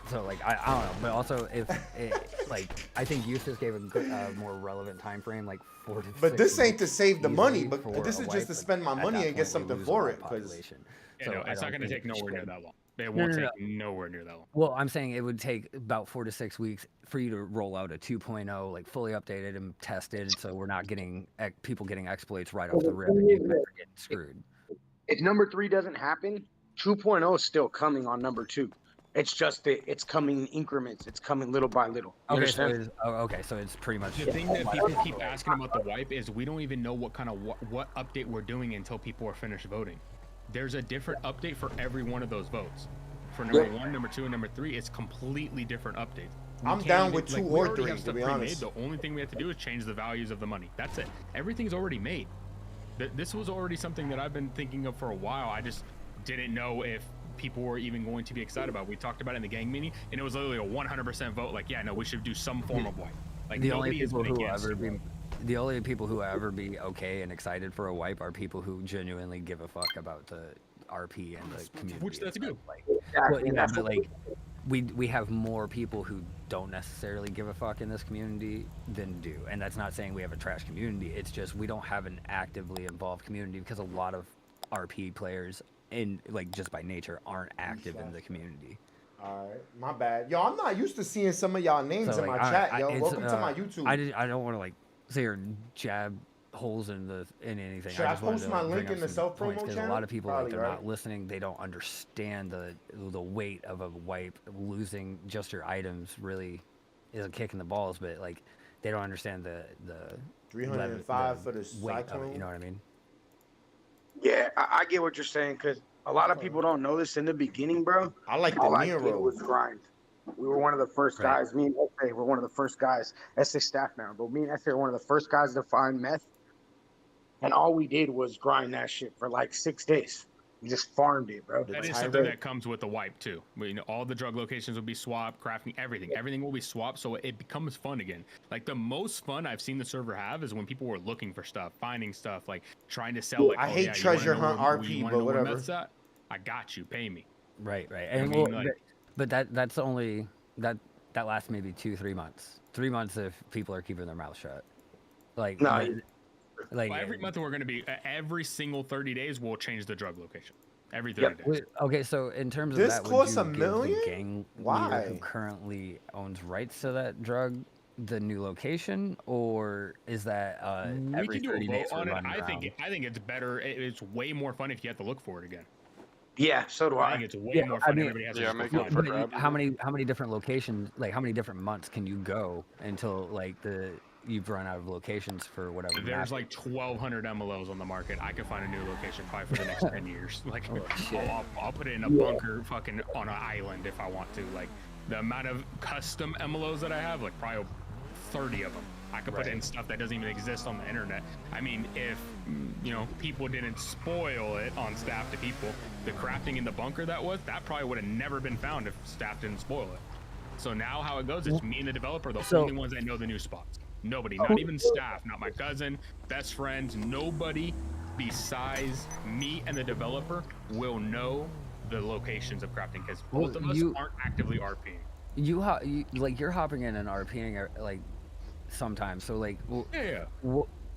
S21: So like I don't know, but also if it, like I think Eustace gave a good, more relevant time frame, like 4 to 6
S1: But this ain't to save the money,
S21: easily
S1: but
S21: for
S1: this
S21: a
S1: is
S21: wipe,
S1: just to
S21: but
S1: spend my
S21: at
S1: money
S21: that
S1: and get
S21: point, we
S1: something
S21: lose a
S1: for
S21: lot
S1: it.
S21: of
S1: 'Cause
S21: population.
S2: Yeah,
S21: So
S2: no,
S21: I
S2: it's not
S21: don't
S2: going to
S21: think
S2: take
S21: it
S2: nowhere near
S21: should.
S2: that long. It
S21: No,
S2: won't
S21: no,
S2: take nowhere near that long.
S21: Well, I'm saying it would take about 4 to 6 weeks for you to roll out a 2.0, like fully updated and tested, so we're not getting people getting exploits right off the rip and you guys are getting screwed.
S8: If number 3 doesn't happen, 2.0 is still coming on number 2. It's just that it's coming in increments. It's coming little by little. You
S21: Okay, so
S8: understand?
S21: okay, so it's pretty much
S2: The thing that people keep asking about the wipe is we don't even know what kind of what update we're doing until people are finished voting. There's a different update for every one of those votes. For number 1, number 2, and number 3, it's completely different updates.
S1: I'm down with 2 or 3, to be honest.
S2: The only thing we have to do is change the values of the money. That's it. Everything's already made. This was already something that I've been thinking of for a while. I just didn't know if people were even going to be excited about. We talked about it in the gang meeting, and it was literally a 100% vote. Like, yeah, no, we should do some form of wipe. Like,
S21: the only
S2: nobody has
S21: people
S2: been
S21: who
S2: against
S21: ever
S2: it.
S21: the only people who ever be okay and excited for a wipe are people who genuinely give a fuck about the RP and the community.
S2: Which that's good.
S21: Like,
S8: Exactly.
S21: well, yeah, but like we have more people who don't necessarily give a fuck in this community than do, and that's not saying we have a trash community. It's just we don't have an actively involved community because a lot of RP players, in like just by nature, aren't active in the community.
S1: All right, my bad. Yo, I'm not used to seeing some of y'all names
S21: So,
S1: in my
S21: like,
S1: chat, yo.
S21: it's,
S1: Welcome to my YouTube.
S21: I don't want to like sit here and jab holes in anything.
S1: Should I
S21: just wanted
S1: post
S21: to
S1: my
S21: bring
S1: link
S21: up
S1: in the
S21: some
S1: self-promo
S21: points, 'cause
S1: channel?
S21: a lot of people
S1: Probably,
S21: like they're
S1: right?
S21: not listening. They don't understand the weight of a wipe. Losing just your items really is a kick in the balls, but like they don't understand the
S1: 305 for the
S21: weight of it.
S1: cyclone.
S21: You know what I mean?
S8: Yeah, I get what you're saying because a lot of people don't know this in the beginning, bro.
S1: I like the
S8: All I
S1: Nero.
S8: did was grind. We were one of the first guys. Me and SA were one of the first guys. SA staff now, but me and SA were one of the first guys to find meth. And all we did was grind that shit for like 6 days. We just farmed it, bro.
S2: That is something that comes with the wipe too. You know, all the drug locations will be swapped, crafting, everything will be swapped, so it becomes fun again. Like the most fun I've seen the server have is when people were looking for stuff, finding stuff, like trying to sell. Like,
S1: I hate treasure hunt RP, but whatever.
S2: I got you. Pay me.
S21: Right.
S2: I
S21: And
S2: mean, like,
S21: but that's only that lasts maybe 2-3 months. 3 months if people are keeping their mouth shut. Like
S2: well, every month we're going to be every single 30 days we'll change the drug location. Every 30 days.
S21: Wait, okay, so in terms of
S1: This
S21: that,
S1: costs
S21: would you
S1: $1
S21: give
S1: million?
S21: the gang leader
S1: Why?
S21: who currently owns rights to that drug the new location, or is that
S2: We
S21: every
S2: can do
S21: 30
S2: a
S21: days
S2: vote on
S21: we're
S2: it.
S21: running
S2: I think
S21: around?
S2: it's better. It's way more fun if you have to look for it again.
S8: Yeah, so do
S2: I
S8: I.
S2: think it's way more fun. Everybody has
S20: Yeah,
S2: a
S20: make
S2: fun.
S20: up for
S21: But
S20: grab.
S21: how many different locations, like how many different months can you go until like you've run out of locations for whatever
S2: There's
S21: map
S2: like 1,200 MLOs on the market. I can find a new location probably for the next 10 years. Like,
S21: Oh, shit.
S2: I'll put it in a bunker fucking on an island if I want to. Like, the amount of custom MLOs that I have, like probably 30 of them. I could put in stuff that doesn't even exist on the internet. I mean, if, you know, people didn't spoil it on Staff to People, the crafting in the bunker that probably would have never been found if Staff didn't spoil it. So now how it goes, it's me and the developer, the only ones that know the new spots. Nobody, not even Staff, not my cousin, best friends, nobody besides me and the developer will know the locations of crafting because both of us aren't actively RPing.
S21: You like you're hopping in and RPing like sometimes. So like,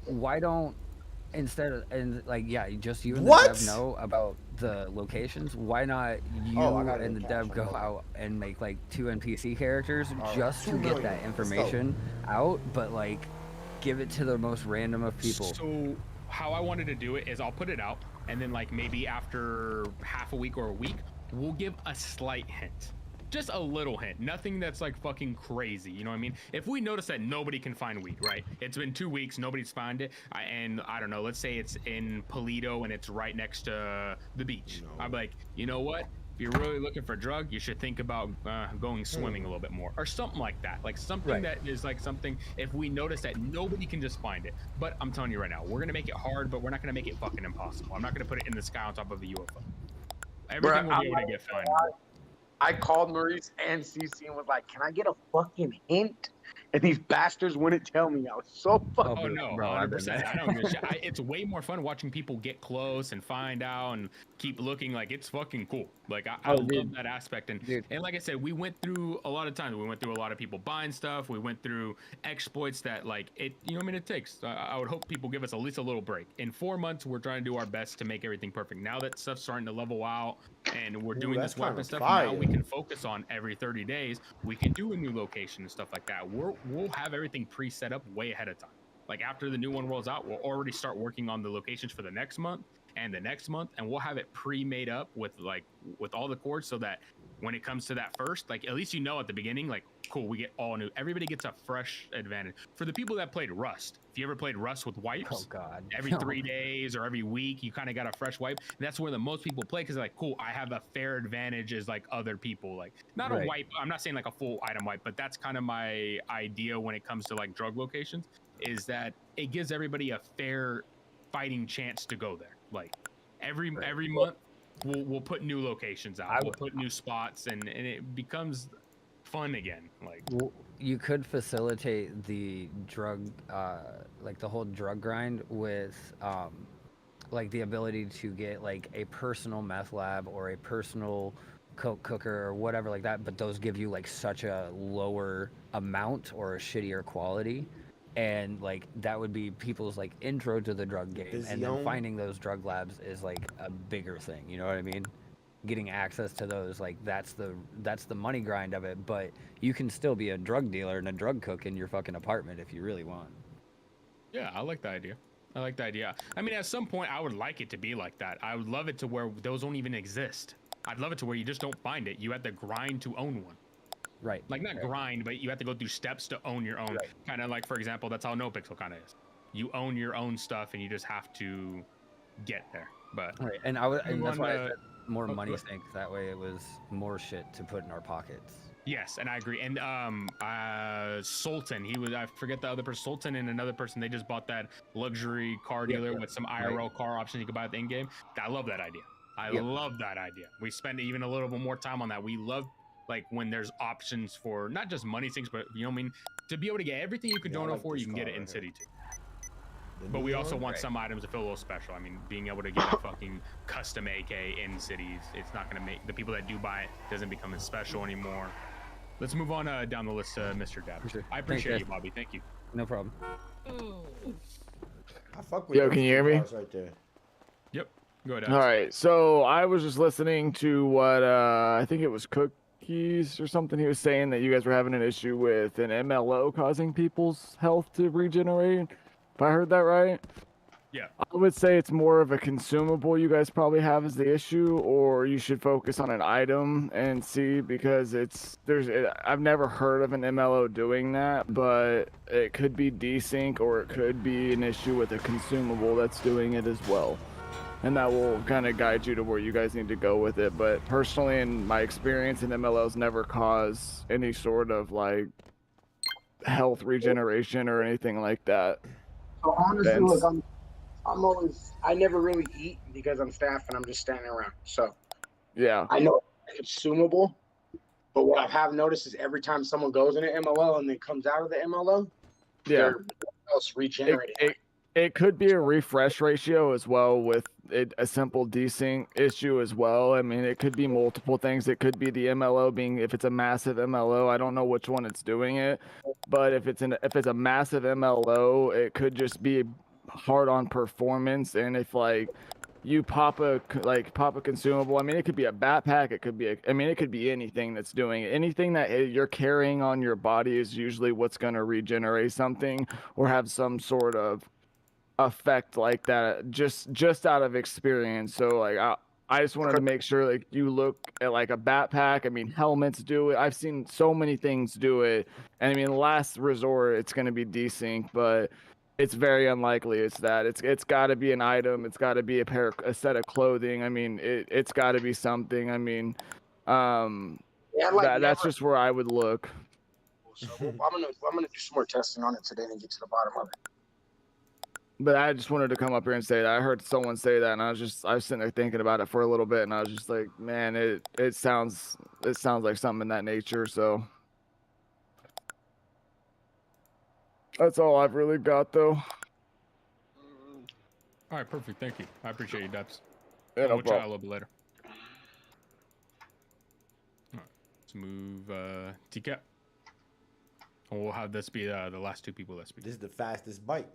S21: why don't instead of just you and the dev know about the locations? Why not you and the dev go out and make like 2 NPC characters just to get that information out, but like give it to the most random of people?
S2: So how I wanted to do it is I'll put it out and then like maybe after half a week or a week, we'll give a slight hint. Just a little hint, nothing that's like fucking crazy, you know what I mean? If we notice that nobody can find wheat, right? It's been 2 weeks, nobody's found it, and I don't know, let's say it's in Polito and it's right next to the beach. I'm like, you know what? If you're really looking for a drug, you should think about going swimming a little bit more, or something like that. Like something that is like something, if we notice that nobody can just find it. But I'm telling you right now, we're gonna make it hard, but we're not gonna make it fucking impossible. I'm not gonna put it in the sky on top of a UFO. Everything will be able to get found.
S8: I called Maurice and CC and was like, "Can I get a fucking hint?" And these bastards wouldn't tell me. I was so fucking.
S2: Oh no, 100%. I don't give a shit. It's way more fun watching people get close and find out and keep looking. Like it's fucking cool. Like I love that aspect. And like I said, we went through a lot of times. We went through a lot of people buying stuff. We went through exploits that like it. You know what I mean? It takes. I would hope people give us at least a little break. In 4 months, we're trying to do our best to make everything perfect. Now that stuff's starting to level out and we're doing this weapon stuff, now we can focus on every 30 days. We can do a new location and stuff like that. We'll have everything pre-set up way ahead of time. Like after the new one rolls out, we'll already start working on the locations for the next month and the next month, and we'll have it pre-made up with all the cores so that when it comes to that first, like at least you know at the beginning, like cool, we get all new. Everybody gets a fresh advantage. For the people that played Rust, if you ever played Rust with wipes, every 3 days or every week, you kind of got a fresh wipe. And that's where the most people play because like, cool, I have a fair advantage as like other people. Like not a wipe. I'm not saying like a full item wipe, but that's kind of my idea when it comes to like drug locations. Is that it gives everybody a fair fighting chance to go there. Like every month, we'll put new locations out. We'll put new spots, and it becomes fun again. Like
S21: you could facilitate the drug, like the whole drug grind with, like the ability to get like a personal meth lab or a personal coke cooker or whatever like that. But those give you like such a lower amount or a shittier quality. And like that would be people's like intro to the drug game, and then finding those drug labs is like a bigger thing. You know what I mean? Getting access to those, like that's the money grind of it. But you can still be a drug dealer and a drug cook in your fucking apartment if you really want.
S2: Yeah, I like the idea. I mean, at some point, I would like it to be like that. I would love it to where those don't even exist. I'd love it to where you just don't find it. You have to grind to own one.
S21: Right.
S2: Like not grind, but you have to go through steps to own your own. Kind of like, for example, that's how NoPixel kind of is. You own your own stuff, and you just have to get there. But
S21: and that's why I said more money sinks. That way, it was more shit to put in our pockets.
S2: Yes, and I agree. And Sultan, I forget the other person. Sultan and another person, they just bought that luxury car dealer with some IRL car options you can buy at the end game. I love that idea. I love that idea. We spend even a little bit more time on that. We love like when there's options for not just money things, but you know what I mean, to be able to get everything you can donate for, you can get it in city too. But we also want some items to feel a little special. I mean, being able to get a fucking custom AK in cities, it's not going to make the people that do buy it doesn't become as special anymore. Let's move on down the list to Mr. Dab. Sure. I appreciate you, Bobby. Thank you.
S21: No problem.
S1: I fuck with
S4: Yo, can you hear me?
S1: Right there.
S2: Yep. Go ahead.
S4: All right. So I was just listening to what I think it was Cookies or something. He was saying that you guys were having an issue with an MLO causing people's health to regenerate. If I heard that right?
S2: Yeah.
S4: I would say it's more of a consumable you guys probably have as the issue, or you should focus on an item and see, because I've never heard of an MLO doing that, but it could be desync or it could be an issue with a consumable that's doing it as well. And that will kind of guide you to where you guys need to go with it. But personally, in my experience, an MLOs never cause any sort of like health regeneration or anything like that.
S8: So honestly,
S4: Vince?
S8: look, I never really eat because I'm staff and I'm just standing around. So
S4: Yeah.
S8: I know it's consumable, but what I have noticed is every time someone goes in an MLO and then comes out of the MLO,
S4: Yeah.
S8: they're else regenerating.
S4: It could be a refresh ratio as well with a simple desync issue as well. I mean, it could be multiple things. It could be the MLO being, if it's a massive MLO, I don't know which one it's doing it, but if it's a massive MLO, it could just be hard on performance. And if like you pop a consumable, I mean, it could be a backpack, it could be anything that's doing it. Anything that you're carrying on your body is usually what's going to regenerate something or have some sort of effect like that, just out of experience. So like I just wanted to make sure like you look at like a backpack. I mean, helmets do it. I've seen so many things do it. And I mean, last resort, it's going to be desync, but it's very unlikely it's that. It's got to be an item. It's got to be a set of clothing. I mean, it's got to be something. I mean, that's just where I would look.
S8: So I'm gonna do some more testing on it today and get to the bottom of it.
S4: But I just wanted to come up here and say that. I heard someone say that, and I was sitting there thinking about it for a little bit, and I was just like, man, it sounds like something in that nature. So that's all I've really got, though.
S2: All right, perfect. Thank you. I appreciate you, Debs.
S4: Yeah, no
S2: We'll chat a
S4: problem.
S2: little bit later. All right, let's move TCAP. And we'll have this be the last two people that speak.
S1: This is the fastest bite.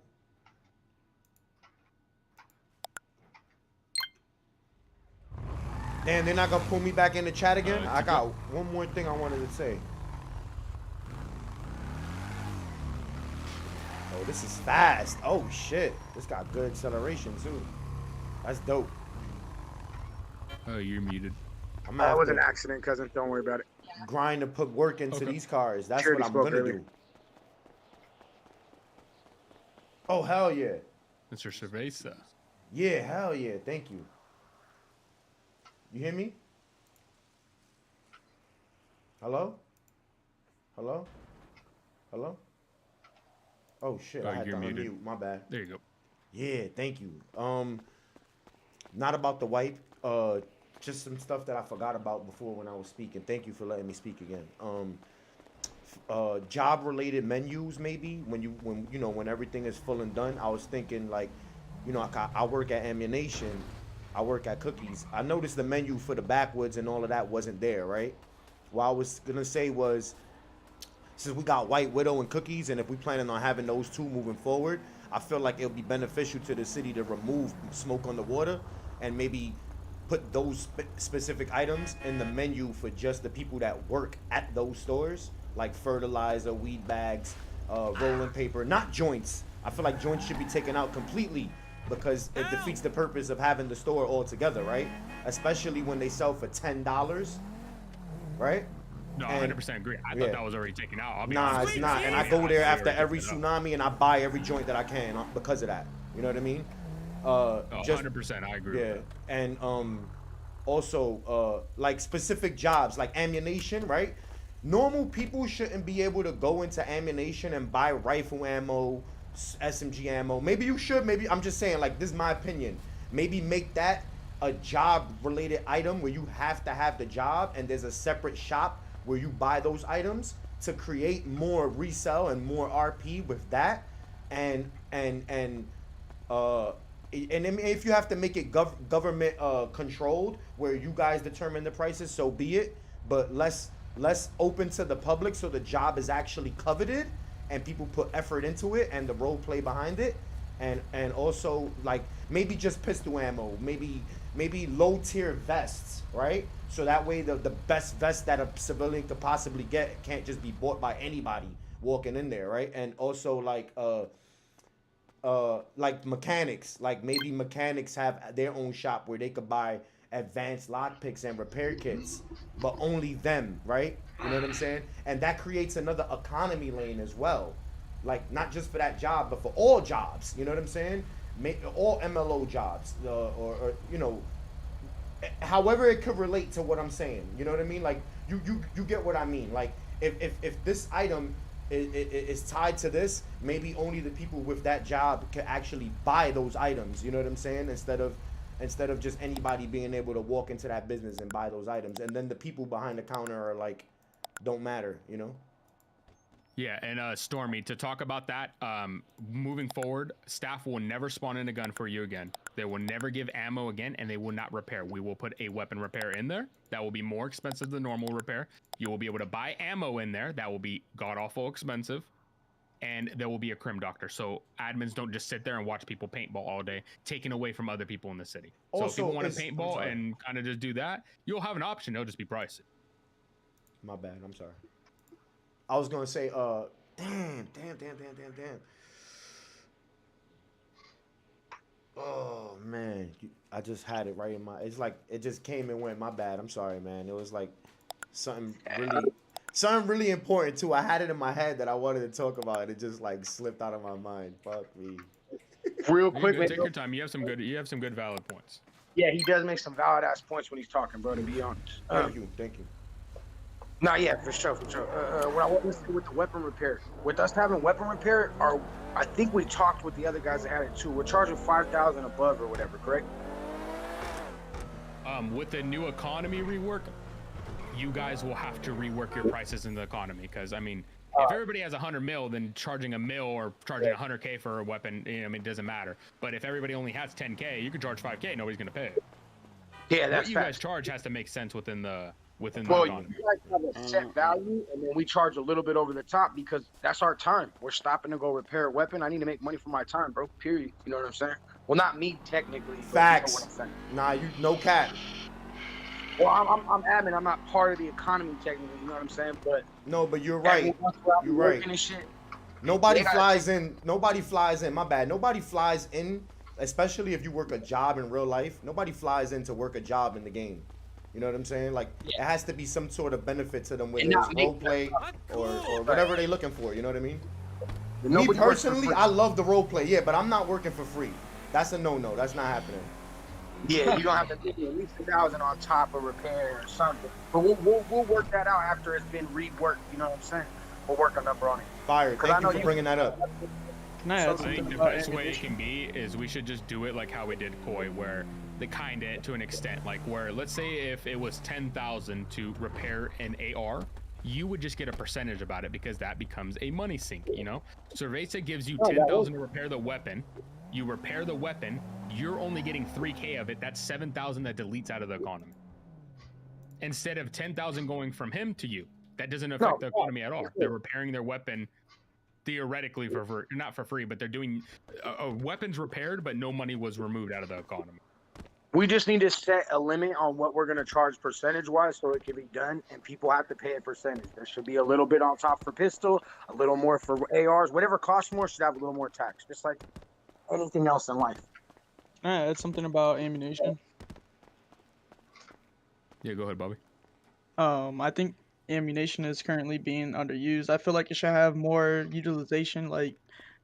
S1: Damn, they're not gonna pull me back in the chat again? I got one more thing I wanted to say. Oh, this is fast. Oh shit. This got good acceleration too. That's dope.
S2: Oh, you're muted.
S8: That was an accident, cousin. Don't worry about it.
S1: Grind to put work into these cars. That's
S8: Sure,
S1: what
S8: he
S1: I'm
S8: spoke
S1: gonna
S8: earlier.
S1: do. Oh hell yeah.
S2: Mr. Servesa.
S1: Yeah, hell yeah. Thank you. You hear me? Hello? Hello? Hello? Oh shit, I had to
S2: you're muted.
S1: unmute. My bad.
S2: There you go.
S1: Yeah, thank you. Not about the wipe. Just some stuff that I forgot about before when I was speaking. Thank you for letting me speak again. Job related menus maybe when everything is full and done. I was thinking like, I work at Ammunition. I work at Cookies. I noticed the menu for the backwoods and all of that wasn't there, right? What I was gonna say was, since we got White Widow and Cookies, and if we planning on having those two moving forward, I feel like it'll be beneficial to the city to remove smoke on the water and maybe put those specific items in the menu for just the people that work at those stores, like fertilizer, weed bags, rolling paper, not joints. I feel like joints should be taken out completely because it defeats the purpose of having the store all together, right? Especially when they sell for $10, right?
S2: No,
S1: And-
S2: 100% agree. I
S1: yeah.
S2: thought that was already taken out. I'll be
S1: Nah,
S2: honest
S1: it's
S2: with
S1: not.
S2: you.
S1: And I go there
S2: Yeah,
S1: after
S2: already
S1: every
S2: taken it out.
S1: tsunami and I buy every joint that I can because of that. You know what I mean?
S2: Oh, 100%, I agree
S1: Yeah,
S2: with
S1: and also like specific jobs like ammunition, right? Normal people shouldn't be able to go into ammunition and buy rifle ammo, SMG ammo. Maybe you should. Maybe I'm just saying, like, this is my opinion. Maybe make that a job related item where you have to have the job and there's a separate shop where you buy those items to create more resell and more RP with that. And if you have to make it government controlled where you guys determine the prices, so be it, but less open to the public so the job is actually coveted and people put effort into it and the role play behind it. And also like maybe just pistol ammo, maybe low tier vests, right? So that way the best vest that a civilian could possibly get can't just be bought by anybody walking in there, right? And also like like mechanics, like maybe mechanics have their own shop where they could buy advanced lockpicks and repair kits, but only them, right? You know what I'm saying? And that creates another economy lane as well, like not just for that job, but for all jobs. You know what I'm saying? All MLO jobs, or you know, however it could relate to what I'm saying. You know what I mean? Like you get what I mean? Like if this item is tied to this, maybe only the people with that job can actually buy those items. You know what I'm saying? Instead of just anybody being able to walk into that business and buy those items, and then the people behind the counter are like, don't matter. You know?
S2: Yeah, and Stormy, to talk about that, moving forward, staff will never spawn in a gun for you again. They will never give ammo again, and they will not repair. We will put a weapon repair in there. That will be more expensive than normal repair. You will be able to buy ammo in there. That will be god-awful expensive. And there will be a crim doctor. So admins don't just sit there and watch people paintball all day, taking away from other people in the city. So if people want to paintball and kind of just do that, you'll have an option. It'll just be pricey.
S1: My bad. I'm sorry. I was gonna say, damn. Oh man, I just had it right in my. It's like it just came and went. My bad. I'm sorry, man. It was like something really important too. I had it in my head that I wanted to talk about, and it just like slipped out of my mind. Fuck me.
S8: Real quick,
S2: Take your time. You have some good valid points.
S8: Yeah, he does make some valid ass points when he's talking, bro. To be honest.
S1: Thank you.
S8: No, yeah, for sure. What I want to say with the weapon repair, with us having weapon repair, I think we talked with the other guys that had it too. We're charging 5,000 above or whatever, correct?
S2: With the new economy rework, you guys will have to rework your prices in the economy, because I mean, if everybody has 100 mil, then charging a mil or charging 100K for a weapon, I mean, it doesn't matter. But if everybody only has 10K, you can charge 5K, nobody's gonna pay it.
S8: Yeah, that's
S2: what you guys charge has to make sense within the economy.
S8: You guys have a set value, and then we charge a little bit over the top because that's our time. We're stopping to go repair a weapon. I need to make money for my time, bro. Period. You know what I'm saying? Well, not me technically.
S1: Facts.
S8: But you know what I'm saying.
S1: Nah, you no cap.
S8: Well, I'm admin. I'm not part of the economy technically. You know what I'm saying? But
S1: no, but you're right. You're right.
S8: And shit,
S1: Nobody flies in. Nobody flies in. My bad. Nobody flies in, especially if you work a job in real life. Nobody flies in to work a job in the game. You know what I'm saying? Like, it has to be some sort of benefit to them, whether it's role play or whatever they're looking for. You know what I mean? Me personally, I love the role play, yeah, but I'm not working for free. That's a no-no. That's not happening.
S8: Yeah, you don't have to pay at least 1,000 on top of repair or something. But we'll work that out after it's been reworked. You know what I'm saying? We'll work a number on it.
S1: Fire. Thank you for bringing that up.
S2: Can I think the best way it can be is we should just do it like how we did Koi, where the kind of to an extent, like where let's say if it was 10,000 to repair an AR, you would just get a percentage about it because that becomes a money sink, you know? Servesa gives you 10,000 to repair the weapon. You repair the weapon, you're only getting 3K of it. That's 7,000 that deletes out of the economy. Instead of 10,000 going from him to you, that doesn't affect the economy at all. They're repairing their weapon theoretically for free, not for free, but they're doing weapons repaired, but no money was removed out of the economy.
S8: We just need to set a limit on what we're going to charge percentage-wise so it can be done, and people have to pay a percentage. There should be a little bit on top for pistol, a little more for ARs. Whatever costs more should have a little more tax, just like anything else in life.
S6: All right, that's something about ammunition.
S2: Yeah, go ahead, Bobby.
S6: I think ammunition is currently being underused. I feel like it should have more utilization, like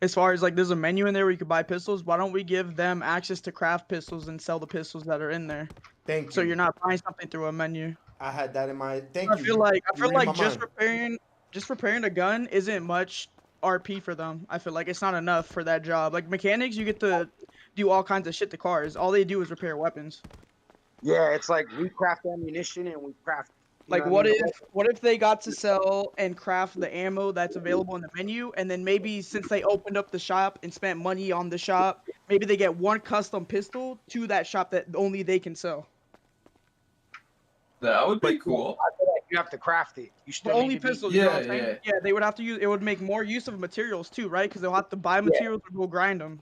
S6: as far as like there's a menu in there where you could buy pistols. Why don't we give them access to craft pistols and sell the pistols that are in there?
S1: Thank you.
S6: So you're not buying something through a menu.
S1: I had that in my.
S6: I feel like just repairing a gun isn't much RP for them. I feel like it's not enough for that job. Like mechanics, you get to do all kinds of shit to cars. All they do is repair weapons.
S8: Yeah, it's like we craft ammunition and we craft.
S6: Like what if they got to sell and craft the ammo that's available in the menu, and then maybe since they opened up the shop and spent money on the shop, maybe they get one custom pistol to that shop that only they can sell.
S7: That would be cool.
S8: I feel like you have to craft it. You still
S6: Only pistols. You know what I'm saying? Yeah, they would have to use. It would make more use of materials too, right? Because they'll have to buy materials or go grind them.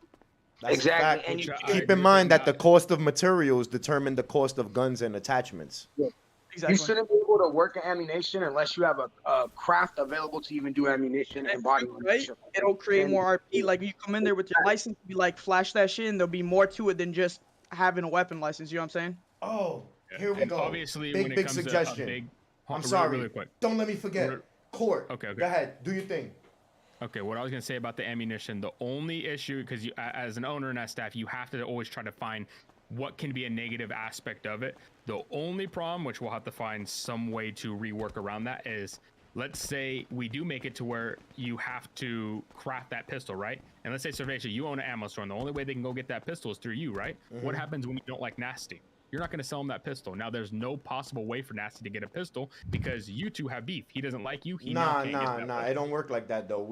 S1: That's
S8: exactly.
S1: And keep in mind that the cost of materials determine the cost of guns and attachments.
S8: Yeah. Exactly. You shouldn't be able able to work an ammunition unless you have a craft available to even do ammunition and body armor.
S6: Right? It'll create more RP. Like you come in there with your license, be like flash that shit, and there'll be more to it than just having a weapon license. You know what I'm saying?
S1: Oh, here we
S2: And
S1: go.
S2: obviously,
S1: big
S2: when it
S1: big
S2: comes
S1: suggestion.
S2: to a big,
S1: I'm
S2: really,
S1: sorry.
S2: really quick.
S1: Don't let me forget. Court.
S2: Okay.
S1: Go ahead. Do your thing.
S2: Okay, what I was gonna say about the ammunition, the only issue, because you, as an owner and as staff, you have to always try to find what can be a negative aspect of it. The only problem, which we'll have to find some way to rework around that, is let's say we do make it to where you have to craft that pistol, right? And let's say Servesa, you own an ammo store, and the only way they can go get that pistol is through you, right? What happens when you don't like Nasty? You're not going to sell him that pistol. Now, there's no possible way for Nasty to get a pistol because you two have beef. He doesn't like you. He now can't get that
S1: Nah. It don't work like that though.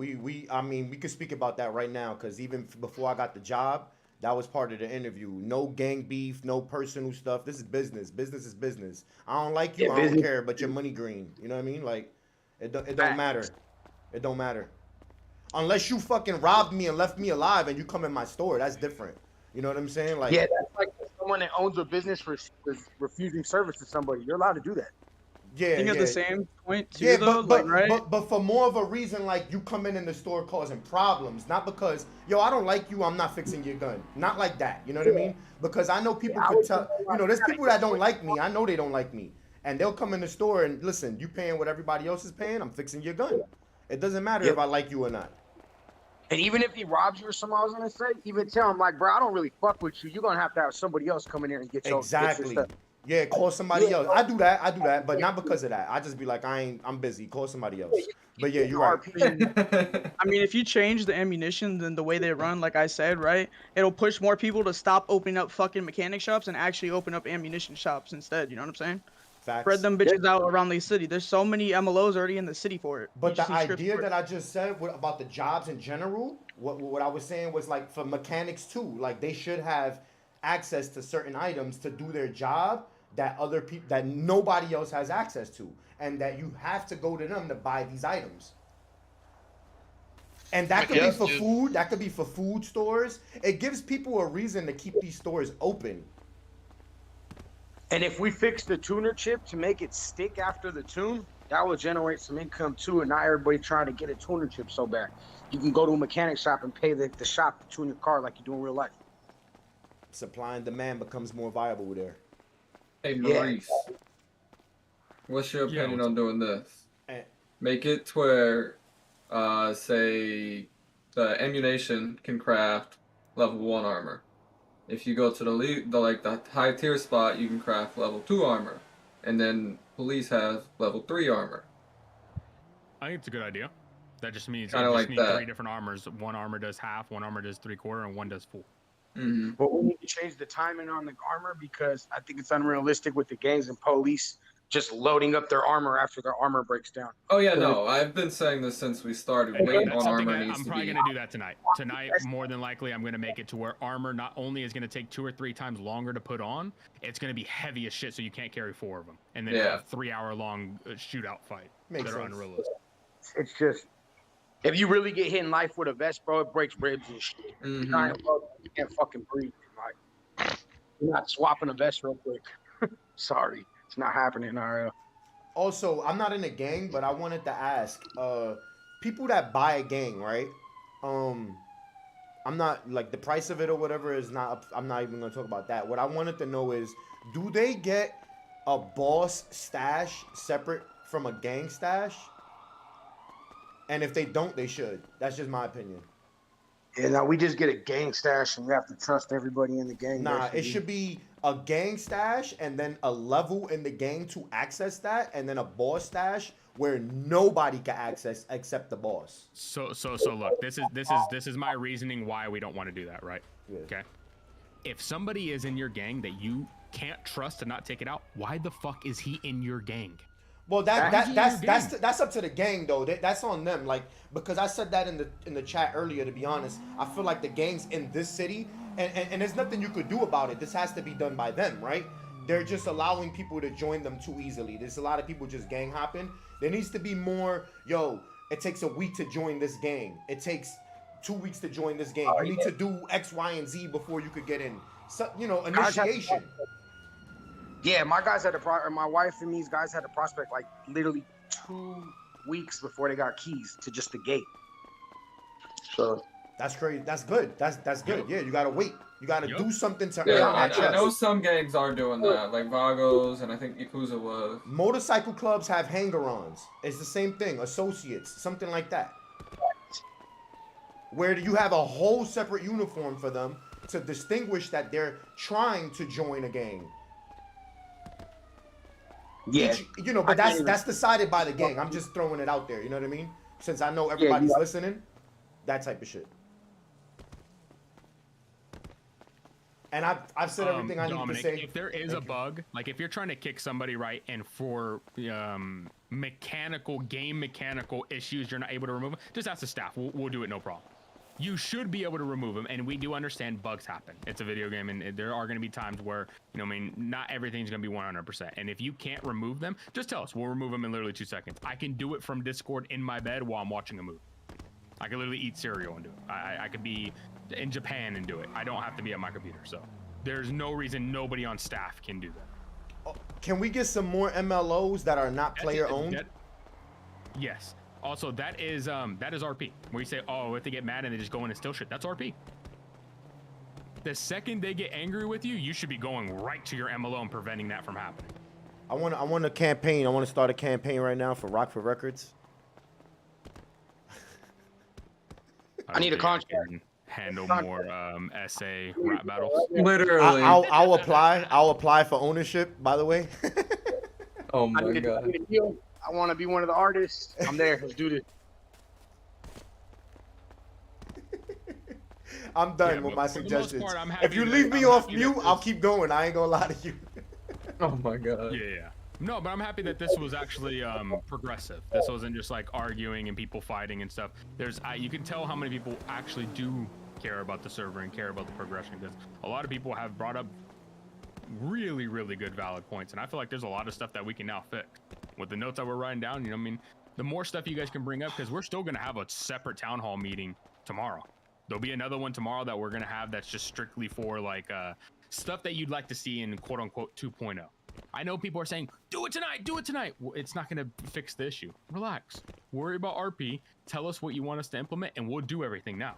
S1: I mean, we could speak about that right now because even before I got the job, that was part of the interview. No gang beef, no personal stuff. This is business. Business is business. I don't like you. I don't care, but your money green. You know what I mean? Like, it don't matter. It don't matter. Unless you fucking robbed me and left me alive and you come in my store, that's different. You know what I'm saying? Like,
S8: yeah, that's like someone that owns a business for refusing service to somebody. You're allowed to do that.
S1: Yeah,
S6: Think
S1: yeah.
S6: of the same point too,
S1: Yeah,
S6: though,
S1: but for more of a reason, like you come in the store causing problems, not because yo I don't like you, I'm not fixing your gun, not like that. You know what I mean? Because I know people could tell. You know, there's people that don't like me. I know they don't like me, and they'll come in the store and listen. You paying what everybody else is paying? I'm fixing your gun. It doesn't matter if I like you or not.
S8: And even if he robs you or something, I was gonna say, even tell him like, bro, I don't really fuck with you. You're gonna have somebody else come in here and get your
S1: Exactly.
S8: Get your stuff.
S1: Yeah, call somebody else. I do that, but not because of that. I just be like, I'm busy. Call somebody else. But yeah, you're right.
S6: I mean, if you change the ammunition, then the way they run, like I said, right, it'll push more people to stop opening up fucking mechanic shops and actually open up ammunition shops instead. You know what I'm saying?
S1: Facts.
S6: Spread them bitches out around the city. There's so many MLOs already in the city for it.
S1: But the idea that I just said about the jobs in general, what I was saying was like for mechanics too, like they should have access to certain items to do their job that other people that nobody else has access to, and that you have to go to them to buy these items. And that could be for food. That could be for food stores. It gives people a reason to keep these stores open.
S8: And if we fix the tuner chip to make it stick after the tune, that will generate some income too. And not everybody trying to get a tuner chip so bad. You can go to a mechanic shop and pay the shop to tune your car like you do in real life.
S1: Supply and demand becomes more viable there.
S7: Hey, Maurice. What's your opinion on doing this? Make it to where, say, the ammunition can craft level 1 armor. If you go to the high tier spot, you can craft level 2 armor, and then police have level 3 armor.
S2: I think it's a good idea. That just means
S7: Kinda
S2: you
S7: like
S2: need
S7: that.
S2: 3 different armors. One armor does half, one armor does 3/4, and one does full.
S7: Mm-hmm.
S8: But we need to change the timing on the armor because I think it's unrealistic with the gangs and police just loading up their armor after their armor breaks down.
S7: Oh yeah, no, I've been saying this since we started. Weight
S2: That's
S7: on
S2: something
S7: armor
S2: I'm
S7: needs to
S2: probably
S7: be.
S2: going to do that tonight. Tonight, more than likely, I'm going to make it to where armor not only is going to take 2 or 3 times longer to put on, it's going to be heavy as shit, so you can't carry 4 of them. And then have a 3-hour-long shootout fight that are unrealistic.
S8: It's just, if you really get hit in life with a vest, bro, it breaks ribs and shit. You can't fucking breathe. Like, you're not swapping a vest real quick. Sorry, it's not happening, RL.
S1: Also, I'm not in a gang, but I wanted to ask, people that buy a gang, right? I'm not, like, the price of it or whatever is not, I'm not even gonna talk about that. What I wanted to know is, do they get a boss stash separate from a gang stash? And if they don't, they should. That's just my opinion.
S8: Yeah, now we just get a gang stash and we have to trust everybody in the gang.
S1: Nah, it should be a gang stash and then a level in the gang to access that, and then a boss stash where nobody can access except the boss.
S2: So look, this is my reasoning why we don't want to do that, right?
S1: Yeah.
S2: Okay. If somebody is in your gang that you can't trust to not take it out, why the fuck is he in your gang?
S1: Well, that's up to the gang though. That's on them. Like, because I said that in the chat earlier. To be honest, I feel like the gangs in this city, and there's nothing you could do about it. This has to be done by them, right? They're just allowing people to join them too easily. There's a lot of people just gang hopping. There needs to be more. Yo, it takes a week to join this gang. It takes 2 weeks to join this gang. You need to do X, Y, and Z before you could get in. So, you know, initiation.
S8: Yeah, my guys had my wife and me's guys had a prospect like literally 2 weeks before they got keys to just the gate. So
S1: that's crazy. That's good. That's good. Yeah, you gotta wait. You gotta do something to
S7: Yeah,
S1: earn that
S7: I know
S1: trust.
S7: some games are doing that, like Vagos, and I think Yakuza was.
S1: Motorcycle clubs have hanger-ons. It's the same thing. Associates, something like that. Where you have a whole separate uniform for them to distinguish that they're trying to join a gang.
S8: Yeah.
S1: You know, but that's decided by the gang. I'm just throwing it out there. You know what I mean? Since I know everybody's listening, that type of shit. And I've said everything I need to say.
S2: If there is a bug, like if you're trying to kick somebody, right, and for mechanical issues, you're not able to remove them, just ask the staff. We'll do it, no problem. You should be able to remove them, and we do understand bugs happen. It's a video game, and there are going to be times where, not everything's going to be 100%. And if you can't remove them, just tell us. We'll remove them in literally 2 seconds. I can do it from Discord in my bed while I'm watching a movie. I can literally eat cereal and do it. I could be in Japan and do it. I don't have to be at my computer, so there's no reason nobody on staff can do that.
S1: Can we get some more MLOs that are not player owned?
S2: Yes. Also, that is RP. Where you say, oh, if they get mad and they just go in and steal shit, that's RP. The second they get angry with you, you should be going right to your MLO and preventing that from happening.
S1: I want a campaign. I want to start a campaign right now for Rockford Records.
S8: I need a contract.
S2: Handle more SA rap battles.
S7: Literally.
S1: I'll apply. I'll apply for ownership. By the way.
S7: Oh my god.
S8: I want to be one of the artists. I'm there. Let's do this.
S1: I'm done with my suggestions. If you leave me off mute, I'll keep going. I ain't gonna lie to you.
S7: Oh my god.
S2: Yeah. No, but I'm happy that this was actually progressive. This wasn't just like arguing and people fighting and stuff. You can tell how many people actually do care about the server and care about the progression, because a lot of people have brought up really, really good valid points, and I feel like there's a lot of stuff that we can now fix with the notes that we're writing down. The more stuff you guys can bring up, because we're still going to have a separate town hall meeting tomorrow. There'll be another one tomorrow that we're going to have that's just strictly for like stuff that you'd like to see in quote unquote 2.0. I know people are saying, do it tonight. Well, it's not going to fix the issue. Relax. Worry about RP. Tell us what you want us to implement, and we'll do everything now.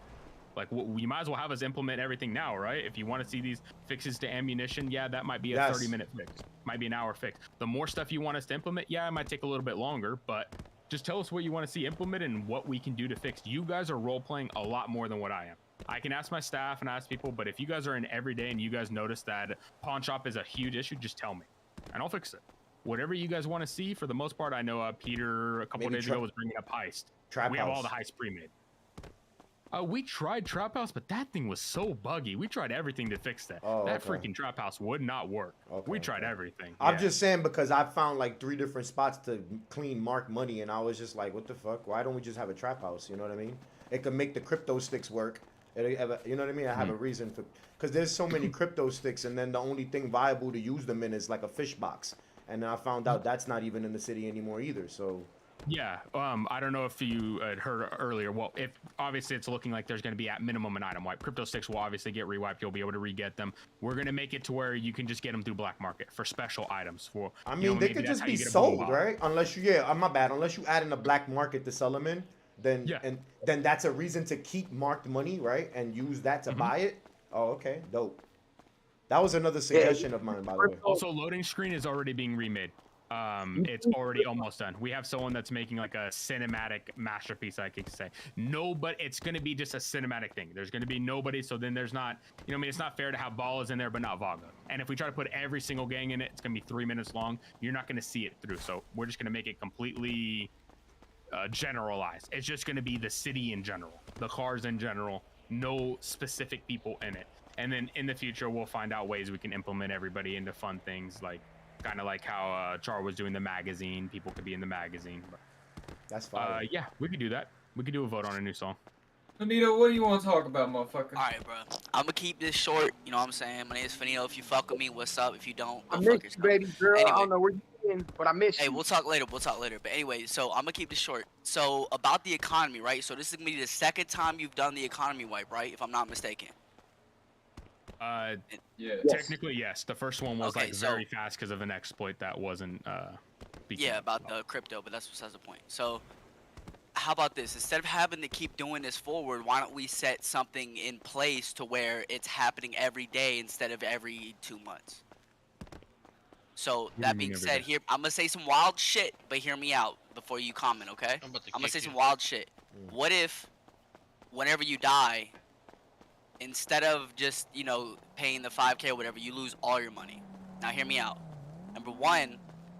S2: Like, you might as well have us implement everything now, right? If you want to see these fixes to ammunition, yeah, that might be a 30-minute fix. Might be an hour fix. The more stuff you want us to implement, yeah, it might take a little bit longer, but just tell us what you want to see implemented and what we can do to fix. You guys are role-playing a lot more than what I am. I can ask my staff and ask people, but if you guys are in every day and you guys notice that pawn shop is a huge issue, just tell me, and I'll fix it. Whatever you guys want to see, for the most part, I know Peter a couple days ago was bringing up heist. We have all the heists pre-made. We tried Trap House, but that thing was so buggy. We tried everything to fix that. Freaking Trap House would not work. We tried everything.
S1: I'm just saying, because I found like 3 different spots to clean mark money, and I was just like, what the fuck? Why don't we just have a Trap House? You know what I mean? It could make the crypto sticks work. You know what I mean? I have a reason for, because there's so many crypto sticks, and then the only thing viable to use them in is like a fish box. And then I found out that's not even in the city anymore either. So
S2: yeah, I don't know if you had heard earlier. Well, if obviously it's looking like there's going to be at minimum an item wipe. Crypto sticks will obviously get rewiped. You'll be able to re-get them. We're going to make it to where you can just get them through black market for special items. For
S1: I mean, they could just be sold, right? Unless you, my bad. Unless you add in a black market to sell them in, then then that's a reason to keep marked money, right? And use that to buy it. Oh, okay, dope. That was another suggestion of mine, by the way.
S2: Also, loading screen is already being remade. It's already almost done. We have someone that's making like a cinematic masterpiece, I could say. No, but it's going to be just a cinematic thing. There's going to be nobody, so then there's not, it's not fair to have Ballas in there, but not Vaga. And if we try to put every single gang in it, it's going to be 3 minutes long. You're not going to see it through. So we're just going to make it completely generalized. It's just going to be the city in general, the cars in general, no specific people in it. And then in the future, we'll find out ways we can implement everybody into fun things, like kind of like how Char was doing the magazine. People could be in the magazine. But,
S1: that's fine.
S2: Yeah, we could do that. We could do a vote on a new song.
S7: Finito, what do you want to talk about, motherfucker?
S9: Alright, bro. I'm gonna keep this short, you know what I'm saying? My name is Finito. If you fuck with me, what's up? If you don't,
S8: I miss you, baby girl.
S9: Anyway.
S8: I don't know where you been, but I miss you.
S9: Hey, we'll talk later. But anyway, so I'm gonna keep this short. So about the economy, right? So this is gonna be the second time you've done the economy wipe, right? If I'm not mistaken.
S7: Yeah.
S2: Technically, yes. The first one was
S9: Okay,
S2: like
S9: so-
S2: very fast because of an exploit that wasn't.
S9: Yeah, about the crypto, but that's besides the point. So, how about this? Instead of having to keep doing this forward, why don't we set something in place to where it's happening every day instead of every 2 months? So
S2: do
S9: that
S2: you mean
S9: being
S2: every
S9: said,
S2: day?
S9: here I'm gonna say some wild shit, but hear me out before you comment, okay? I'm gonna say some wild shit. What if, whenever you die, instead of just paying the 5K or whatever, you lose all your money? Now hear me out. Number one,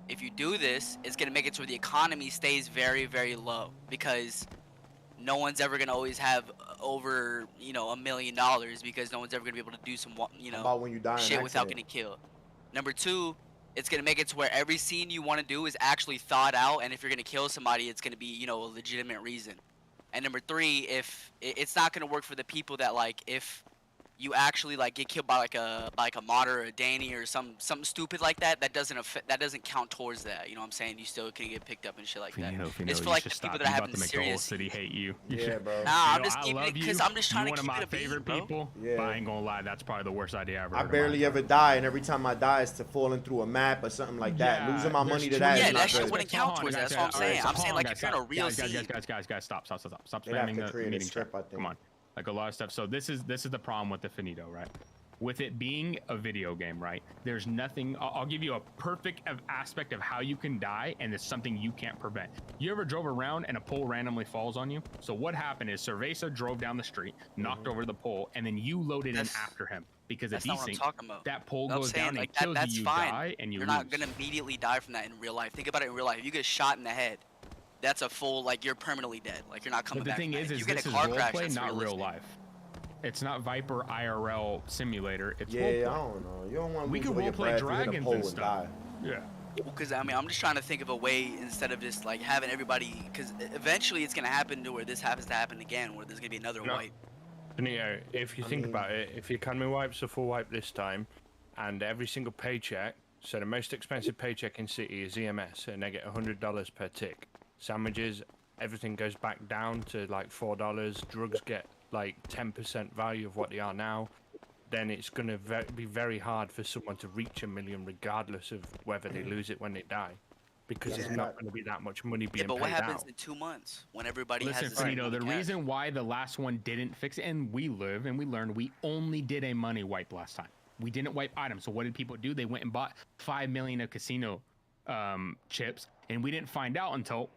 S9: if you do this, it's gonna make it so the economy stays very, very low because no one's ever gonna always have over $1 million because no one's ever gonna be able to do some
S1: About when you die in
S9: shit
S1: an
S9: without
S1: accident.
S9: getting killed. Number two, it's gonna make it to where every scene you want to do is actually thought out, and if you're gonna kill somebody, it's gonna be a legitimate reason. And number three, if it's not gonna work for the people that if you actually get killed by like a modder or a Danny or something stupid like that, that doesn't count towards that. You know what I'm saying? You still can get picked up and shit like that. It's for like the people that are having
S2: to make the whole
S9: serious.
S2: city hate you.
S1: Yeah, bro.
S9: Nah, I'm just
S2: I
S9: keeping
S2: love
S9: it
S2: you.
S9: because I'm just trying
S2: You're
S9: to
S2: one
S9: keep
S2: of
S9: it
S2: my
S9: a beat,
S2: favorite
S9: bro.
S2: people.
S1: Yeah.
S2: But I ain't gonna lie, that's probably the worst idea I ever
S1: I
S2: heard.
S1: barely ever die, and every time I die, it's to falling through a map or something like that.
S2: Yeah,
S1: Losing my
S2: there's
S1: money to
S2: two
S1: that
S2: ways.
S1: is not
S9: that shit
S1: good.
S9: wouldn't count towards that. That's what I'm saying. I'm saying if you're in a real scene.
S2: Guys, stop
S1: They'd have
S2: spamming
S1: to
S2: the
S1: create a
S2: meeting
S1: script,
S2: chat.
S1: I think.
S2: Come on, like a lot of stuff. So this is the problem with the finito, right? With it being a video game, right? There's nothing. I'll give you a perfect aspect of how you can die, and it's something you can't prevent. You ever drove around and a pole randomly falls on you? So what happened is Servesa drove down the street, knocked over the pole, and then you loaded in after him because
S9: That's
S2: a
S9: not what I'm
S2: desync,
S9: talking about.
S2: that pole
S9: I'm
S2: goes
S9: saying,
S2: down and
S9: like,
S2: kills
S9: that's
S2: you. You
S9: fine.
S2: die and you
S9: You're
S2: lose.
S9: not gonna immediately die from that in real life. Think about it in real life. You get shot in the head. That's a full you're permanently dead. Like you're not coming
S2: But the
S9: back.
S2: thing
S9: from
S2: is,
S9: that. If
S2: is
S9: you
S2: this
S9: get
S2: is
S9: a car crash,
S2: roleplay,
S9: that's
S2: not real
S9: realistic.
S2: life. It's not Viper IRL simulator. It's
S1: Yeah,
S2: roleplay.
S1: I don't know. You don't want to
S2: We
S1: lose
S2: can
S1: all your
S2: roleplay
S1: breath, you hit a
S2: dragons
S1: pole
S2: and
S1: and
S2: stuff.
S1: die.
S2: Yeah.
S9: Because I mean, I'm just trying to think of a way instead of just having everybody. Because eventually it's gonna happen to where this happens to happen again, where there's gonna be another wipe.
S10: Benito, if you think about it, if the economy wipes a full wipe this time, and every single paycheck, so the most expensive paycheck in City is EMS, and they get $100 per tick. Sandwiches, everything goes back down to like $4. Drugs get like 10% value of what they are now. Then it's going to be very hard for someone to reach $1 million regardless of whether they lose it when they die. Because there's not going to be that much money being
S9: Yeah, but what
S10: paid
S9: happens
S10: out.
S9: in 2 months when everybody
S2: Listen,
S9: has the same
S2: Finito, the
S9: amount of cash?
S2: reason why the last one didn't fix it, and we live and we learned, we only did a money wipe last time. We didn't wipe items. So what did people do? They went and bought 5 million of casino chips, and we didn't find out until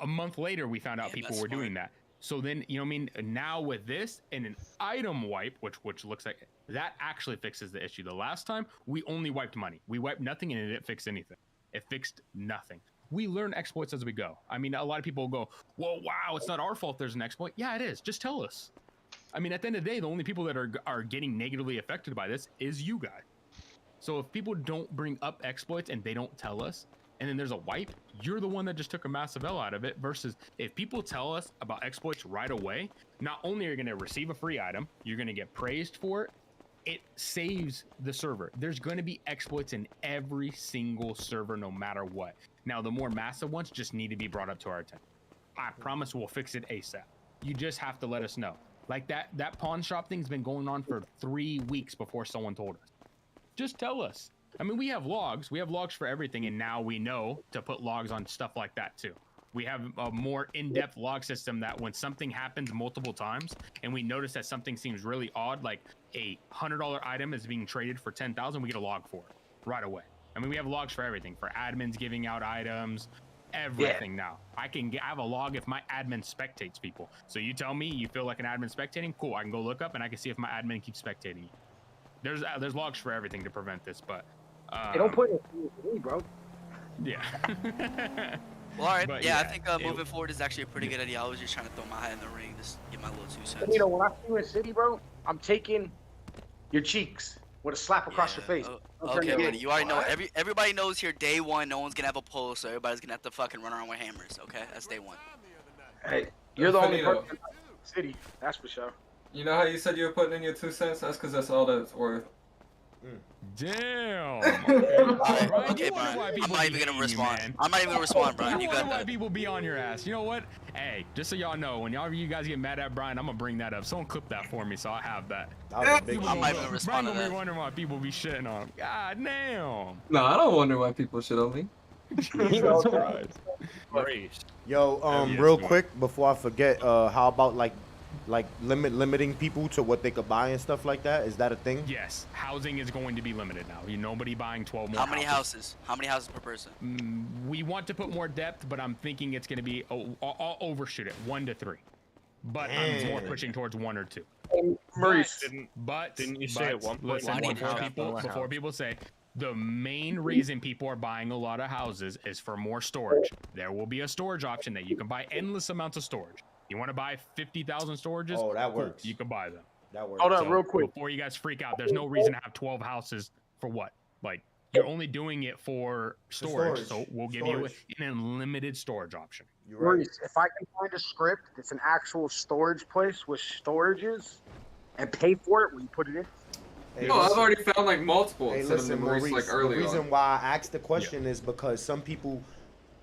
S2: a month later. We found out people were doing that. So then now with this and an item wipe, which looks like that actually fixes the issue. The last time we only wiped money. We wiped nothing and it didn't fix anything. It fixed nothing. We learn exploits as we go. I mean, a lot of people go, well, wow, it's not our fault there's an exploit. Yeah, it is. Just tell us. I mean, at the end of the day, the only people that are getting negatively affected by this is you guys. So if people don't bring up exploits and they don't tell us, and then there's a wipe, you're the one that just took a massive L out of it, versus if people tell us about exploits right away, not only are you going to receive a free item, you're going to get praised for it, it saves the server. There's going to be exploits in every single server, no matter what. Now, the more massive ones just need to be brought up to our attention. I promise we'll fix it ASAP. You just have to let us know. Like that pawn shop thing's been going on for 3 weeks before someone told us. Just tell us. I mean, we have logs. We have logs for everything, and now we know to put logs on stuff like that too. We have a more in-depth log system that when something happens multiple times and we notice that something seems really odd, like a $100 item is being traded for 10,000, we get a log for it right away. I mean, we have logs for everything, for admins giving out items, everything now. I have a log if my admin spectates people. So you tell me you feel like an admin spectating, cool. I can go look up and I can see if my admin keeps spectating you. There's logs for everything to prevent this, but
S8: Hey, don't put it in me, bro.
S2: yeah.
S9: Well, all right.
S2: But
S9: Yeah, I think moving forward is actually a pretty good idea. I was just trying to throw my hat in the ring, just get my little 2 cents.
S8: When I see you in City, bro, I'm taking your cheeks with a slap across your face.
S9: Okay, buddy. You already know. Everybody knows here. Day one, no one's gonna have a pole, so everybody's gonna have to fucking run around with hammers. Okay, that's day one.
S8: Hey, you're the only
S7: Finito.
S8: person in the City. That's for sure.
S7: You know how you said you were putting in your 2 cents? That's because that's all that it's worth.
S2: Damn. Okay. Brian, you wonder why people
S9: I'm not
S2: be
S9: even gonna
S2: hating you,
S9: respond.
S2: man.
S9: I'm not even gonna respond, Brian.
S2: You
S9: You
S2: wonder
S9: got
S2: why
S9: that.
S2: people be on your ass. You know what? Hey, just so y'all know, when you guys get mad at Brian, I'm gonna bring that up. Someone clip that for me, so I have that.
S1: That was a big
S9: I'm not even gonna
S2: Brian
S9: respond to
S2: gonna be
S9: that.
S2: wondering why people be shitting on him. God damn.
S7: No, I don't wonder why people shit on me.
S2: Jesus Christ. Grace.
S1: Yo,
S2: Yes,
S1: real
S2: man.
S1: quick before I forget, how about like limiting people to what they could buy and stuff like that? Is that a thing?
S2: Yes, housing is going to be limited now. Nobody buying 12 more
S9: How many houses? How many houses per person?
S2: We want to put more depth, but I'm thinking it's going to be, I'll overshoot it, 1 to 3. But I'm more pushing towards 1 or 2.
S20: Maurice,
S2: Didn't
S10: you say at one point
S2: listen,
S10: one
S2: before
S10: house?
S2: people say, the main reason people are buying a lot of houses is for more storage. There will be a storage option that you can buy endless amounts of storage. You want to buy 50,000 storages?
S1: Oh, that
S2: Cool,
S1: works.
S2: you can buy them.
S1: That works.
S20: hold on,
S2: So,
S20: real quick.
S2: Before you guys freak out, there's no reason to have 12 houses for what? Like, you're only doing it for storage, so we'll give you an unlimited storage option.
S1: You're right.
S8: Maurice, if I can find a script that's an actual storage place with storages and pay for it when you put it in.
S1: Hey,
S7: No, I've
S1: listen.
S7: already found like multiple
S1: Hey,
S7: instead
S1: listen,
S7: of the Maurice like
S1: the
S7: earlier.
S1: reason why I asked the question is because some people,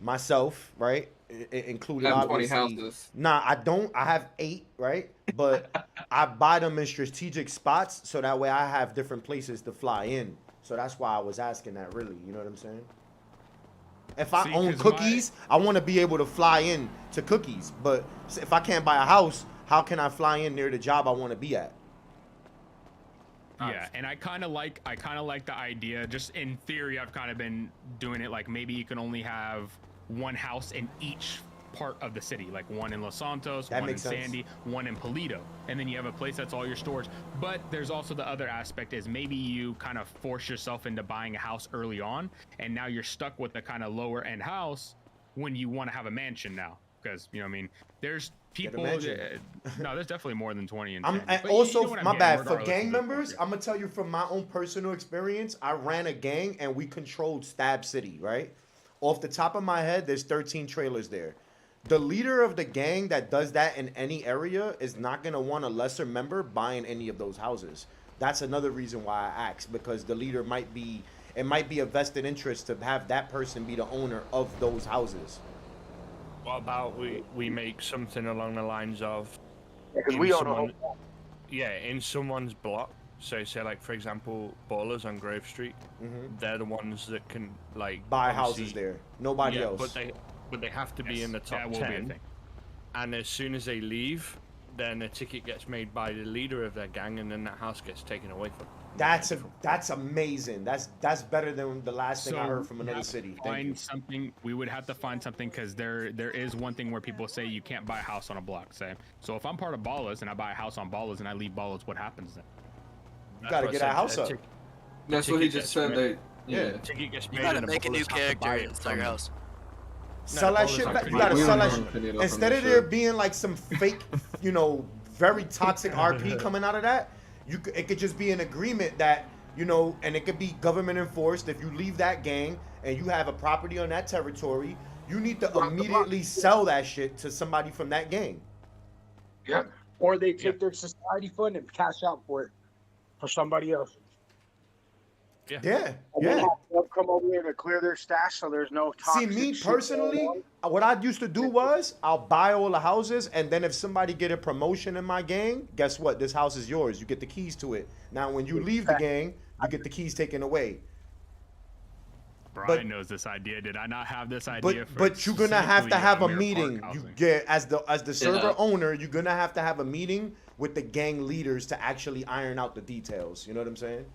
S1: myself, right, included
S7: I have 20
S1: obviously.
S7: houses.
S1: Nah, I don't. I have 8, right? But I buy them in strategic spots so that way I have different places to fly in. So that's why I was asking that. Really, you know what I'm saying? If I own
S2: 'cause
S1: cookies, I want to be able to fly in to cookies. But if I can't buy a house, how can I fly in near the job I want to be at?
S2: Yeah, and I kind of like the idea. Just in theory, I've kind of been doing it like maybe you can only have one house in each part of the city, like one in Los Santos,
S1: That
S2: one in
S1: makes sense.
S2: Sandy, one in Polito, and then you have a place that's all your storage. But there's also the other aspect is maybe you kind of force yourself into buying a house early on, and now you're stuck with a kind of lower end house when you want to have a mansion now, because you know what I mean. There's people.
S1: mansion.
S2: No, there's definitely more than 20 in
S1: I'm
S2: Sandy.
S1: and
S2: But you
S1: also
S2: know what I'm
S1: my
S2: getting,
S1: bad for
S2: regardless
S1: gang
S2: of the-
S1: members. I'm gonna tell you from my own personal experience. I ran a gang and we controlled Stab City. Right, off the top of my head, there's 13 trailers there. The leader of the gang that does that in any area is not gonna want a lesser member buying any of those houses. That's another reason why I asked, because the leader might be a vested interest to have that person be the owner of those houses.
S10: What about we make something along the lines of,
S8: Because
S10: in
S8: we own a
S10: someone-
S8: whole.
S10: yeah, in someone's block. So say like for example, Ballers on Grove Street. They're the ones that can like
S1: Buy
S10: obviously-
S1: houses there. Nobody
S10: yeah,
S1: else.
S10: But they have to be in the top
S2: that will be a
S10: 10.
S2: thing.
S10: And as soon as they leave, then a ticket gets made by the leader of their gang, and then that house gets taken away from them.
S1: That's amazing. That's better than the last thing I heard from
S2: we
S1: another
S2: have to
S1: city. Thank
S2: Find
S1: you.
S2: something. We would have to find something because there is one thing where people say you can't buy a house on a block. Say, so if I'm part of Ballas and I buy a house on Ballas and I leave Ballas, what happens then?
S1: You gotta get a house up.
S7: That's what he just said. They
S1: Yeah.
S10: Ticket gets
S9: You
S10: made
S9: gotta
S10: and the
S9: make a new
S10: Ballers have to
S9: character
S10: buy it
S9: and sell your
S10: from-
S9: house.
S1: Sell that shit back. You gotta sell that shit. Instead of there being like some fake, very toxic RP coming out of that, it could just be an agreement that, and it could be government enforced. If you leave that gang and you have a property on that territory, you need to immediately sell that shit to somebody from that gang.
S8: Yeah. Or they take their society fund and cash out for it for somebody else.
S2: Yeah.
S1: Yeah.
S8: And then have them come over here to clear their stash so there's no
S1: See,
S8: toxic
S1: me
S8: shit
S1: personally,
S8: going on.
S1: what I used to do was I'll buy all the houses, and then if somebody get a promotion in my gang, guess what? This house is yours. You get the keys to it. Now, when you leave the gang, you get the keys taken away.
S2: Brian knows this idea. Did I not have this idea?
S1: But you're gonna have to have a
S2: Mirror
S1: meeting.
S2: Park
S1: You
S2: housing?
S1: get as the server
S9: Yeah.
S1: owner, you're gonna have to have a meeting with the gang leaders to actually iron out the details. You know what I'm saying?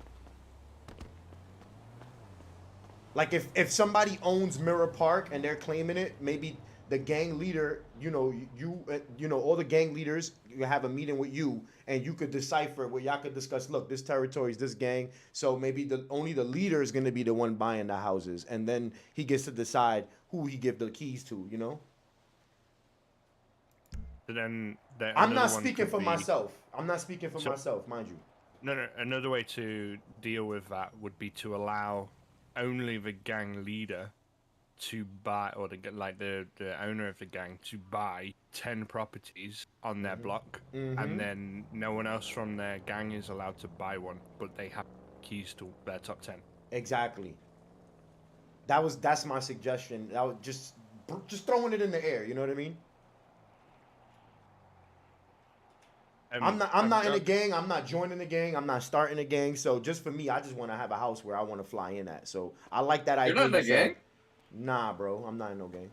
S1: Like if somebody owns Mirror Park and they're claiming it, maybe the gang leader, all the gang leaders, you have a meeting with you and you could decipher where y'all could discuss, look, this territory is this gang, so maybe only the leader is gonna be the one buying the houses, and then he gets to decide who he give the keys to,
S10: But then
S1: I'm
S10: another
S1: not
S10: one
S1: speaking
S10: could
S1: for
S10: be-
S1: myself. I'm not speaking for
S10: So-
S1: myself, mind you.
S10: No. Another way to deal with that would be to allow only the gang leader to buy, or the owner of the gang to buy 10 properties on their block,
S1: Mhm.
S10: and then no one else from their gang is allowed to buy one, but they have keys to their top 10.
S1: Exactly. That's my suggestion. That was just throwing it in the air. You know what I mean? I'm not in a gang. I'm not joining the gang. I'm not starting a gang. So just for me, I just want to have a house where I want to fly in at. So I like that idea.
S7: You're not in a gang?
S1: Nah, bro. I'm not in no gang.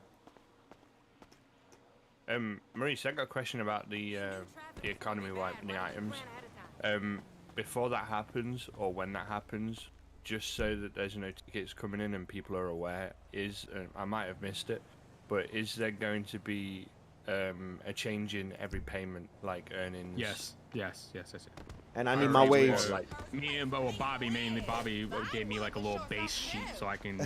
S10: Maurice, I got a question about the economy wipe and the items. Before that happens, or when that happens, just so that there's no tickets coming in and people are aware, I might have missed it, but is there going to be a change in every payment, like earnings?
S2: Yes.
S1: And I need my wage.
S2: Me and Bobby, mainly Bobby gave me like a little base sheet so I can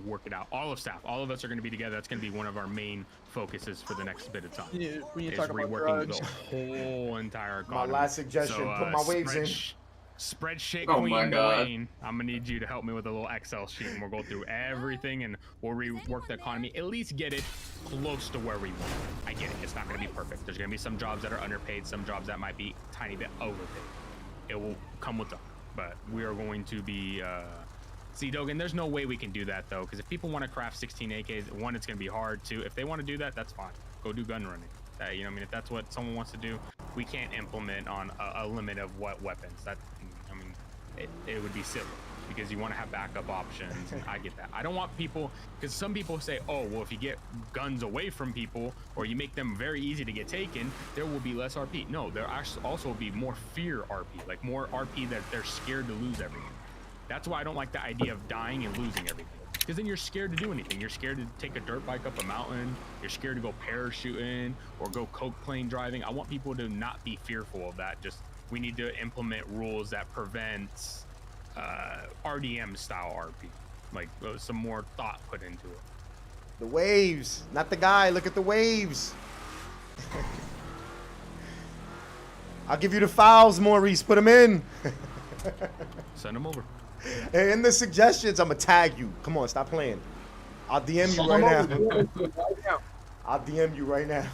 S2: work it out. All of staff, all of us are going to be together. That's going to be one of our main focuses for the next bit of time.
S6: Yeah, we need to
S2: is
S6: talk about
S2: reworking
S6: drugs.
S2: the whole entire
S1: My
S2: economy.
S1: last suggestion, put my waves in.
S2: Spreadsheet
S7: Oh
S2: Queen
S7: my God.
S2: Dwayne, I'm gonna need you to help me with a little Excel sheet, and we'll go through everything, and we'll rework the economy. At least get it close to where we want. I get it. It's not gonna be perfect. There's gonna be some jobs that are underpaid, some jobs that might be a tiny bit overpaid. It will come with time, but we are going to be. See, Dogan, there's no way we can do that though, because if people want to craft 16 AKs, one, it's gonna be hard. Two, if they want to do that, that's fine. Go do gun running. You know, what I mean, if that's what someone wants to do, we can't implement on a limit of what weapons. That, I mean, it would be silly because you want to have backup options. And I get that. I don't want people, because some people say, oh, well, if you get guns away from people or you make them very easy to get taken, there will be less RP. No, there also will be more fear RP, like more RP that they're scared to lose everything. That's why I don't like the idea of dying and losing everything. Because then you're scared to do anything. You're scared to take a dirt bike up a mountain. You're scared to go parachuting or go coke plane driving. I want people to not be fearful of that. Just, we need to implement rules that prevents RDM style RP. Like some more thought put into it.
S1: The waves, not the guy. Look at the waves. I'll give you the files, Maurice. Put them in.
S2: Send them over.
S1: And in the suggestions, I'm gonna tag you. Come on, stop playing. I'll DM you right now. I'll DM you right now.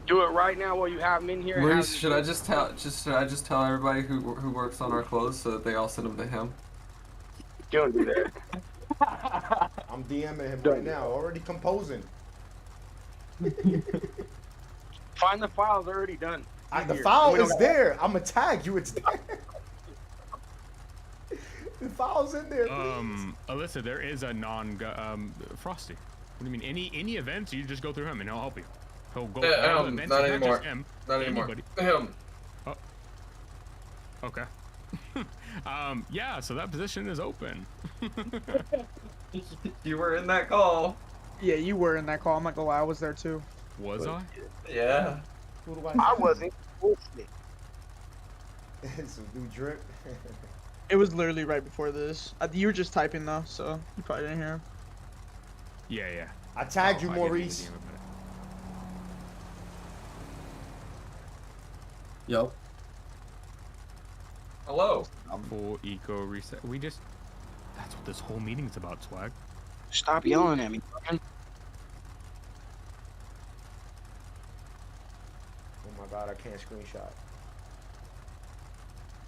S8: Do it right now while you have them in here.
S7: Maurice, should I just tell everybody who works on our clothes so that they all send them to him?
S8: Don't do that.
S1: I'm DMing him right now. Already composing.
S8: Find the files already done.
S1: The file is there. I'm gonna tag you. It's there. The file's in there. Please.
S2: Alyssa, there is a Frosty. What do you mean? Any events, you just go through him and he'll help you. He'll go through all events.
S7: Not
S2: and
S7: anymore.
S2: Just him,
S7: Not anymore.
S2: anybody.
S7: Him.
S2: Oh. Okay. Yeah, so that position is open.
S7: You were in that call.
S6: Yeah, you were in that call. I'm not gonna lie, I was there too.
S2: Was I?
S7: Yeah.
S8: I wasn't.
S1: Some new drip.
S6: It was literally right before this. You were just typing though, so you probably didn't hear him.
S2: Yeah.
S1: I tagged you, Maurice.
S17: Yo.
S7: Hello.
S2: Full eco reset. That's what this whole meeting's about, Swag.
S8: Stop yelling at me.
S1: Oh my god, I can't screenshot.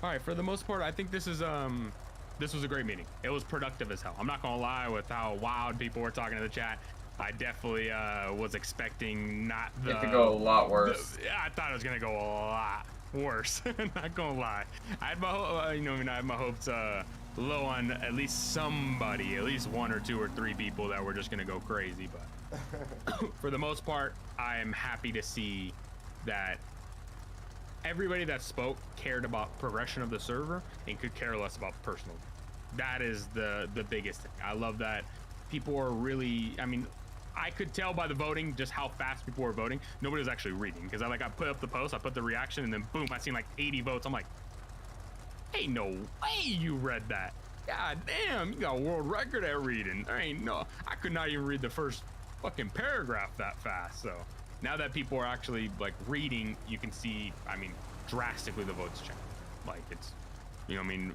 S2: All right, for the most part, I think this was a great meeting. It was productive as hell. I'm not gonna lie with how wild people were talking in the chat. I definitely was expecting not the.
S7: It could go a lot worse.
S2: I thought it was gonna go a lot worse. Not gonna lie. I had my, I had my hopes low on at least somebody, at least one or two or three people that were just gonna go crazy. But for the most part, I am happy to see that everybody that spoke cared about progression of the server and could care less about personal. That is the biggest thing. I love that people are really, I mean, I could tell by the voting just how fast people were voting. Nobody was actually reading because I put up the post, I put the reaction, and then boom, I seen like 80 votes. I'm like, ain't no way you read that. God damn, you got a world record at reading. There ain't no, I could not even read the first fucking paragraph that fast. So now that people are actually like reading, you can see, I mean, drastically the votes change. Like it's, you know, I mean,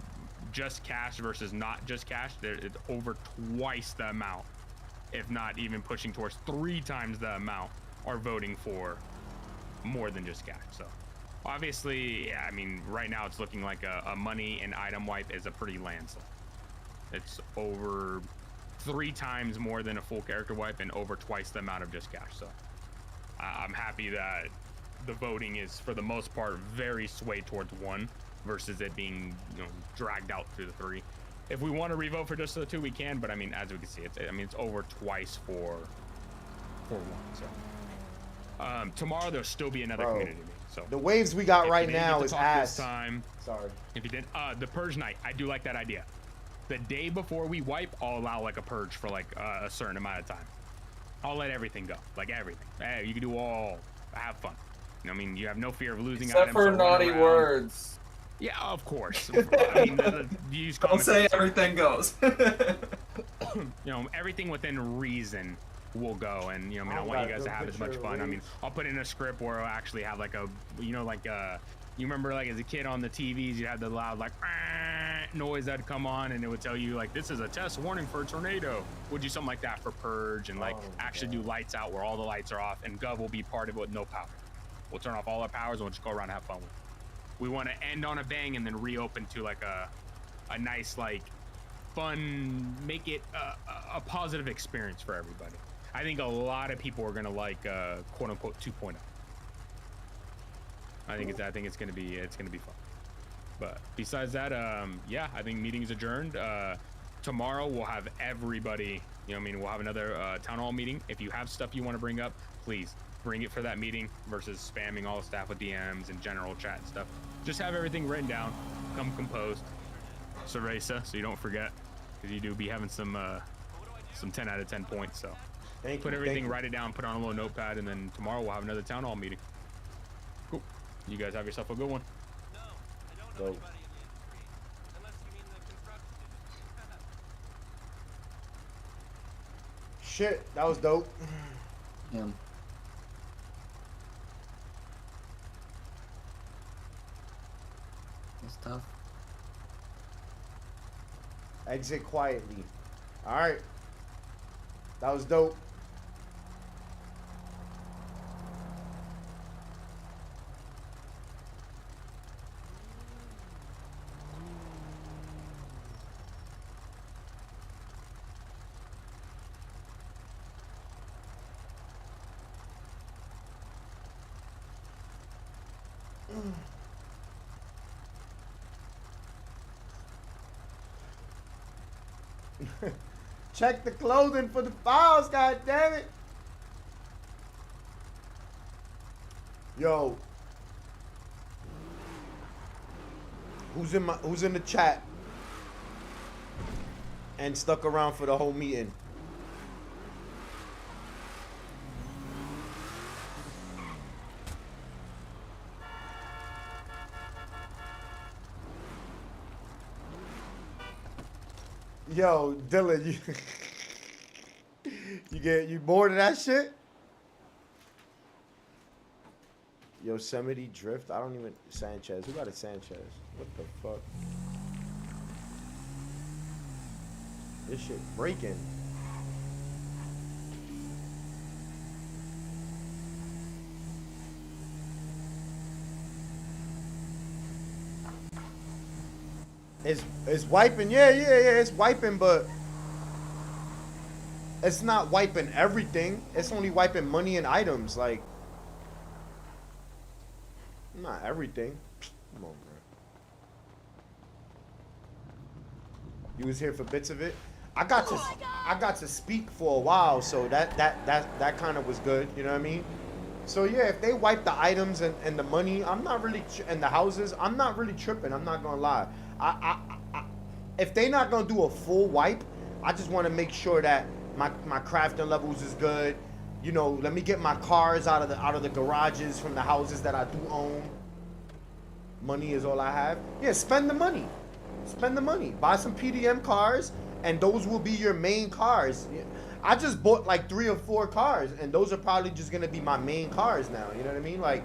S2: just cash versus not just cash, it's over twice the amount, if not even pushing towards 3 times the amount, are voting for more than just cash. So Obviously, yeah, I mean, right now it's looking like a money and item wipe is a pretty landslide. It's over 3 times more than a full character wipe and over twice the amount of just cash. So I'm happy that the voting is, for the most part, very swayed towards 1 versus it being, you know, dragged out through the 3. If we want to revote for just the 2, we can, but I mean, as we can see, it's over twice for 1. So tomorrow there'll still be another community meeting. So
S1: the waves we got right now is ass.
S2: Time,
S1: sorry.
S2: If you didn't, the purge night, I do like that idea. The day before we wipe, I'll allow like a purge for like a certain amount of time. I'll let everything go, like everything. Hey, you can do all, have fun. You know, I mean, you have no fear of losing
S7: Except
S2: items.
S7: for naughty words.
S2: Yeah, of course. I mean, use
S7: Don't say everything goes.
S2: You know, everything within reason will go, and you know, I mean, I want you guys to have as much fun. I mean, I'll put in a script where I'll actually have like a, you know, like you remember like as a kid on the TVs, you had the loud like noise that'd come on, and it would tell you like, this is a test warning for a tornado. We'll do something like that for purge, and like actually do lights out where all the lights are off, and Gov will be part of it with no power. We'll turn off all our powers and we'll just go around and have fun with it. We want to end on a bang and then reopen to like a nice, like, fun, make it a positive experience for everybody. I think a lot of people are gonna like quote unquote 2.0. I think it's gonna be fun. But besides that, yeah, I think meeting's adjourned. Tomorrow we'll have everybody. You know, what I mean, we'll have another town hall meeting. If you have stuff you want to bring up, please bring it for that meeting versus spamming all the staff with DMs and general chat and stuff. Just have everything written down, come composed. Servesa, so you don't forget, because you do be having some 10 out of 10 points. So put everything, write it down, put it on a little notepad, and then tomorrow we'll have another town hall meeting. Cool. You guys have yourself a good one.
S1: Go. Shit, that was dope.
S17: Yeah. It's tough.
S1: Exit quietly. All right. That was dope. Check the clothing for the files, god damn it. Yo. Who's in the chat and stuck around for the whole meeting? Yo, Dylan, you bored of that shit? Yosemite Drift? I don't even... Sanchez. Who got a Sanchez? What the fuck? This shit breaking. It's wiping, yeah, it's wiping, but it's not wiping everything. It's only wiping money and items, like, not everything. Come on, bro. You was here for bits of it. I got to speak for a while, so that kind of was good, you know what I mean? So yeah, if they wipe the items and the money, I'm not really, and the houses, I'm not really tripping. I'm not gonna lie. If they not gonna do a full wipe, I just want to make sure that my crafting levels is good. You know, let me get my cars out of the garages from the houses that I do own. Money is all I have. Yeah, spend the money. Spend the money. Buy some PDM cars, and those will be your main cars. I just bought like 3 or 4 cars, and those are probably just gonna be my main cars now. You know what I mean? Like,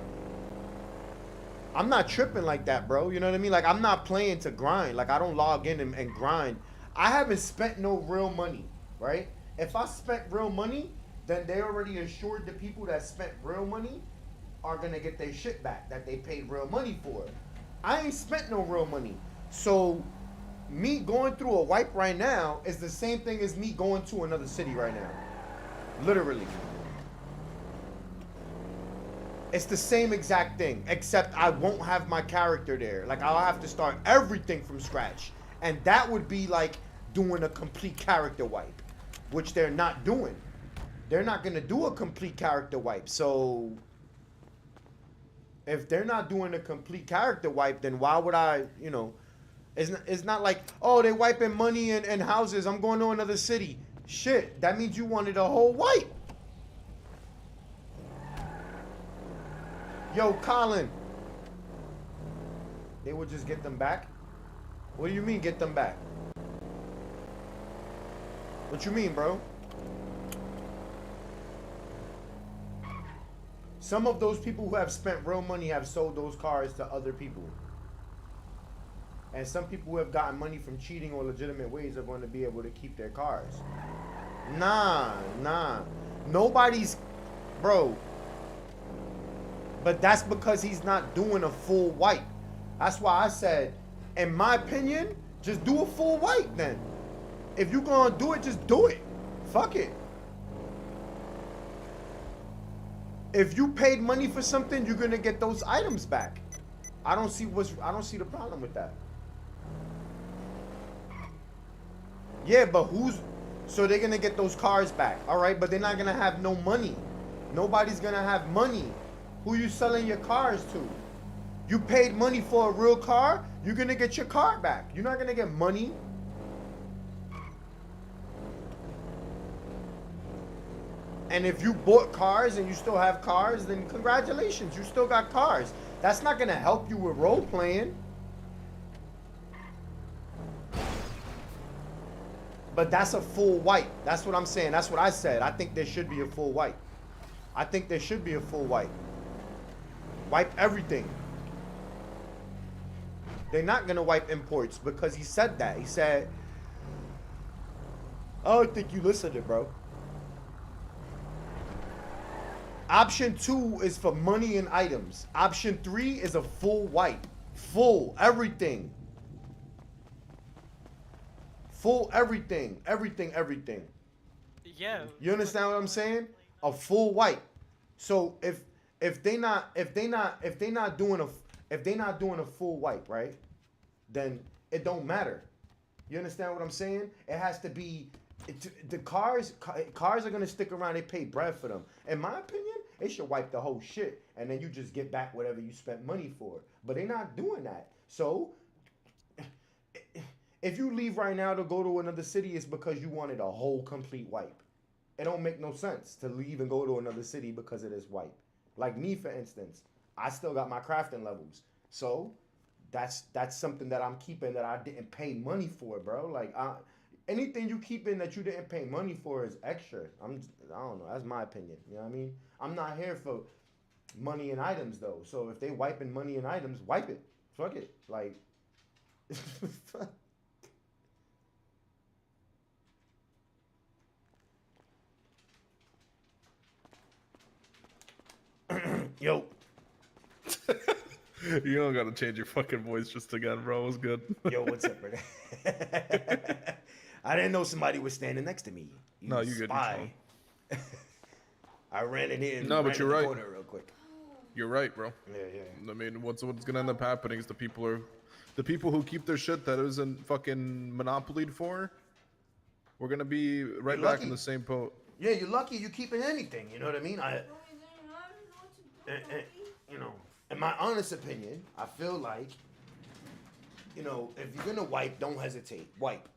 S1: I'm not tripping like that, bro. You know what I mean? Like, I'm not playing to grind. Like, I don't log in and grind. I haven't spent no real money, right? If I spent real money, then they already assured the people that spent real money are gonna get their shit back that they paid real money for. I ain't spent no real money. So me going through a wipe right now is the same thing as me going to another city right now. Literally. It's the same exact thing, except I won't have my character there. Like, I'll have to start everything from scratch. And that would be like doing a complete character wipe, which they're not doing. They're not going to do a complete character wipe. So if they're not doing a complete character wipe, then why would I, you know, it's not like, oh, they wiping money and houses. I'm going to another city. Shit, that means you wanted a whole wipe. Yo, Colin. They would just get them back? What do you mean get them back? What you mean, bro? Some of those people who have spent real money have sold those cars to other people. And some people who have gotten money from cheating or legitimate ways are going to be able to keep their cars. Nah. Nobody's... Bro. But that's because he's not doing a full wipe. That's why I said, in my opinion, just do a full wipe then. If you're going to do it, just do it. Fuck it. If you paid money for something, you're going to get those items back. I don't see the problem with that. Yeah, but so they're going to get those cars back. All right, but they're not going to have no money. Nobody's going to have money. Who you selling your cars to? You paid money for a real car, you're going to get your car back. You're not going to get money. And if you bought cars and you still have cars, then congratulations, you still got cars. That's not going to help you with role playing. But that's a full wipe. That's what I'm saying. That's what I said. I think there should be a full wipe. I think there should be a full wipe. Wipe everything. They're not going to wipe imports because he said that. He said, I don't think you listened to it, bro. Option 2 is for money and items. Option 3 is a full wipe. Full. Everything. Full everything. Everything.
S11: Yeah.
S1: You understand what I'm saying? A full wipe. So if they're not doing a full wipe, right? Then it don't matter. You understand what I'm saying? It has to be the cars are gonna stick around. They pay bread for them. In my opinion, they should wipe the whole shit and then you just get back whatever you spent money for. But they're not doing that. So if you leave right now to go to another city, it's because you wanted a whole complete wipe. It don't make no sense to leave and go to another city because of this wipe. Like me, for instance, I still got my crafting levels. So that's something that I'm keeping that I didn't pay money for, bro. Like anything you keeping that you didn't pay money for is extra. I don't know. That's my opinion. You know what I mean? I'm not here for money and items though. So if they wiping money and items, wipe it. Fuck it. Like yo.
S18: You don't gotta change your fucking voice just again, bro. It was good.
S1: Yo, what's up, brother? I didn't know somebody was standing next to me.
S18: No, you good.
S1: Spy. I ran it in.
S18: No, but you're right.
S1: Real quick.
S18: You're right, bro.
S1: Yeah.
S18: I mean, what's gonna end up happening is the people who keep their shit that isn't fucking monopolied for. We're gonna be right
S1: You're
S18: back
S1: lucky.
S18: in the same boat.
S1: Yeah, you're lucky you keeping anything. You know what I mean? You know, in my honest opinion, I feel like, you know, if you're gonna wipe, don't hesitate. Wipe.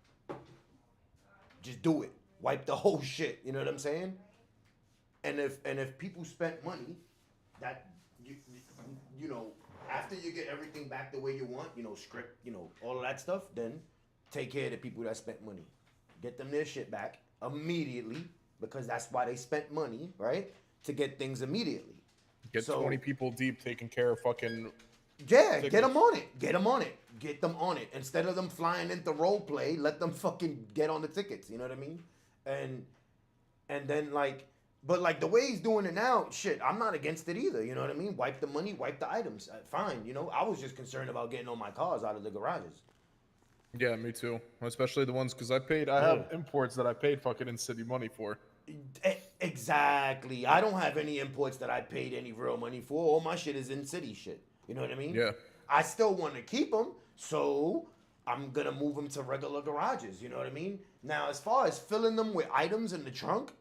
S1: Just do it. Wipe the whole shit. You know what I'm saying? And if people spent money, that you know, after you get everything back the way you want, you know, script, you know, all of that stuff, then take care of the people that spent money. Get them their shit back immediately because that's why they spent money, right? To get things immediately.
S18: Get 20 people deep taking care of fucking...
S1: Yeah, get them on it. Get them on it. Instead of them flying into Roleplay, let them fucking get on the tickets. You know what I mean? And then, like, But like the way he's doing it now, shit, I'm not against it either. You know what I mean? Wipe the money, wipe the items. Fine. You know, I was just concerned about getting all my cars out of the garages.
S18: Yeah, me too. Especially the ones because I have imports that I paid fucking in-city money for.
S1: Exactly. I don't have any imports that I paid any real money for. All my shit is in-city shit. You know what I mean?
S18: Yeah.
S1: I still want to keep them, so I'm gonna move them to regular garages. You know what I mean? Now, as far as filling them with items in the trunk,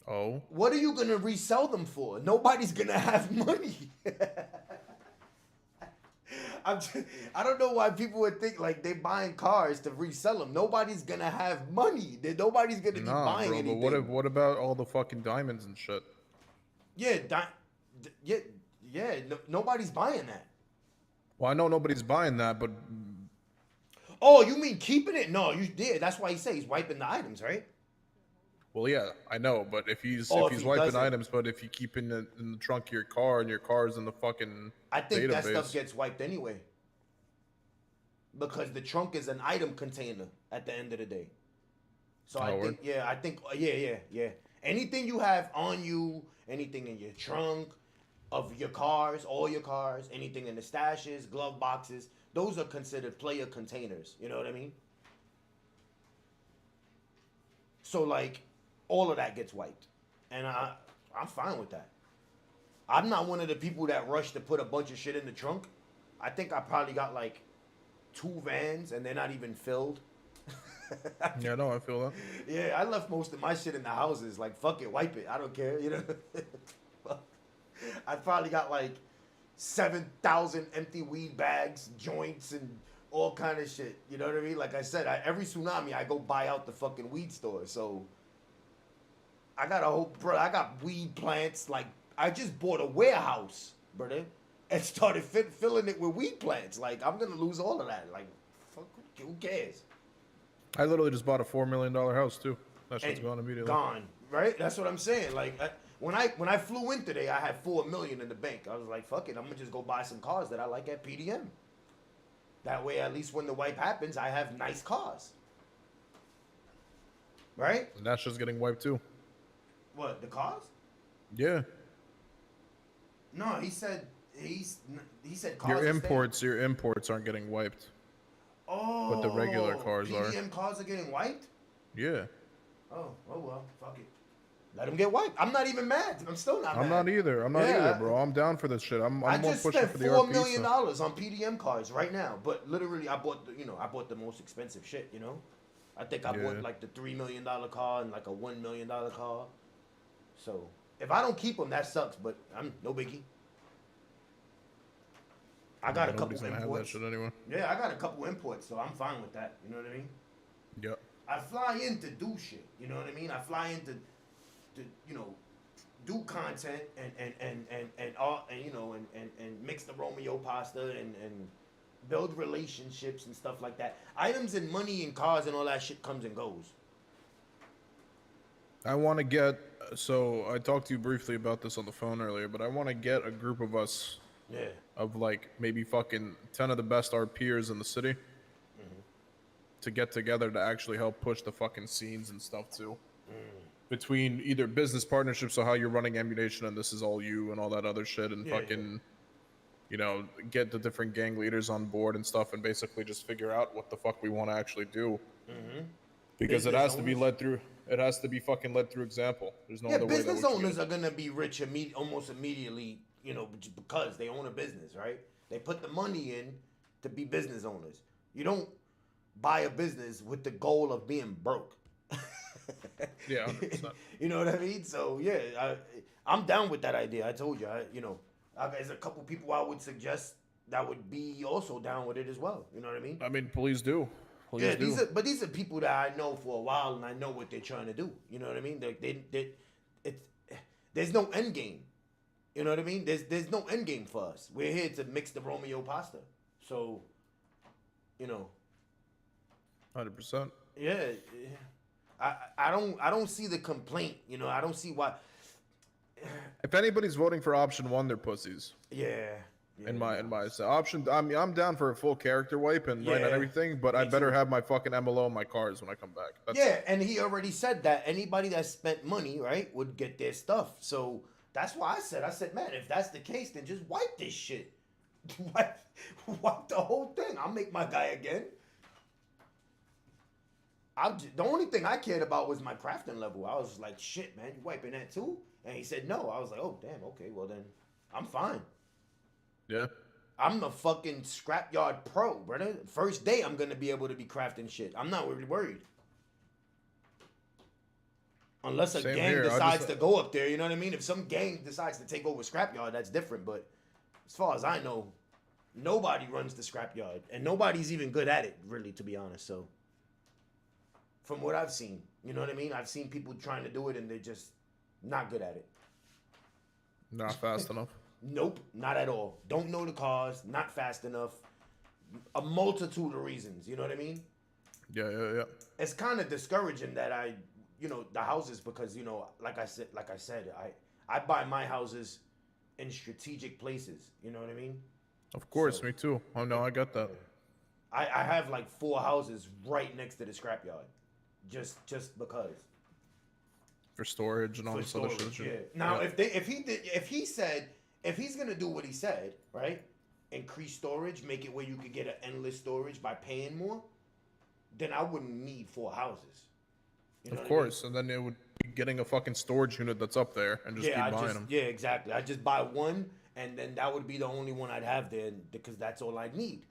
S1: what are you gonna resell them for? Nobody's gonna have money. I don't know why people would think like they buying cars to resell them. Nobody's gonna have money. Nobody's gonna be buying
S18: bro,
S1: anything.
S18: But what about all the fucking diamonds and shit?
S1: Yeah, nobody's buying that.
S18: Well, I know nobody's buying that, but
S1: oh, you mean keeping it? No, you did. That's why he says he's wiping the items, right?
S18: well, yeah, I know. But if he's
S1: he
S18: wiping
S1: doesn't.
S18: items, but if you keep in the trunk of your car and your car's in the fucking
S1: I think
S18: database,
S1: that stuff gets wiped anyway. Because the trunk is an item container at the end of the day. So I think, yeah. Anything you have on you, anything in your trunk of your cars, all your cars, anything in the stashes, glove boxes, those are considered player containers. You know what I mean? So like, all of that gets wiped. And I'm fine with that. I'm not one of the people that rush to put a bunch of shit in the trunk. I think I probably got like 2 vans and they're not even filled.
S18: Yeah, no, I feel that.
S1: Yeah, I left most of my shit in the houses. Like, fuck it, wipe it. I don't care, you know. I probably got like 7,000 empty weed bags, joints, and all kind of shit. You know what I mean? Like I said, every tsunami, I go buy out the fucking weed store. So I got I got weed plants. Like, I just bought a warehouse, brother, and started filling it with weed plants. Like, I'm gonna lose all of that. Like, fuck, who cares?
S18: I literally just bought a $4 million house too. That shit's gone immediately.
S1: Gone, right? That's what I'm saying. Like, when I flew in today, I had $4 million in the bank. I was like, fuck it, I'm gonna just go buy some cars that I like at PDM. That way, at least when the wipe happens, I have nice cars. Right?
S18: And that's just getting wiped too.
S1: What, the cars?
S18: Yeah.
S1: No, he said cars.
S18: Your imports aren't getting wiped.
S1: Oh.
S18: But the regular cars
S1: PDM cars are getting wiped?
S18: Yeah.
S1: Oh well, fuck it. Let them get wiped. I'm not even mad. I'm still not mad.
S18: I'm not either, bro. I'm down for this shit. I'm more pushing for the RP
S1: $4 million
S18: stuff.
S1: on PDM cars right now. But literally, I bought the most expensive shit. You know, I think I bought like the $3 million car and like a $1 million car. So if I don't keep them, that sucks. But I'm no biggie. I got a couple imports.
S18: Have that shit anyway.
S1: Yeah, I got a couple imports, so I'm fine with that. You know what I mean?
S18: Yep.
S1: I fly in to do shit. You know what I mean? I fly in to do content and mix the Romeo pasta and build relationships and stuff like that. Items and money and cars and all that shit comes and goes.
S18: I want to get. So I talked to you briefly about this on the phone earlier, but I want to get a group of us.
S1: Yeah.
S18: Of like maybe fucking 10 of the best RPers in the city to get together to actually help push the fucking scenes and stuff too. Between either business partnerships, so how you're running ammunition and this is all you and all that other shit, and you know, get the different gang leaders on board and stuff, and basically just figure out what the fuck we want to actually do. Because it has to be led through. It has to be fucking led through example. There's no other way.
S1: Business owners are gonna be rich almost immediately. You know, because they own a business, right? They put the money in to be business owners. You don't buy a business with the goal of being broke.
S18: Yeah, 100%.
S1: You know what I mean? So yeah, I'm down with that idea. I told you, there's a couple people I would suggest that would be also down with it as well. You know what I mean?
S18: I mean, please do. Please do.
S1: These are people that I know for a while, and I know what they're trying to do. You know what I mean? There's no end game. You know what I mean? There's no end game for us. We're here to mix the Romeo pasta. So,
S18: 100%.
S1: Yeah. I don't see the complaint. You know, I don't see why.
S18: If anybody's voting for option 1, they're pussies.
S1: Yeah.
S18: in my option, I mean, I'm down for a full character wipe and right on everything, but I better have my fucking MLO in my cars when I come back.
S1: And he already said that anybody that spent money, right, would get their stuff. So that's why I said, man, if that's the case, then just wipe this shit. wipe the whole thing. I'll make my guy again. The only thing I cared about was my crafting level. I was like, shit, man, you wiping that too? And he said no. I was like, oh, damn, okay, well then, I'm fine.
S18: Yeah.
S1: I'm the fucking scrapyard pro, brother. First day I'm gonna be able to be crafting shit. I'm not really worried. Unless a gang decides to go up there, you know what I mean? If some gang decides to take over scrapyard, that's different. But as far as I know, nobody runs the scrapyard. And nobody's even good at it, really, to be honest. So, from what I've seen, you know what I mean? I've seen people trying to do it and they're just not good at it.
S18: Not fast enough.
S1: Nope, not at all. Don't know the cars, not fast enough. A multitude of reasons, you know what I mean?
S18: Yeah.
S1: It's kind of discouraging that the houses, because, like I said, I buy my houses in strategic places, you know what I mean?
S18: Of course, me too. Oh no, I got that.
S1: I have like 4 houses right next to the scrapyard, just because.
S18: For storage and all this other shit.
S1: Yeah. Now, if he's gonna do what he said, right? Increase storage, make it where you could get an endless storage by paying more, then I wouldn't need 4 houses. You know
S18: of course, and then it would be getting a fucking storage unit that's up there and just keep buying them.
S1: Yeah, exactly. I just buy one, and then that would be the only one I'd have there because that's all I need.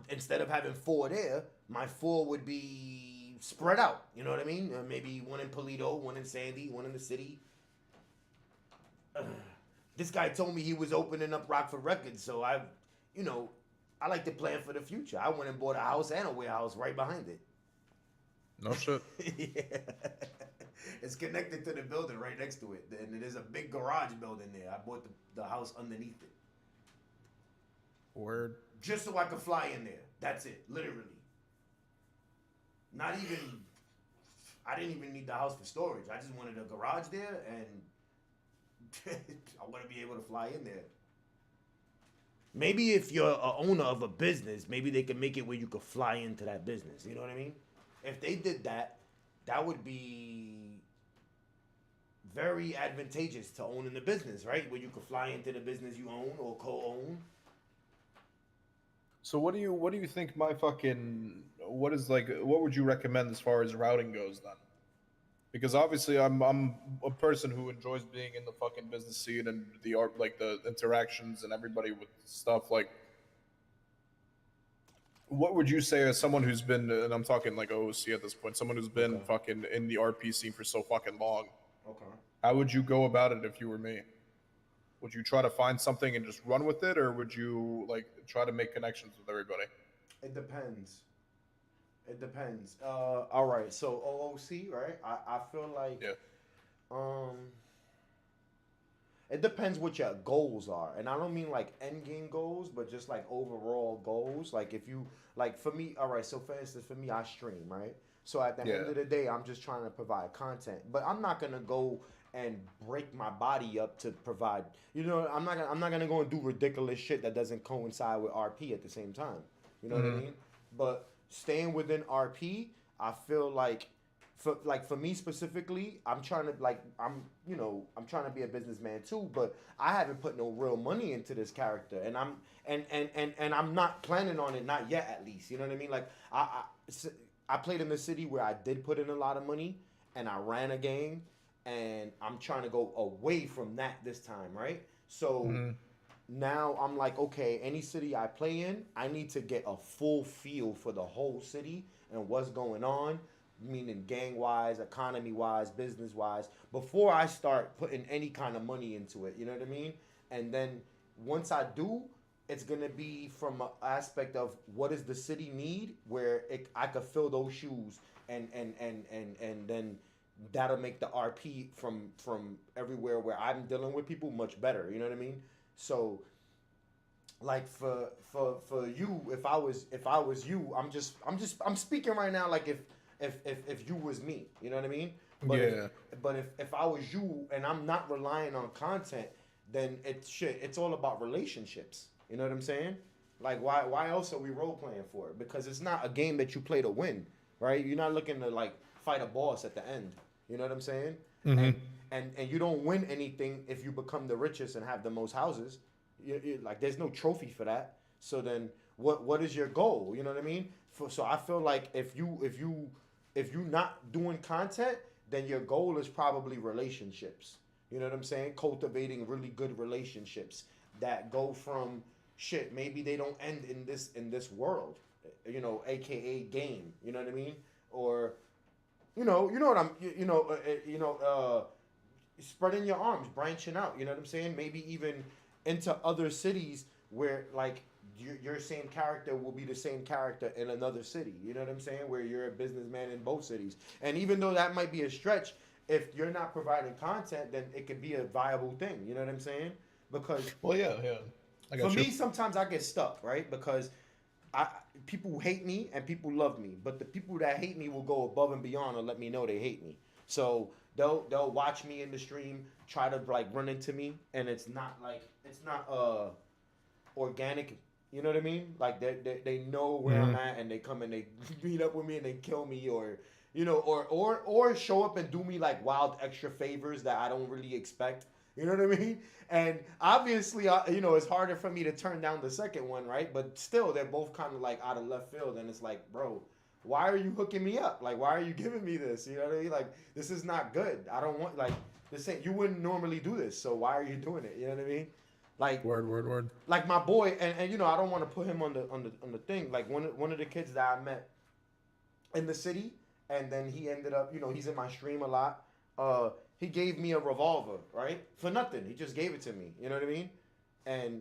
S1: Instead of having 4 there, my 4 would be spread out. You know what I mean? Maybe one in Polito, one in Sandy, one in the city. This guy told me he was opening up Rockford Records, so I like to plan for the future. I went and bought a house and a warehouse right behind it.
S18: No shit.
S1: Yeah. It's connected to the building right next to it. And there's a big garage building there. I bought the house underneath it.
S18: Word.
S1: Just so I could fly in there. That's it. Literally. I didn't even need the house for storage. I just wanted a garage there and I want to be able to fly in there. Maybe if you're an owner of a business, maybe they can make it where you could fly into that business. You know what I mean? If they did that, that would be very advantageous to owning the business, right? Where you could fly into the business you own or co-own.
S18: So what do you think what would you recommend as far as routing goes then? Because obviously I'm a person who enjoys being in the fucking business scene and the art, like the interactions and everybody with stuff. Like, what would you say as someone who's been, and I'm talking like OOC at this point, someone who's been fucking in the RP scene for so fucking long?
S1: Okay.
S18: How would you go about it if you were me? Would you try to find something and just run with it, or would you like try to make connections with everybody?
S1: It depends. All right. So OOC, right? I feel like it depends what your goals are, and I don't mean like end game goals, but just like overall goals. Like if you like, for me, all right. So for instance, for me, I stream, right? So at the end of the day, I'm just trying to provide content, but I'm not gonna go and break my body up to provide. You know, I'm not gonna go and do ridiculous shit that doesn't coincide with RP at the same time. You know what I mean? But staying within RP, I feel like, for me specifically, I'm trying to I'm trying to be a businessman too, but I haven't put no real money into this character, and I'm not planning on it, not yet at least. You know what I mean? Like I played in the city where I did put in a lot of money, and I ran a gang, and I'm trying to go away from that this time, right? So now I'm like, okay, any city I play in, I need to get a full feel for the whole city and what's going on, meaning gang-wise, economy-wise, business-wise, before I start putting any kind of money into it, you know what I mean? And then once I do, it's going to be from an aspect of what does the city need, where I could fill those shoes, and then that'll make the RP from everywhere where I'm dealing with people much better, you know what I mean? So like for you, if I was you, I'm speaking right now like if you was me, you know what I mean? But if I was you and I'm not relying on content, then it's all about relationships. You know what I'm saying? Like, why else are we role playing for it? Because it's not a game that you play to win, right? You're not looking to like fight a boss at the end. You know what I'm saying?
S18: Mhm.
S1: And you don't win anything if you become the richest and have the most houses. Like, there's no trophy for that. So then, what is your goal? You know what I mean? So I feel like if you not doing content, then your goal is probably relationships. You know what I'm saying? Cultivating really good relationships that go from shit. Maybe they don't end in this world, you know, aka game. You know what I mean? Or, you know what I'm, spreading your arms, branching out. You know what I'm saying? Maybe even into other cities where like your same character will be the same character in another city. You know what I'm saying? Where you're a businessman in both cities. And even though that might be a stretch, if you're not providing content, then it could be a viable thing. You know what I'm saying? Because
S18: yeah.
S1: For me, sometimes I get stuck, right? Because people hate me and people love me, but the people that hate me will go above and beyond and let me know they hate me. So they'll watch me in the stream, try to like run into me, and it's not organic. You know what I mean? Like they know where I'm at, and they come and they meet up with me and they kill me, or or show up and do me like wild extra favors that I don't really expect. You know what I mean? And obviously, it's harder for me to turn down the second one, right? But still, they're both kind of like out of left field, and it's like, bro, why are you hooking me up? Like, why are you giving me this? You know what I mean? Like, this is not good. I don't want this ain't. You wouldn't normally do this, so why are you doing it? You know what I mean? Like
S18: word.
S1: Like my boy, and I don't want to put him on the thing. Like one of the kids that I met in the city, and then he ended up, he's in my stream a lot. He gave me a revolver, right? For nothing. He just gave it to me. You know what I mean? And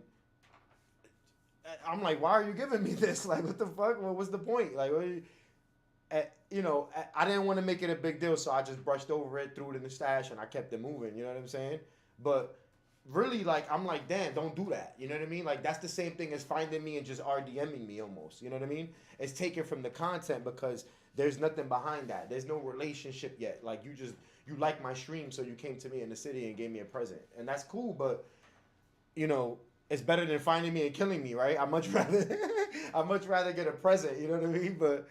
S1: I'm like, why are you giving me this? Like, what the fuck? What was the point? Like, I didn't want to make it a big deal, so I just brushed over it, threw it in the stash, and I kept it moving. You know what I'm saying? But really, like, I'm like, damn, don't do that. You know what I mean? Like, that's the same thing as finding me and just RDMing me almost. You know what I mean? It's taken from the content because there's nothing behind that. There's no relationship yet. Like, you like my stream, so you came to me in the city and gave me a present. And that's cool, but, it's better than finding me and killing me, right? I'd much rather get a present, you know what I mean? But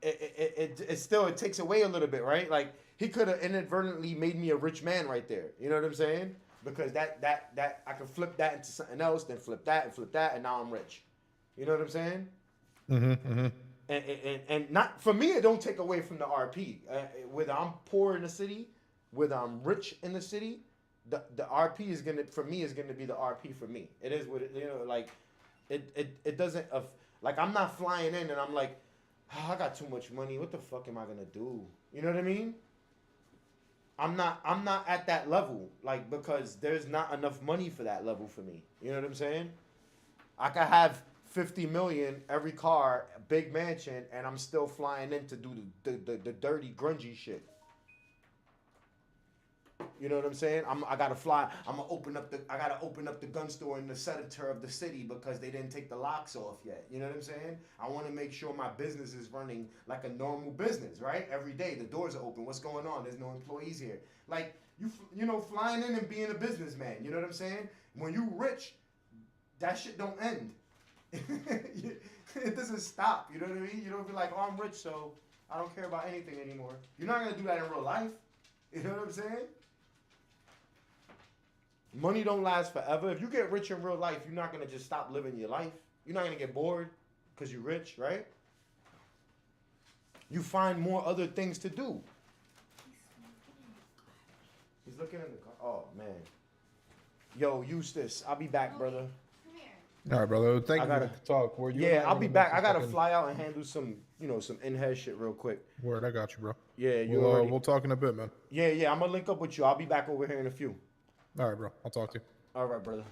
S1: it still takes away a little bit, right? Like, he could have inadvertently made me a rich man right there. You know what I'm saying? Because that I can flip that into something else, then flip that, and now I'm rich. You know what I'm saying?
S18: Mm-hmm.
S1: And not for me, it don't take away from the RP. Whether I'm poor in the city, whether I'm rich in the city, the RP is gonna be the RP for me. It is what it, like it doesn't like I'm not flying in and I'm like, oh, I got too much money. What the fuck am I gonna do? You know what I mean? I'm not at that level, like, because there's not enough money for that level for me. You know what I'm saying? I could have 50 million, every car, a big mansion, and I'm still flying in to do the dirty, grungy shit. You know what I'm saying? I gotta fly. I gotta open up the gun store in the center of the city because they didn't take the locks off yet. You know what I'm saying? I want to make sure my business is running like a normal business, right? Every day the doors are open. What's going on? There's no employees here. Like flying in and being a businessman. You know what I'm saying? When you rich, that shit don't end. It doesn't stop. You know what I mean? You don't be like, oh, I'm rich, so I don't care about anything anymore. You're not gonna do that in real life. You know what I'm saying? Money don't last forever. If you get rich in real life, you're not going to just stop living your life. You're not going to get bored because you're rich, right? You find more other things to do. He's looking in the car. Oh, man. Yo, Eustace, I'll be back, brother.
S18: All right, brother. Thank you for the talk.
S1: I'll be back. I got to fly out and handle some in-head shit real quick.
S18: Word, I got you, bro.
S1: Yeah,
S18: we'll talk in a bit, man.
S1: Yeah, I'm going to link up with you. I'll be back over here in a few.
S18: All right, bro. I'll talk to you.
S1: All right, brother.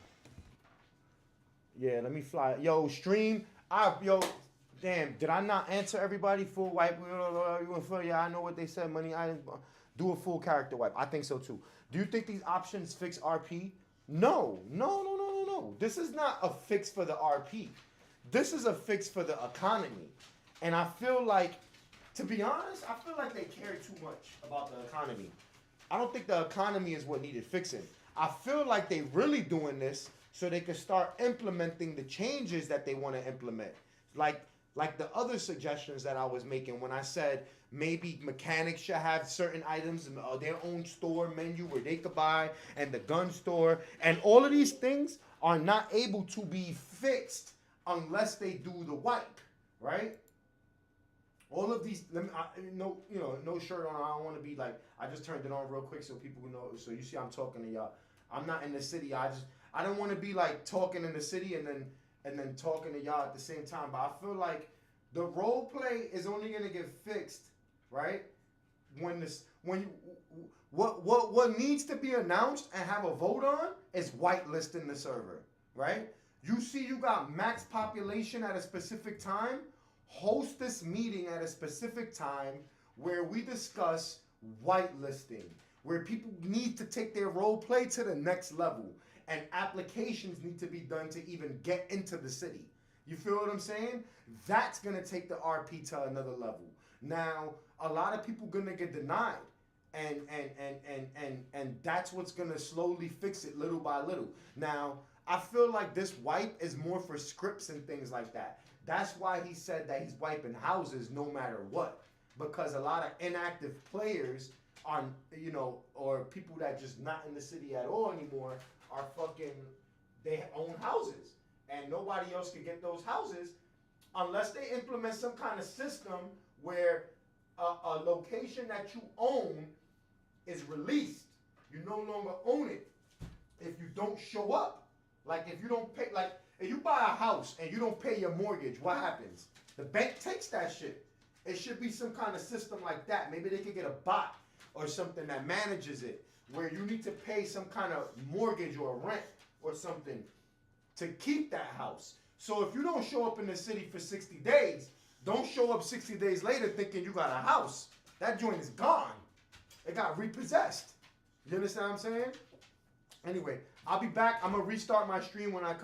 S1: Yeah, let me fly. Yo, stream. Damn, did I not answer everybody? Full wipe. Yeah, I know what they said. Money. I didn't do a full character wipe. I think so too. Do you think these options fix RP? No. This is not a fix for the RP. This is a fix for the economy. And I feel like, to be honest, they care too much about the economy. I don't think the economy is what needed fixing. I feel like they really doing this so they can start implementing the changes that they want to implement. Like the other suggestions that I was making when I said maybe mechanics should have certain items in their own store menu where they could buy, and the gun store, and all of these things are not able to be fixed unless they do the wipe, right? All of these, no shirt on. I don't want to be like, I just turned it on real quick so people know. So you see, I'm talking to y'all. I'm not in the city. I don't want to be like talking in the city and then talking to y'all at the same time. But I feel like the role play is only gonna get fixed, right? What needs to be announced and have a vote on is whitelisting the server, right? You see, you got max population at a specific time. Host this meeting at a specific time where we discuss whitelisting, where people need to take their role play to the next level, and applications need to be done to even get into the city. You feel what I'm saying? That's gonna take the RP to another level. Now, a lot of people gonna get denied, and that's what's gonna slowly fix it little by little. Now, I feel like this wipe is more for scripts and things like that. That's why he said that he's wiping houses no matter what, because a lot of inactive players are, or people that just not in the city at all anymore are they own houses, and nobody else can get those houses unless they implement some kind of system where a location that you own is released. You no longer own it if you don't show up. Like if you don't pay, like if you buy a house and you don't pay your mortgage, what happens? The bank takes that shit. It should be some kind of system like that. Maybe they could get a bot or something that manages it, where you need to pay some kind of mortgage or rent or something to keep that house. So if you don't show up in the city for 60 days, don't show up 60 days later thinking you got a house. That joint is gone. It got repossessed. You understand what I'm saying? Anyway, I'll be back. I'm going to restart my stream when I come.